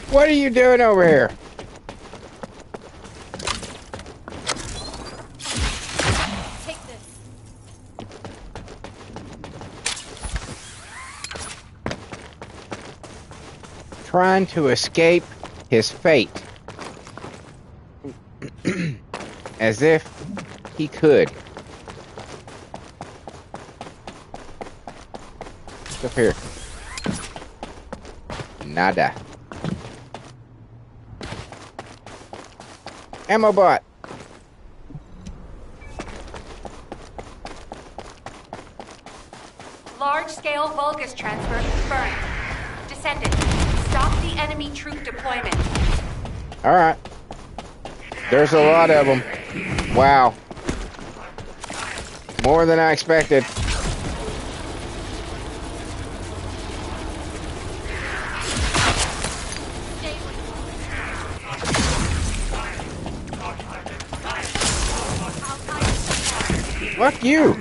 What are you doing over here? Take this. Trying to escape his fate. As if he could. What's up here? Nada. Ammo bot. Large-scale Vulgus transfer confirmed. Descendant, stop the enemy troop deployment. All right. There's a lot of them. Wow. More than I expected. Fuck you.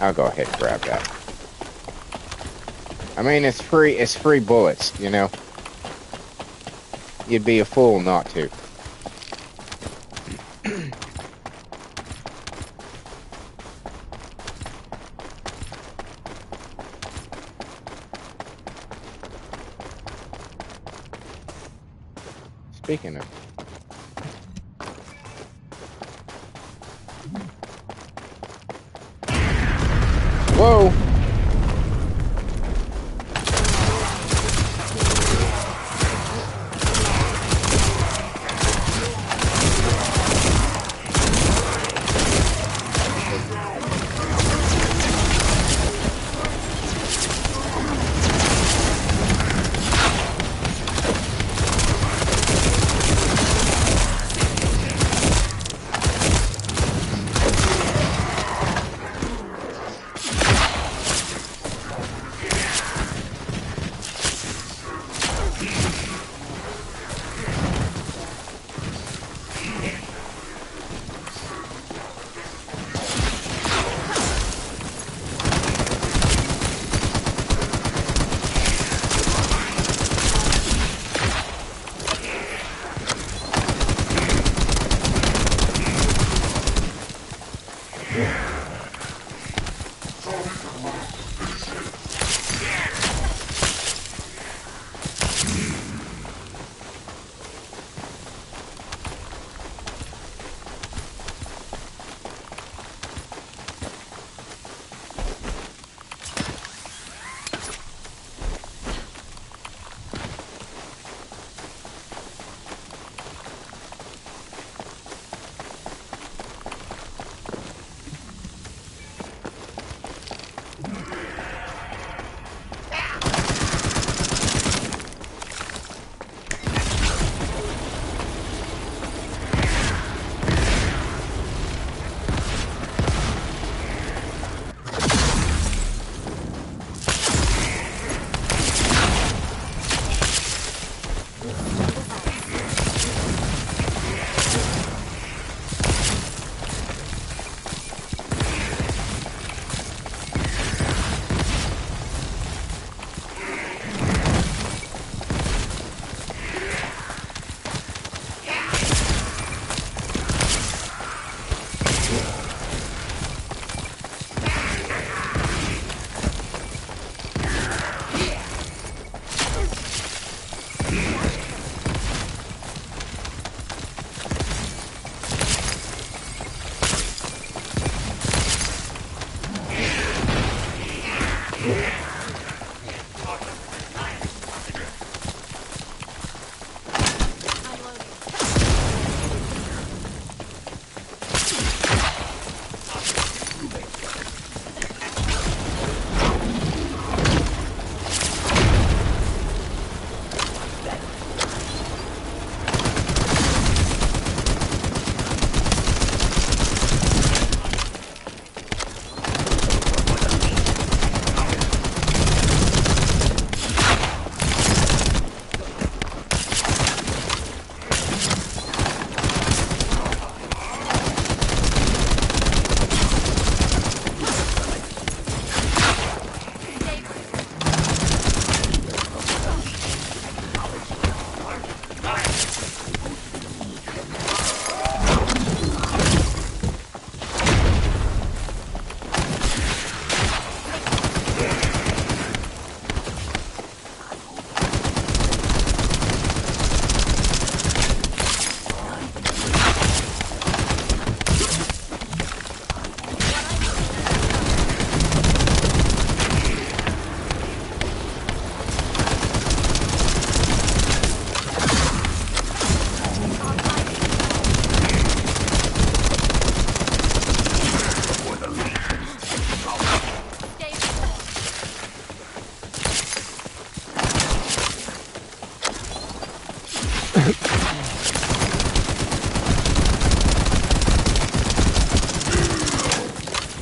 I'll go ahead and grab that. I mean, it's free bullets, you know. You'd be a fool not to. Speaking of... Whoa!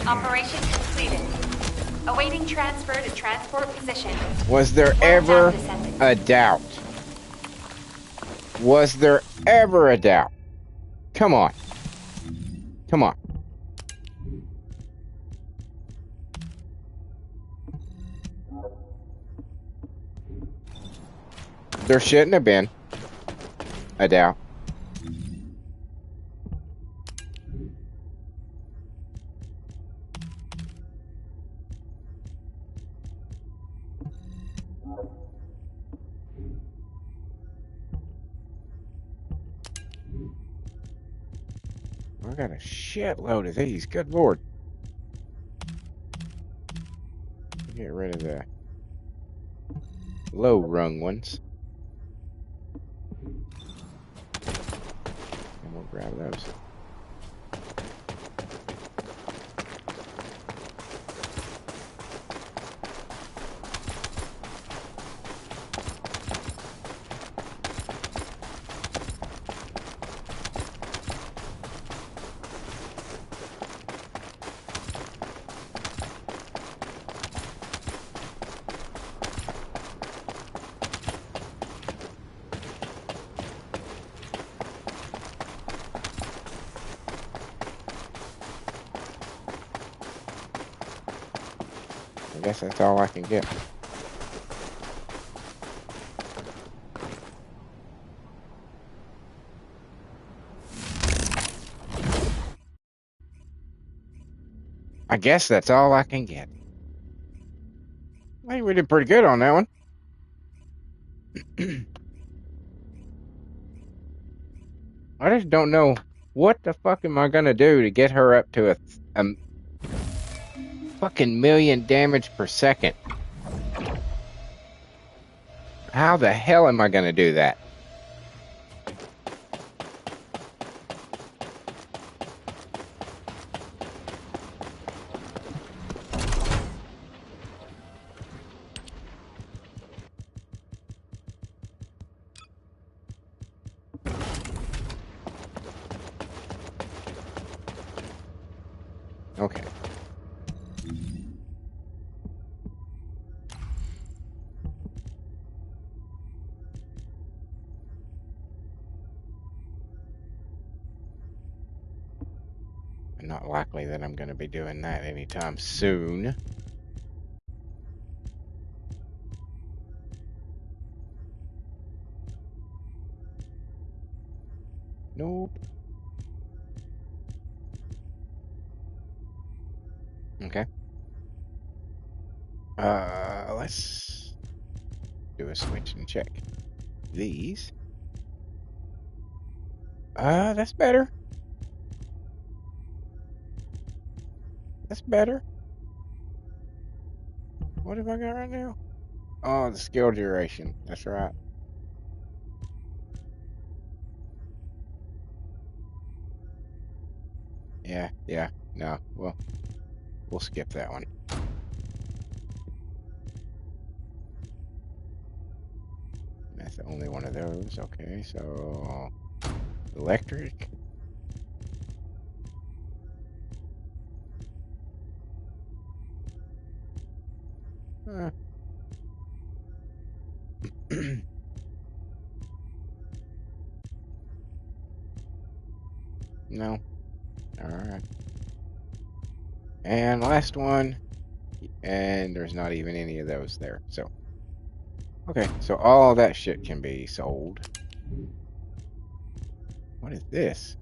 Operation completed. Awaiting transfer to transport position. Was there Well done, ever Descendant. a doubt? Was there ever a doubt? Come on. Come on. There shouldn't have been a doubt. I got a shitload of these. Good lord. Get rid of the low rung ones. And we'll grab those. I guess that's all I can get. I guess that's all I can get. I think we did pretty good on that one. I just don't know what the fuck am I gonna do to get her up to a fucking million damage per second. How the hell am I gonna do that? Okay. Not likely that I'm going to be doing that anytime soon. Nope. Okay. Let's do a switch and check these. That's better. That's better. What have I got right now? Oh, the skill duration. That's right. Yeah. No, well, we'll skip that one. That's the only one of those. Okay, so electric. No. All right. And last one. And there's not even any of those there. So, okay. So all that shit can be sold. What is this?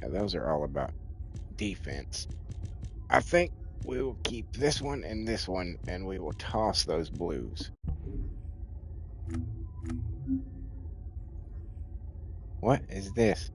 Yeah, those are all about defense. I think we will keep this one, and we will toss those blues. What is this?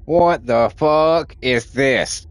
What the fuck is this?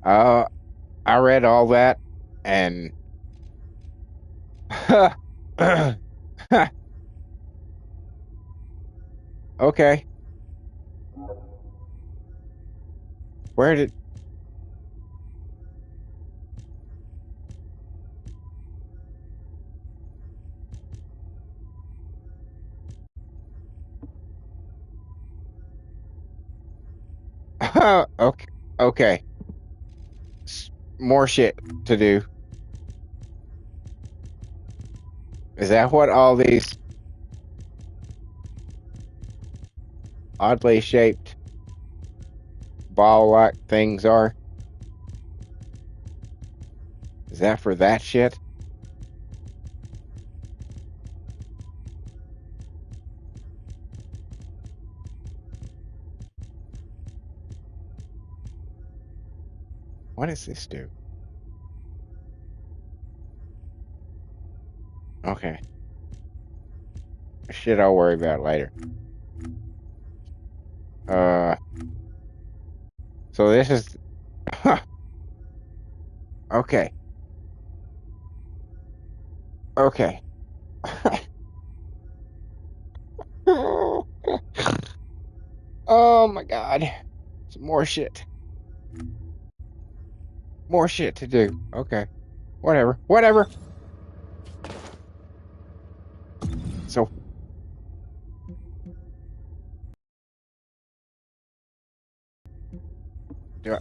Uh, I read all that, and okay. Where did? Okay, okay. More shit to do. Is that what all these oddly shaped ball-like things are? Is that for that shit? What does this do? Okay. Shit I'll worry about later. So this is okay. Okay. Oh my god. Some more shit. More shit to do. Okay. Whatever. Whatever. So do I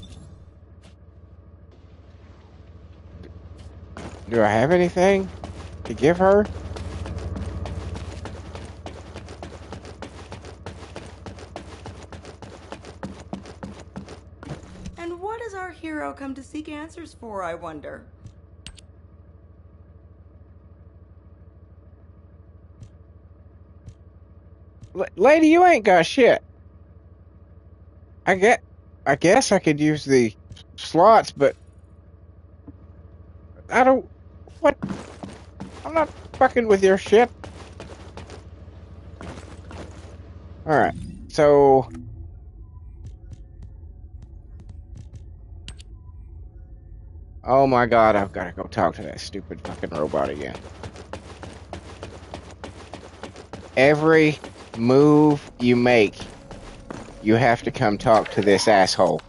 do I have anything to give her? And what does our hero come to seek answers for, I wonder? Lady, you ain't got shit. I guess I could use the slots, but I don't. What? I'm not fucking with your shit. All right. So oh my god, I've got to go talk to that stupid fucking robot again. Every move you make, you have to come talk to this asshole.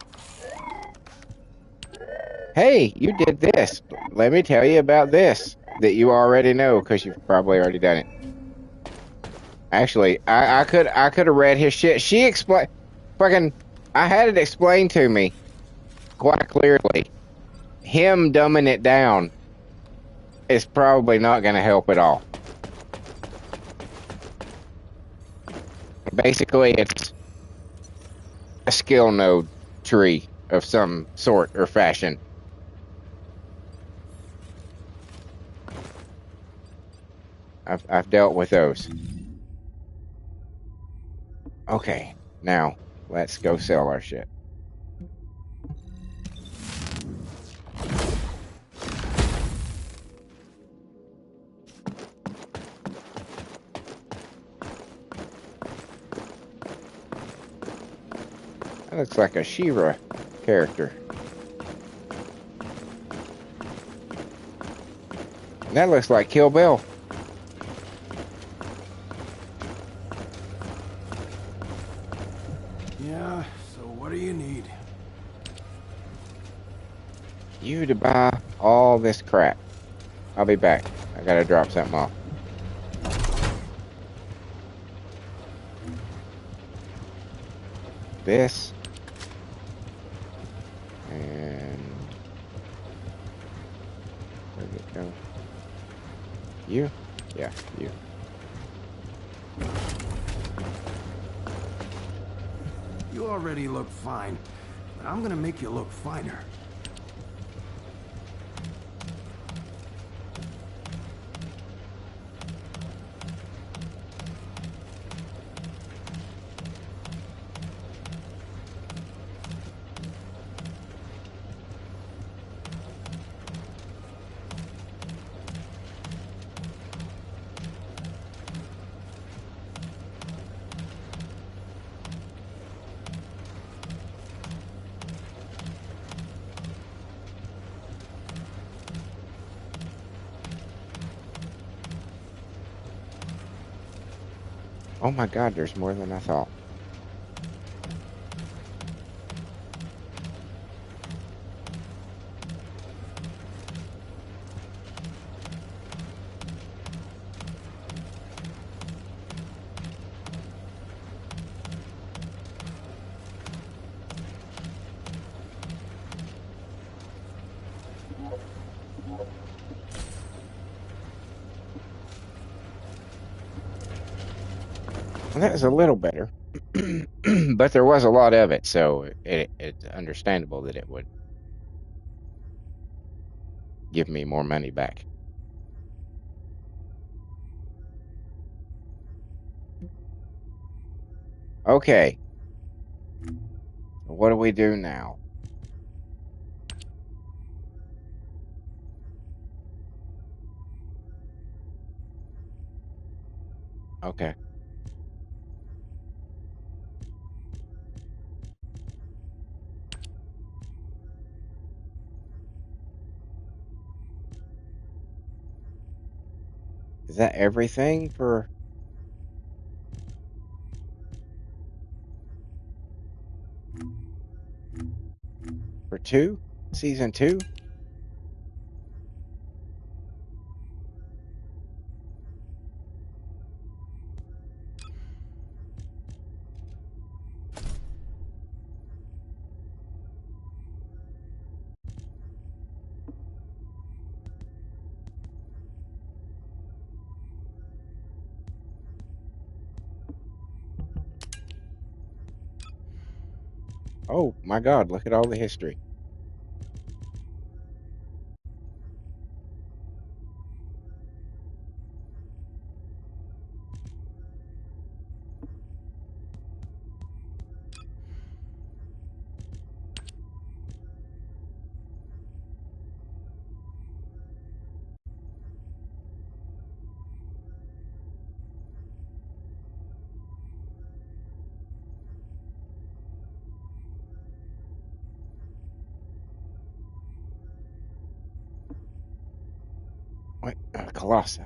Hey, you did this. Let me tell you about this that you already know because you've probably already done it. Actually, I could have read his shit. She explained, fucking, I had it explained to me quite clearly. Him dumbing it down is probably not going to help at all. Basically, it's a skill node tree of some sort or fashion. I've dealt with those. Okay, now let's go sell our shit. That looks like a She-Ra character. And that looks like Kill Bill. you to buy all this crap. I'll be back. I gotta drop something off. This. And where did it go? You? Yeah, you. You already look fine, but I'm gonna make you look finer. Oh my god, there's more than I thought. Well, that was a little better. But there was a lot of it, so it's understandable that it would give me more money back. Okay, so what do we do now? Okay. Is that everything for 2? Season 2? Oh my god, look at all the history. What? Colossus.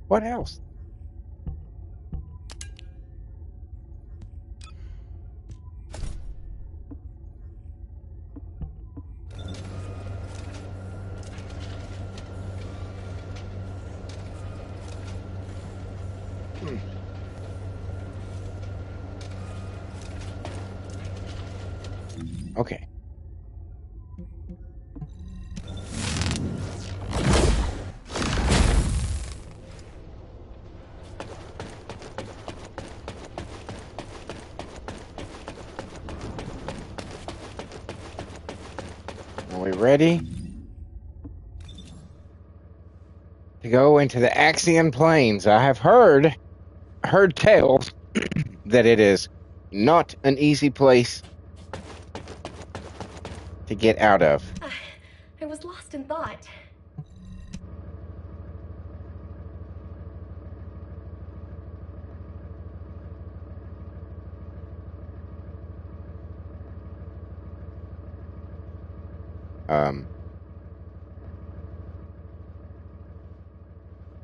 What else? Okay. Are we ready to go into the Axian Plains? I have heard tales that it is not an easy place to get out of. I was lost in thought. Um,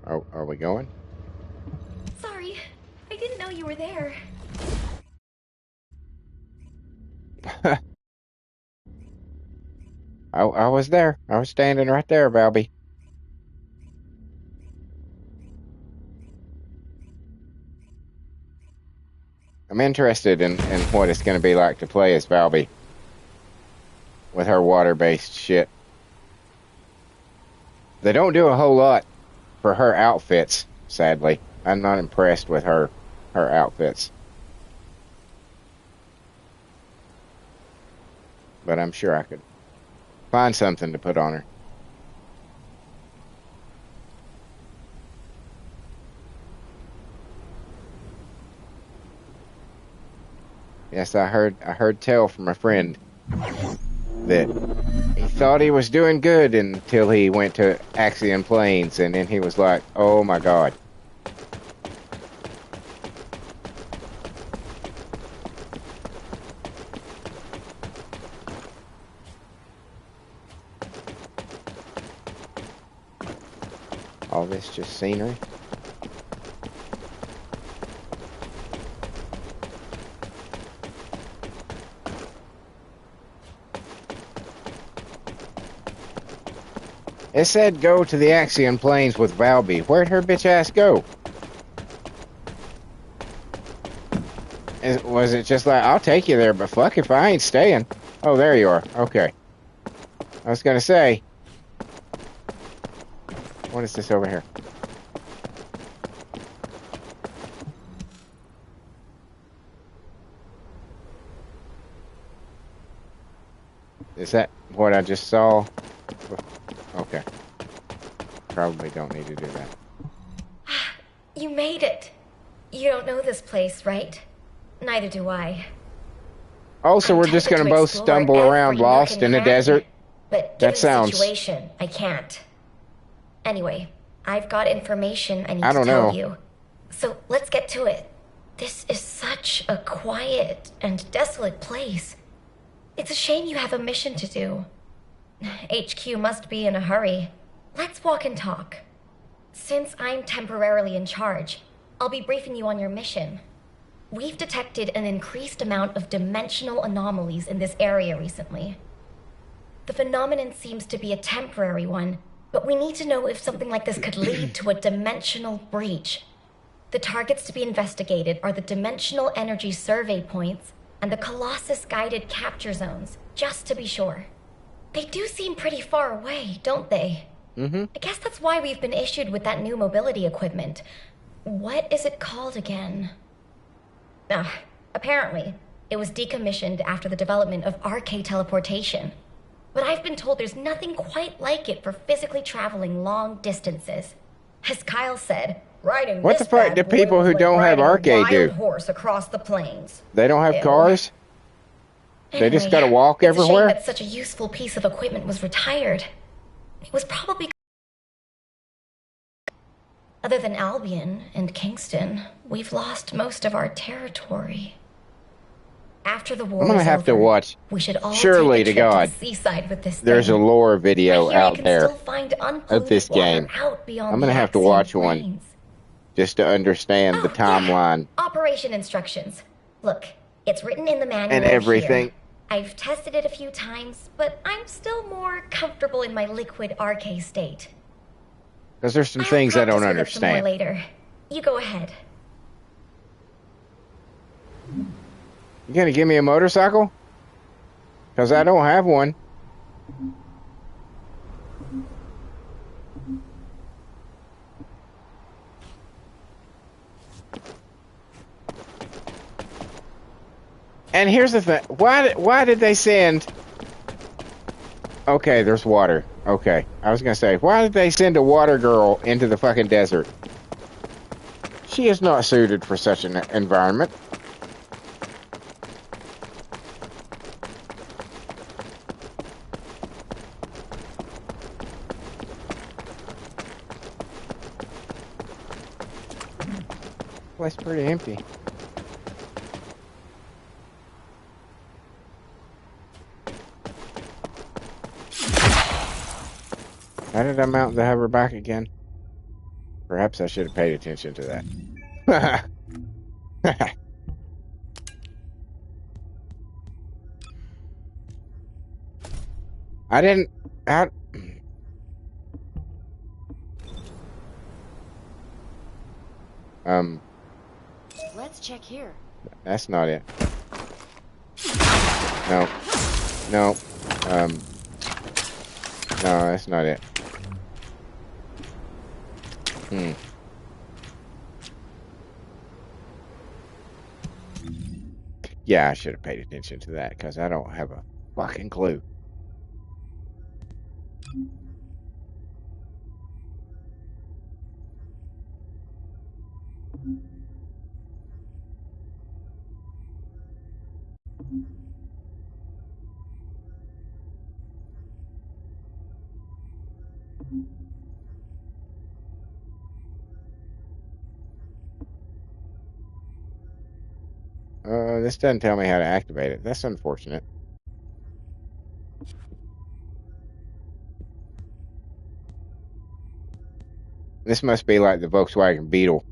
are we going? Sorry, I didn't know you were there. I was there. I was standing right there, Valby. I'm interested in what it's going to be like to play as Valby with her water-based shit. They don't do a whole lot for her outfits, sadly. I'm not impressed with her outfits. But I'm sure I could find something to put on her. Yes, I heard tell from a friend that he thought he was doing good until he went to Axiom Plains, and then he was like, oh my god. All this just scenery. It said go to the Axiom Plains with Valby. Where'd her bitch ass go? Was it just like, I'll take you there, but fuck if I ain't staying. Oh, there you are. Okay. I was gonna say, what is this over here? Is that what I just saw? Okay. Probably don't need to do that. You made it. You don't know this place, right? Neither do I. Oh, so we're just gonna both stumble around lost in a desert? But given the situation, I can't. Anyway, I've got information I need to tell you. So let's get to it. This is such a quiet and desolate place. It's a shame you have a mission to do. HQ must be in a hurry. Let's walk and talk. Since I'm temporarily in charge, I'll be briefing you on your mission. We've detected an increased amount of dimensional anomalies in this area recently. The phenomenon seems to be a temporary one, but we need to know if something like this could lead to a dimensional breach. The targets to be investigated are the dimensional energy survey points and the Colossus guided capture zones, just to be sure. They do seem pretty far away, don't they? I guess that's why we've been issued with that new mobility equipment. What is it called again? Apparently, it was decommissioned after the development of RK teleportation. But I've been told there's nothing quite like it for physically traveling long distances. As Kyle said, riding what the fuck do people who don't have RK do? Horse across the plains. They don't have cars? Anyway, they just gotta walk everywhere? It's a shame that such a useful piece of equipment was retired. It was probably... Other than Albion and Kingston, we've lost most of our territory. After the war I'm gonna have to watch. We should all surely to God, to the seaside with this there's a lore video out there of this game. I'm gonna have to watch one just to understand the timeline. Yeah. Operation instructions. Look, it's written in the manual and everything. Here. I've tested it a few times, but I'm still more comfortable in my liquid RK state. Because there's some things I don't understand. Some more later. You go ahead. You gonna give me a motorcycle? Because I don't have one. And here's the thing. Why did they send... Okay, there's water. Okay. I was gonna say, why did they send a water girl into the fucking desert? She is not suited for such an environment. Place pretty empty. How did I mount the hover back again? Perhaps I should have paid attention to that. I didn't... Let's check here. That's not it. No. No. No, that's not it. Yeah, I should have paid attention to that, because I don't have a fucking clue. This doesn't tell me how to activate it. That's unfortunate. This must be like the Volkswagen Beetle.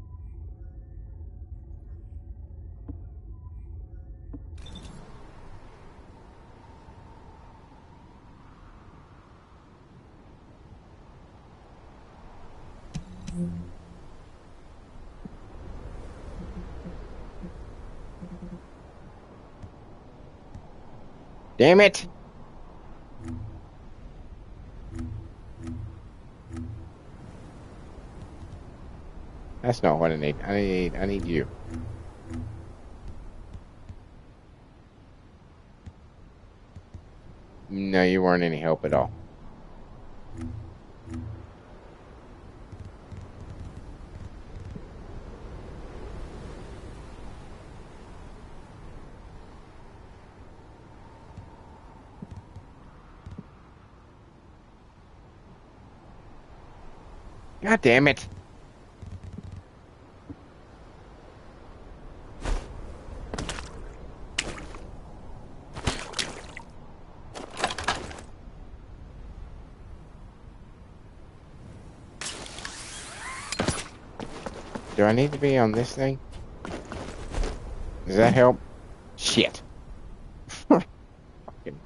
Damn it! That's not what I need. I need you. No, you weren't any help at all. God damn it. Do I need to be on this thing? Does that help? Shit. Fucking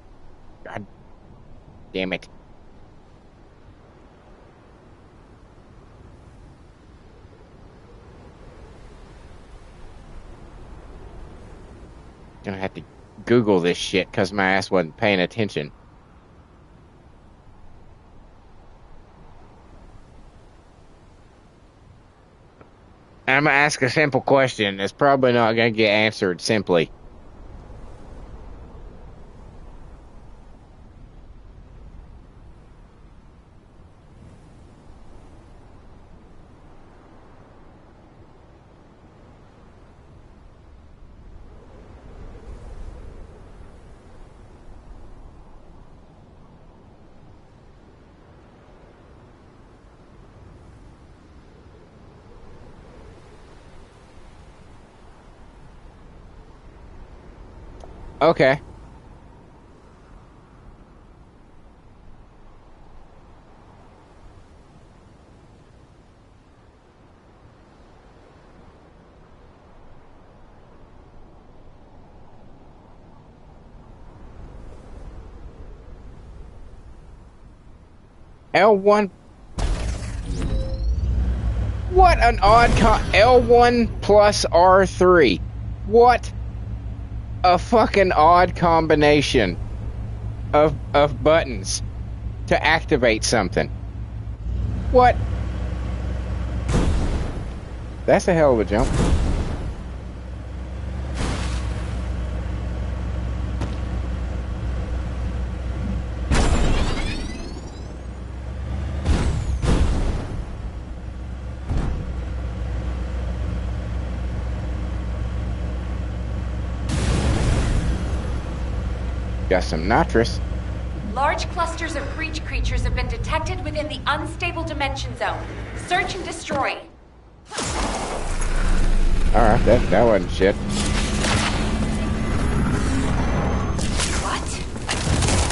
God damn it. Gonna have to Google this shit because my ass wasn't paying attention. I'm gonna ask a simple question. It's probably not gonna get answered simply. Okay. L1. What an odd L1 plus R3. What a fucking odd combination of buttons to activate something. What? That's a hell of a jump. Got some nitrous. Large clusters of breach creatures have been detected within the unstable dimension zone. Search and destroy. Alright, that wasn't shit. What?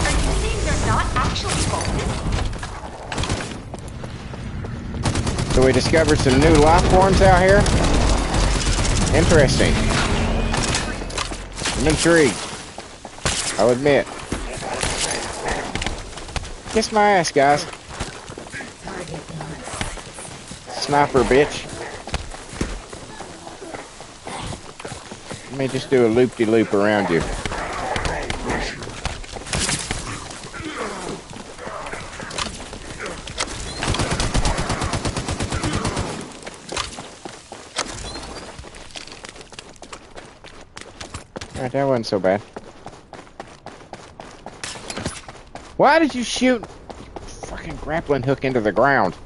Are you saying they're not actually vulcan? So we discovered some new life forms out here? Interesting. I'm intrigued. I'll admit. Kiss my ass, guys. Sniper, bitch. Let me just do a loop-de-loop around you. Alright, that wasn't so bad. Why did you shoot fucking grappling hook into the ground?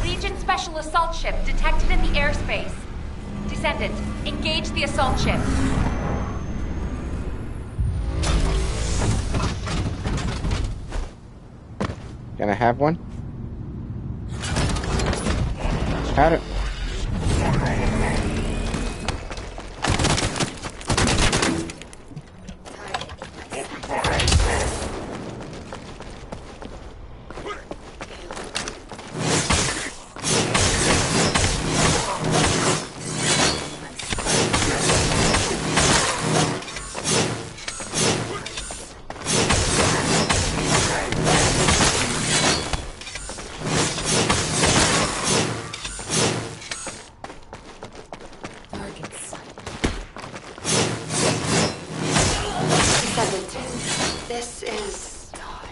Legion Special Assault Ship detected in the airspace. Descendant, engage the assault ship. Can I have one? How do...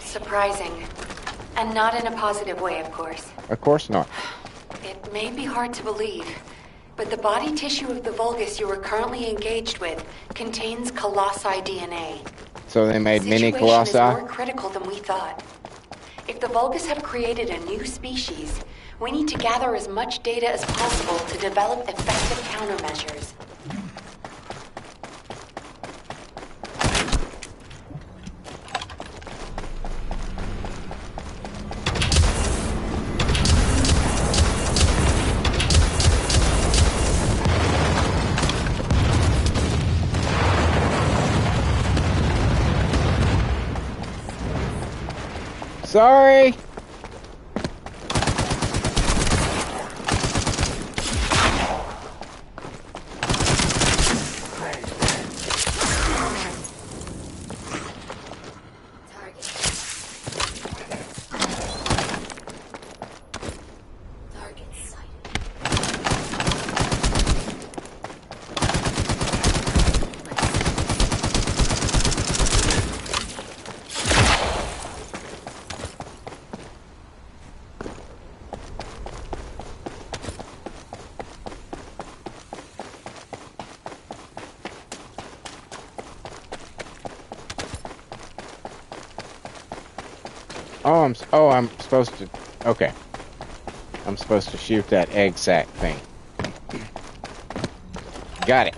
Surprising. And not in a positive way, of course. Of course not. It may be hard to believe, but the body tissue of the Vulgus you are currently engaged with contains colossi DNA. So they made mini colossi? colossi? Is more critical than we thought. If the Vulgus have created a new species, we need to gather as much data as possible to develop effective countermeasures. Sorry. I'm supposed to, okay. I'm supposed to shoot that egg sac thing. Got it.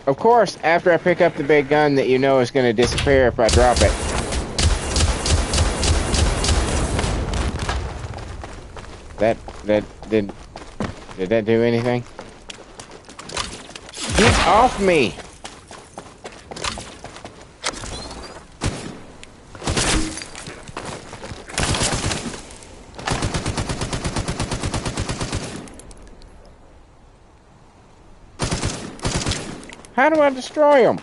Of course, after I pick up the big gun that you know is going to disappear if I drop it. Did that do anything? Get off me! How do I destroy them?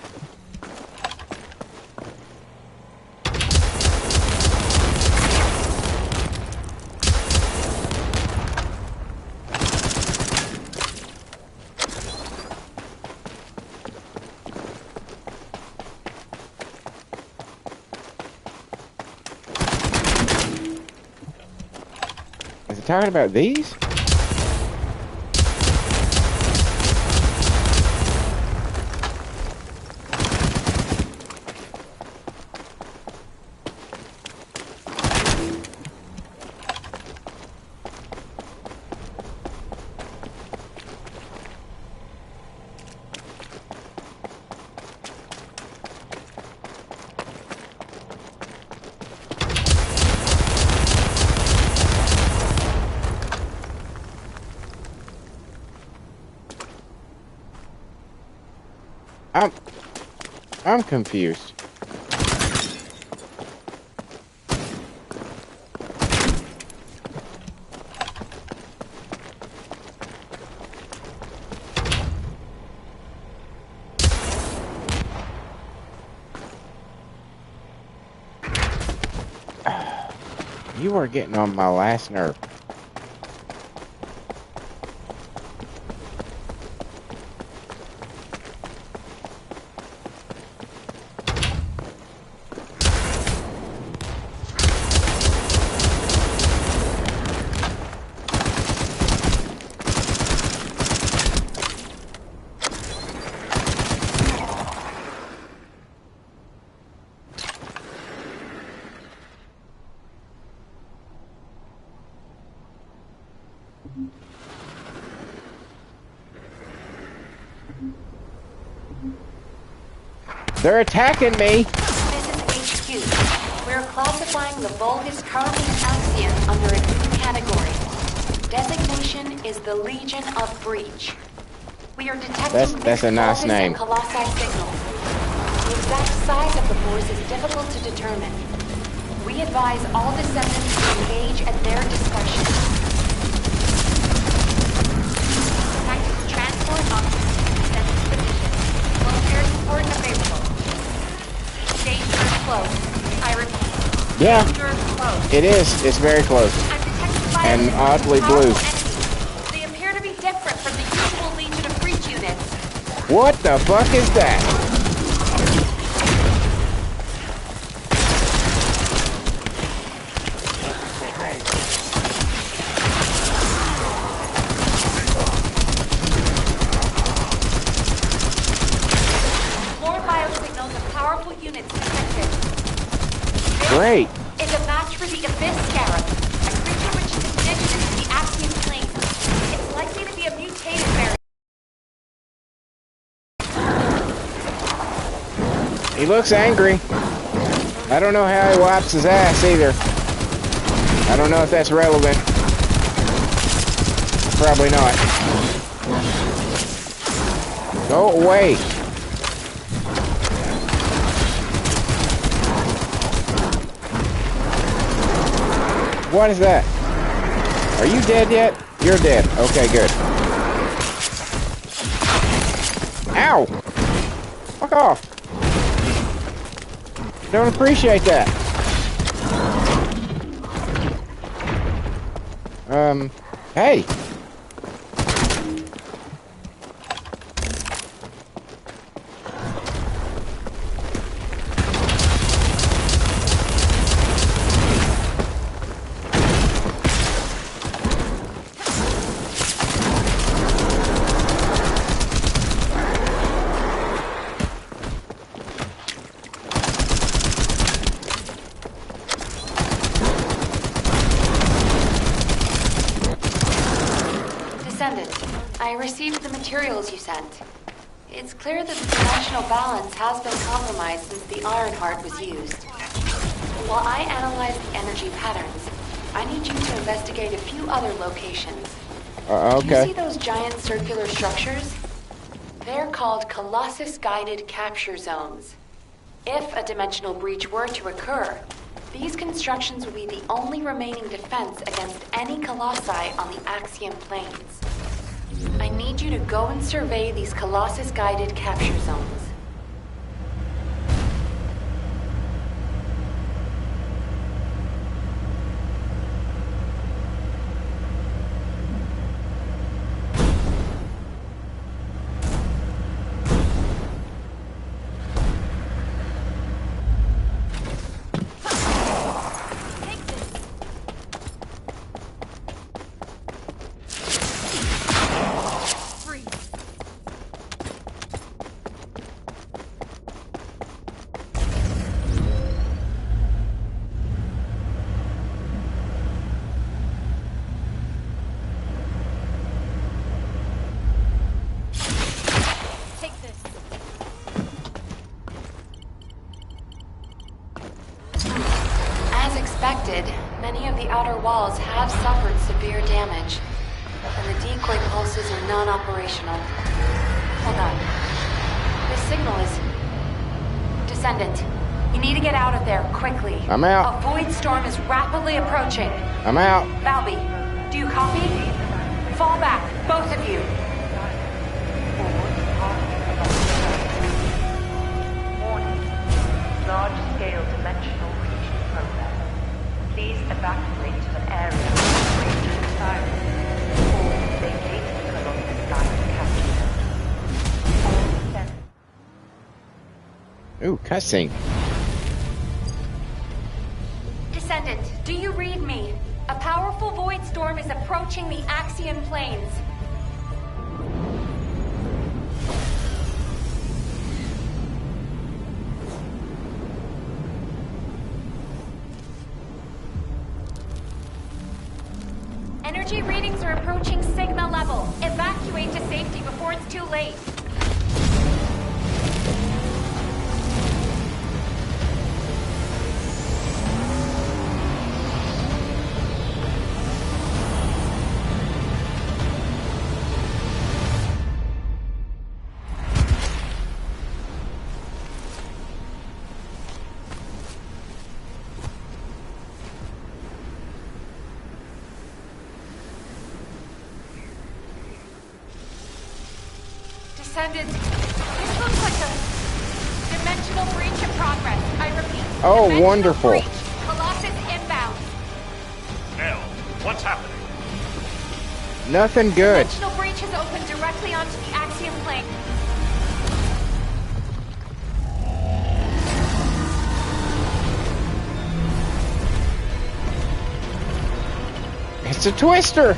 Is it talking about these? I'm confused. You are getting on my last nerve. They're attacking me! This is HQ. We're classifying the Vulgus currently in Axiom under a new category. Designation is the Legion of Breach. We are detecting That's a nice Vulgus name. and Colossi signals. The exact size of the force is difficult to determine. We advise all Descendants to engage at their discretion. Tactical transport options to Descendants position. Close air support available. Danger is close. I repeat. Yeah, Danger is close. it is. It's very close. I'm detecting by And a oddly powerful blue. enemy. They appear to be different from the usual Legion of Breach units. What the fuck is that? More biosignals of powerful units detected. Great. It's a match for the Abyss Scarab, a creature which is indigenous to the Axiom plane. It's likely to be a mutated variant. He looks angry. I don't know how he wipes his ass either. I don't know if that's relevant. Probably not. Go away. What is that? Are you dead yet? You're dead. Okay, good. Ow! Fuck off. Don't appreciate that. Hey. Descendant, I received the materials you sent. It's clear that the dimensional balance has been compromised since the Ironheart was used. While I analyze the energy patterns, I need you to investigate a few other locations. Okay. Do you see those giant circular structures? They're called Colossus-guided capture zones. If a dimensional breach were to occur, these constructions would be the only remaining defense against any Colossi on the Axiom planes. I need you to go and survey these Colossus-guided capture zones. Many of the outer walls have suffered severe damage, and the decoy pulses are non-operational. Hold on. This signal is... Descendant, you need to get out of there, quickly. I'm out. A void storm is rapidly approaching. I'm out. Valby, do you copy? Fall back, both of you. Warning. Large-scale dimensional breach in progress. Please evacuate Ooh, cutscene. Descendant, do you read me? A powerful void storm is approaching the Axion plains. Energy readings are approaching Sigma level. Evacuate to safety before it's too late. Descendant, this looks like a dimensional breach in progress. I repeat. Oh, wonderful. Breach. Colossus inbound. Nell, what's happening? Nothing good. Dimensional breach has opened directly onto the Axiom plane. It's a twister.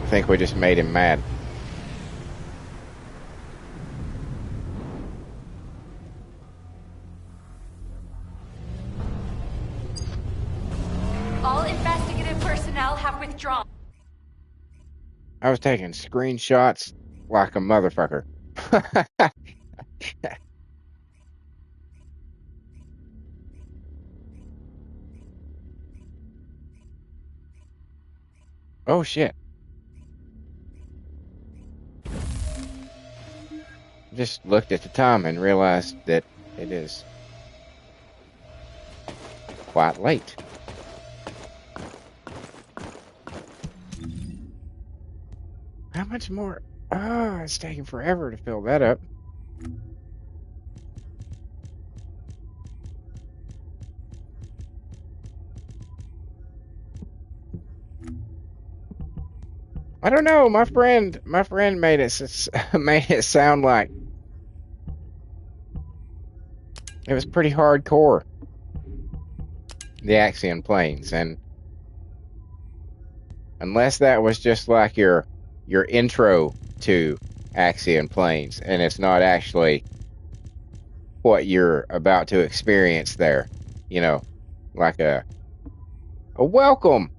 I think we just made him mad. All investigative personnel have withdrawn. I was taking screenshots like a motherfucker. Oh shit. Just looked at the time and realized that it is quite late. How much more? Oh, it's taking forever to fill that up. I don't know. My friend made it sound like it was pretty hardcore. The Axion planes, and unless that was just like your intro to Axion planes, and it's not actually what you're about to experience there, you know, like a welcome.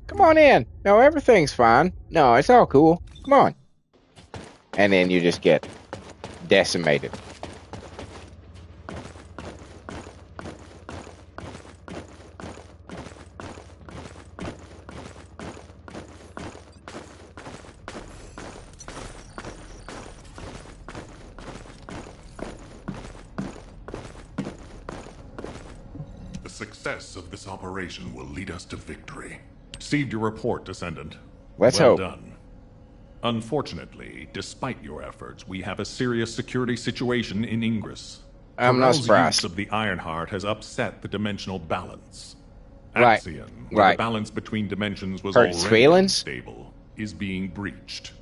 Come on in. No, everything's fine. No, it's all cool. Come on. And then you just get decimated. The success of this operation will lead us to victory. Received your report, Descendant. Let's well hope. Done. Unfortunately, despite your efforts, we have a serious security situation in Ingress. I'm not surprised. Use of the Ironheart has upset the dimensional balance. Right. Axion, where Right. the balance between dimensions was Hurts already feelings? unstable, is being breached.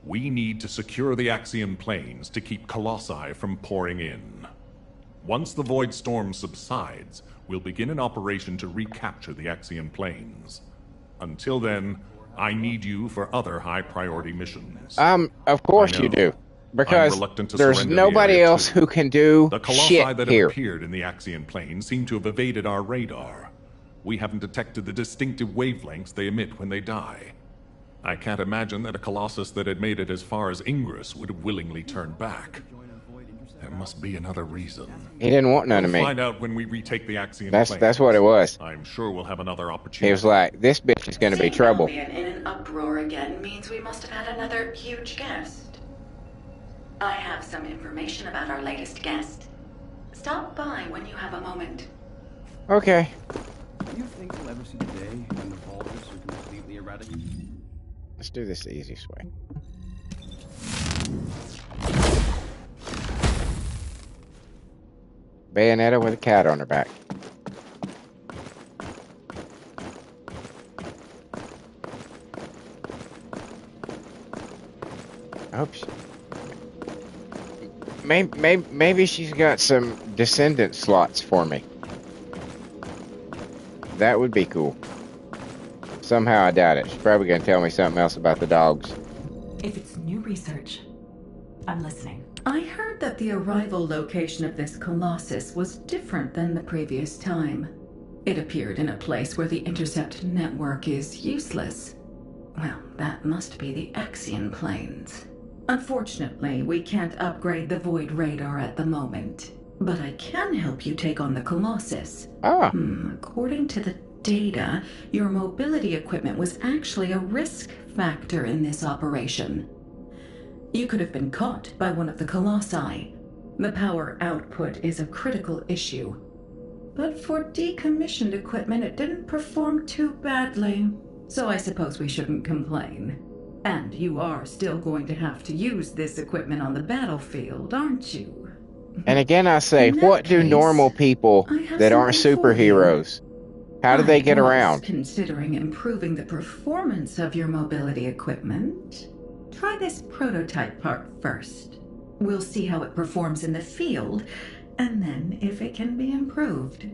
We need to secure the Axion planes to keep Colossi from pouring in. Once the Void Storm subsides, we'll begin an operation to recapture the Axion planes. Until then, I need you for other high-priority missions. Of course you do. Because there's nobody else who can do the Colossi shit that here. have appeared in the Axion planes seem to have evaded our radar. We haven't detected the distinctive wavelengths they emit when they die. I can't imagine that a Colossus that had made it as far as Ingress would have willingly turned back. There must be another reason. He didn't want none of me. We'll find out when we retake the Axiom Plains. That's what it was. I'm sure we'll have another opportunity. He was like, this bitch is going to be trouble. Seeing Albion in an uproar again means we must have had another huge guest. I have some information about our latest guest. Stop by when you have a moment. Okay. Do you think we'll ever see the day when the vultures are completely eradicated? Let's do this the easiest way. Bayonetta with a cat on her back. I hope she... Maybe she's got some Descendant slots for me. That would be cool. Somehow I doubt it. She's probably going to tell me something else about the dogs. If it's new research, I'm listening. I heard that the arrival location of this Colossus was different than the previous time. It appeared in a place where the intercept network is useless. Well, that must be the Axion Plains. Unfortunately, we can't upgrade the Void Radar at the moment. But I can help you take on the Colossus. According to the data, your mobility equipment was actually a risk factor in this operation. You could have been caught by one of the Colossi. The power output is a critical issue. But for decommissioned equipment, it didn't perform too badly. So I suppose we shouldn't complain. And you are still going to have to use this equipment on the battlefield, aren't you? And again, I say, what do normal people that aren't superheroes? How do they get around? Considering improving the performance of your mobility equipment, try this prototype part first. We'll see how it performs in the field, and then if it can be improved.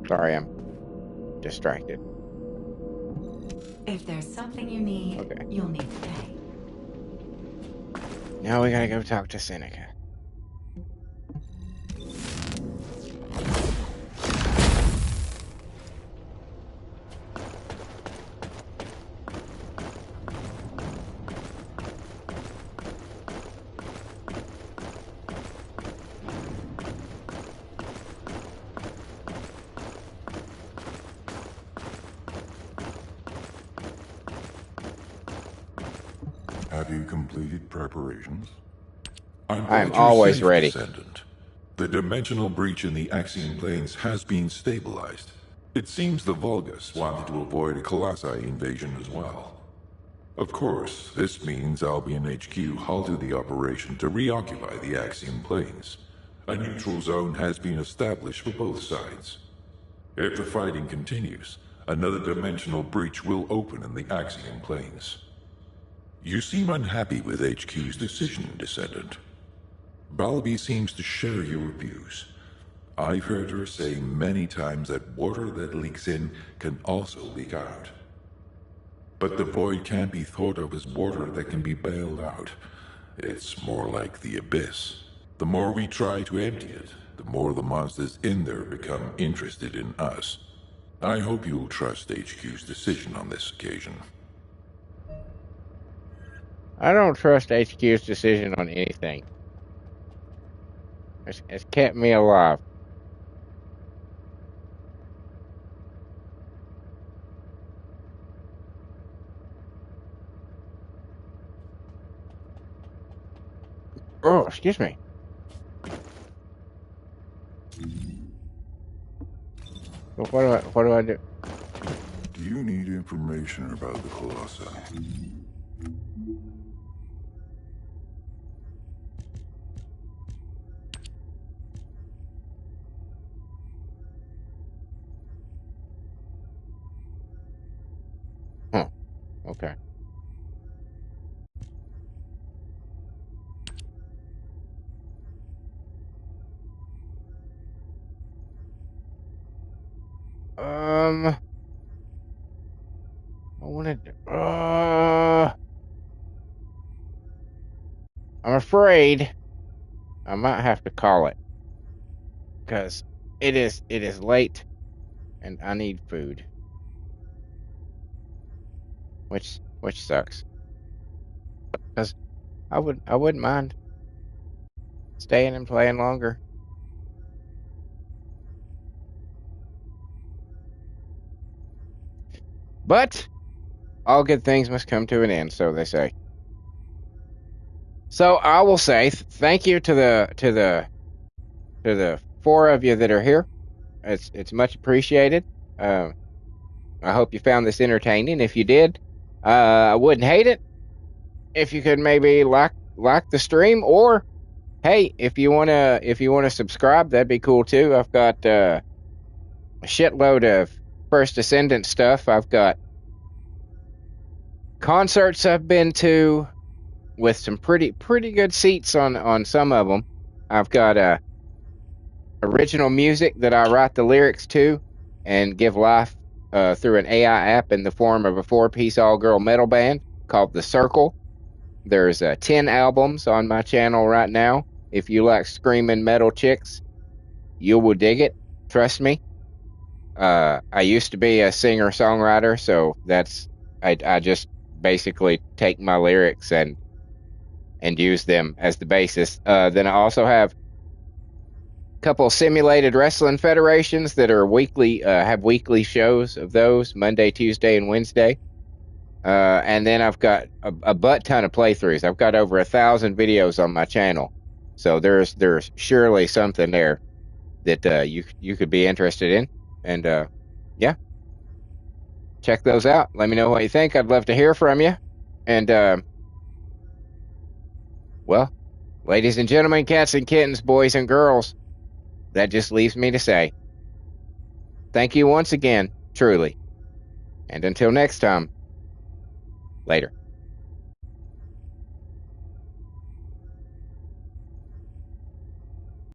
Sorry, I'm distracted. If there's something you need, you'll need today. Now we gotta go talk to Seneca. Have you completed preparations? I'm always ready. Descendant. The dimensional breach in the Axiom Plains has been stabilized. It seems the Vulgus wanted to avoid a Colossi invasion as well. Of course, this means Albion HQ halted the operation to reoccupy the Axiom Plains. A neutral zone has been established for both sides. If the fighting continues, another dimensional breach will open in the Axiom Plains. You seem unhappy with HQ's decision, Descendant. Balby seems to share your views. I've heard her say many times that water that leaks in can also leak out. But the void can't be thought of as water that can be bailed out. It's more like the abyss. The more we try to empty it, the more the monsters in there become interested in us. I hope you'll trust HQ's decision on this occasion. I don't trust HQ's decision on anything. It's kept me alive. excuse me. What do I do? Do you need information about the Colossi? Huh. Okay. I wanted. I'm afraid I might have to call it because it is late and I need food, which sucks. Because I wouldn't mind staying and playing longer. But all good things must come to an end, so they say. So I will say thank you to the four of you that are here. It's much appreciated. I hope you found this entertaining. If you did, I wouldn't hate it if you could maybe like the stream, or hey, if you wanna subscribe, that'd be cool too. I've got a shitload of First Descendant stuff. I've got concerts I've been to with some pretty good seats on some of them. I've got original music that I write the lyrics to and give life through an AI app in the form of a 4-piece all-girl metal band called The Circle. There's 10 albums on my channel right now. If you like screaming metal chicks, you will dig it. Trust me. I used to be a singer-songwriter, so I just basically take my lyrics and use them as the basis. Then I also have a couple of simulated wrestling federations that are weekly, have weekly shows of those, Monday, Tuesday, and Wednesday. And then I've got a butt ton of playthroughs. I've got over 1,000 videos on my channel, so there's surely something there that you could be interested in. And yeah, check those out. Let me know what you think. I'd love to hear from you. And well, ladies and gentlemen, cats and kittens, boys and girls, that just leaves me to say thank you once again, truly. And until next time, later.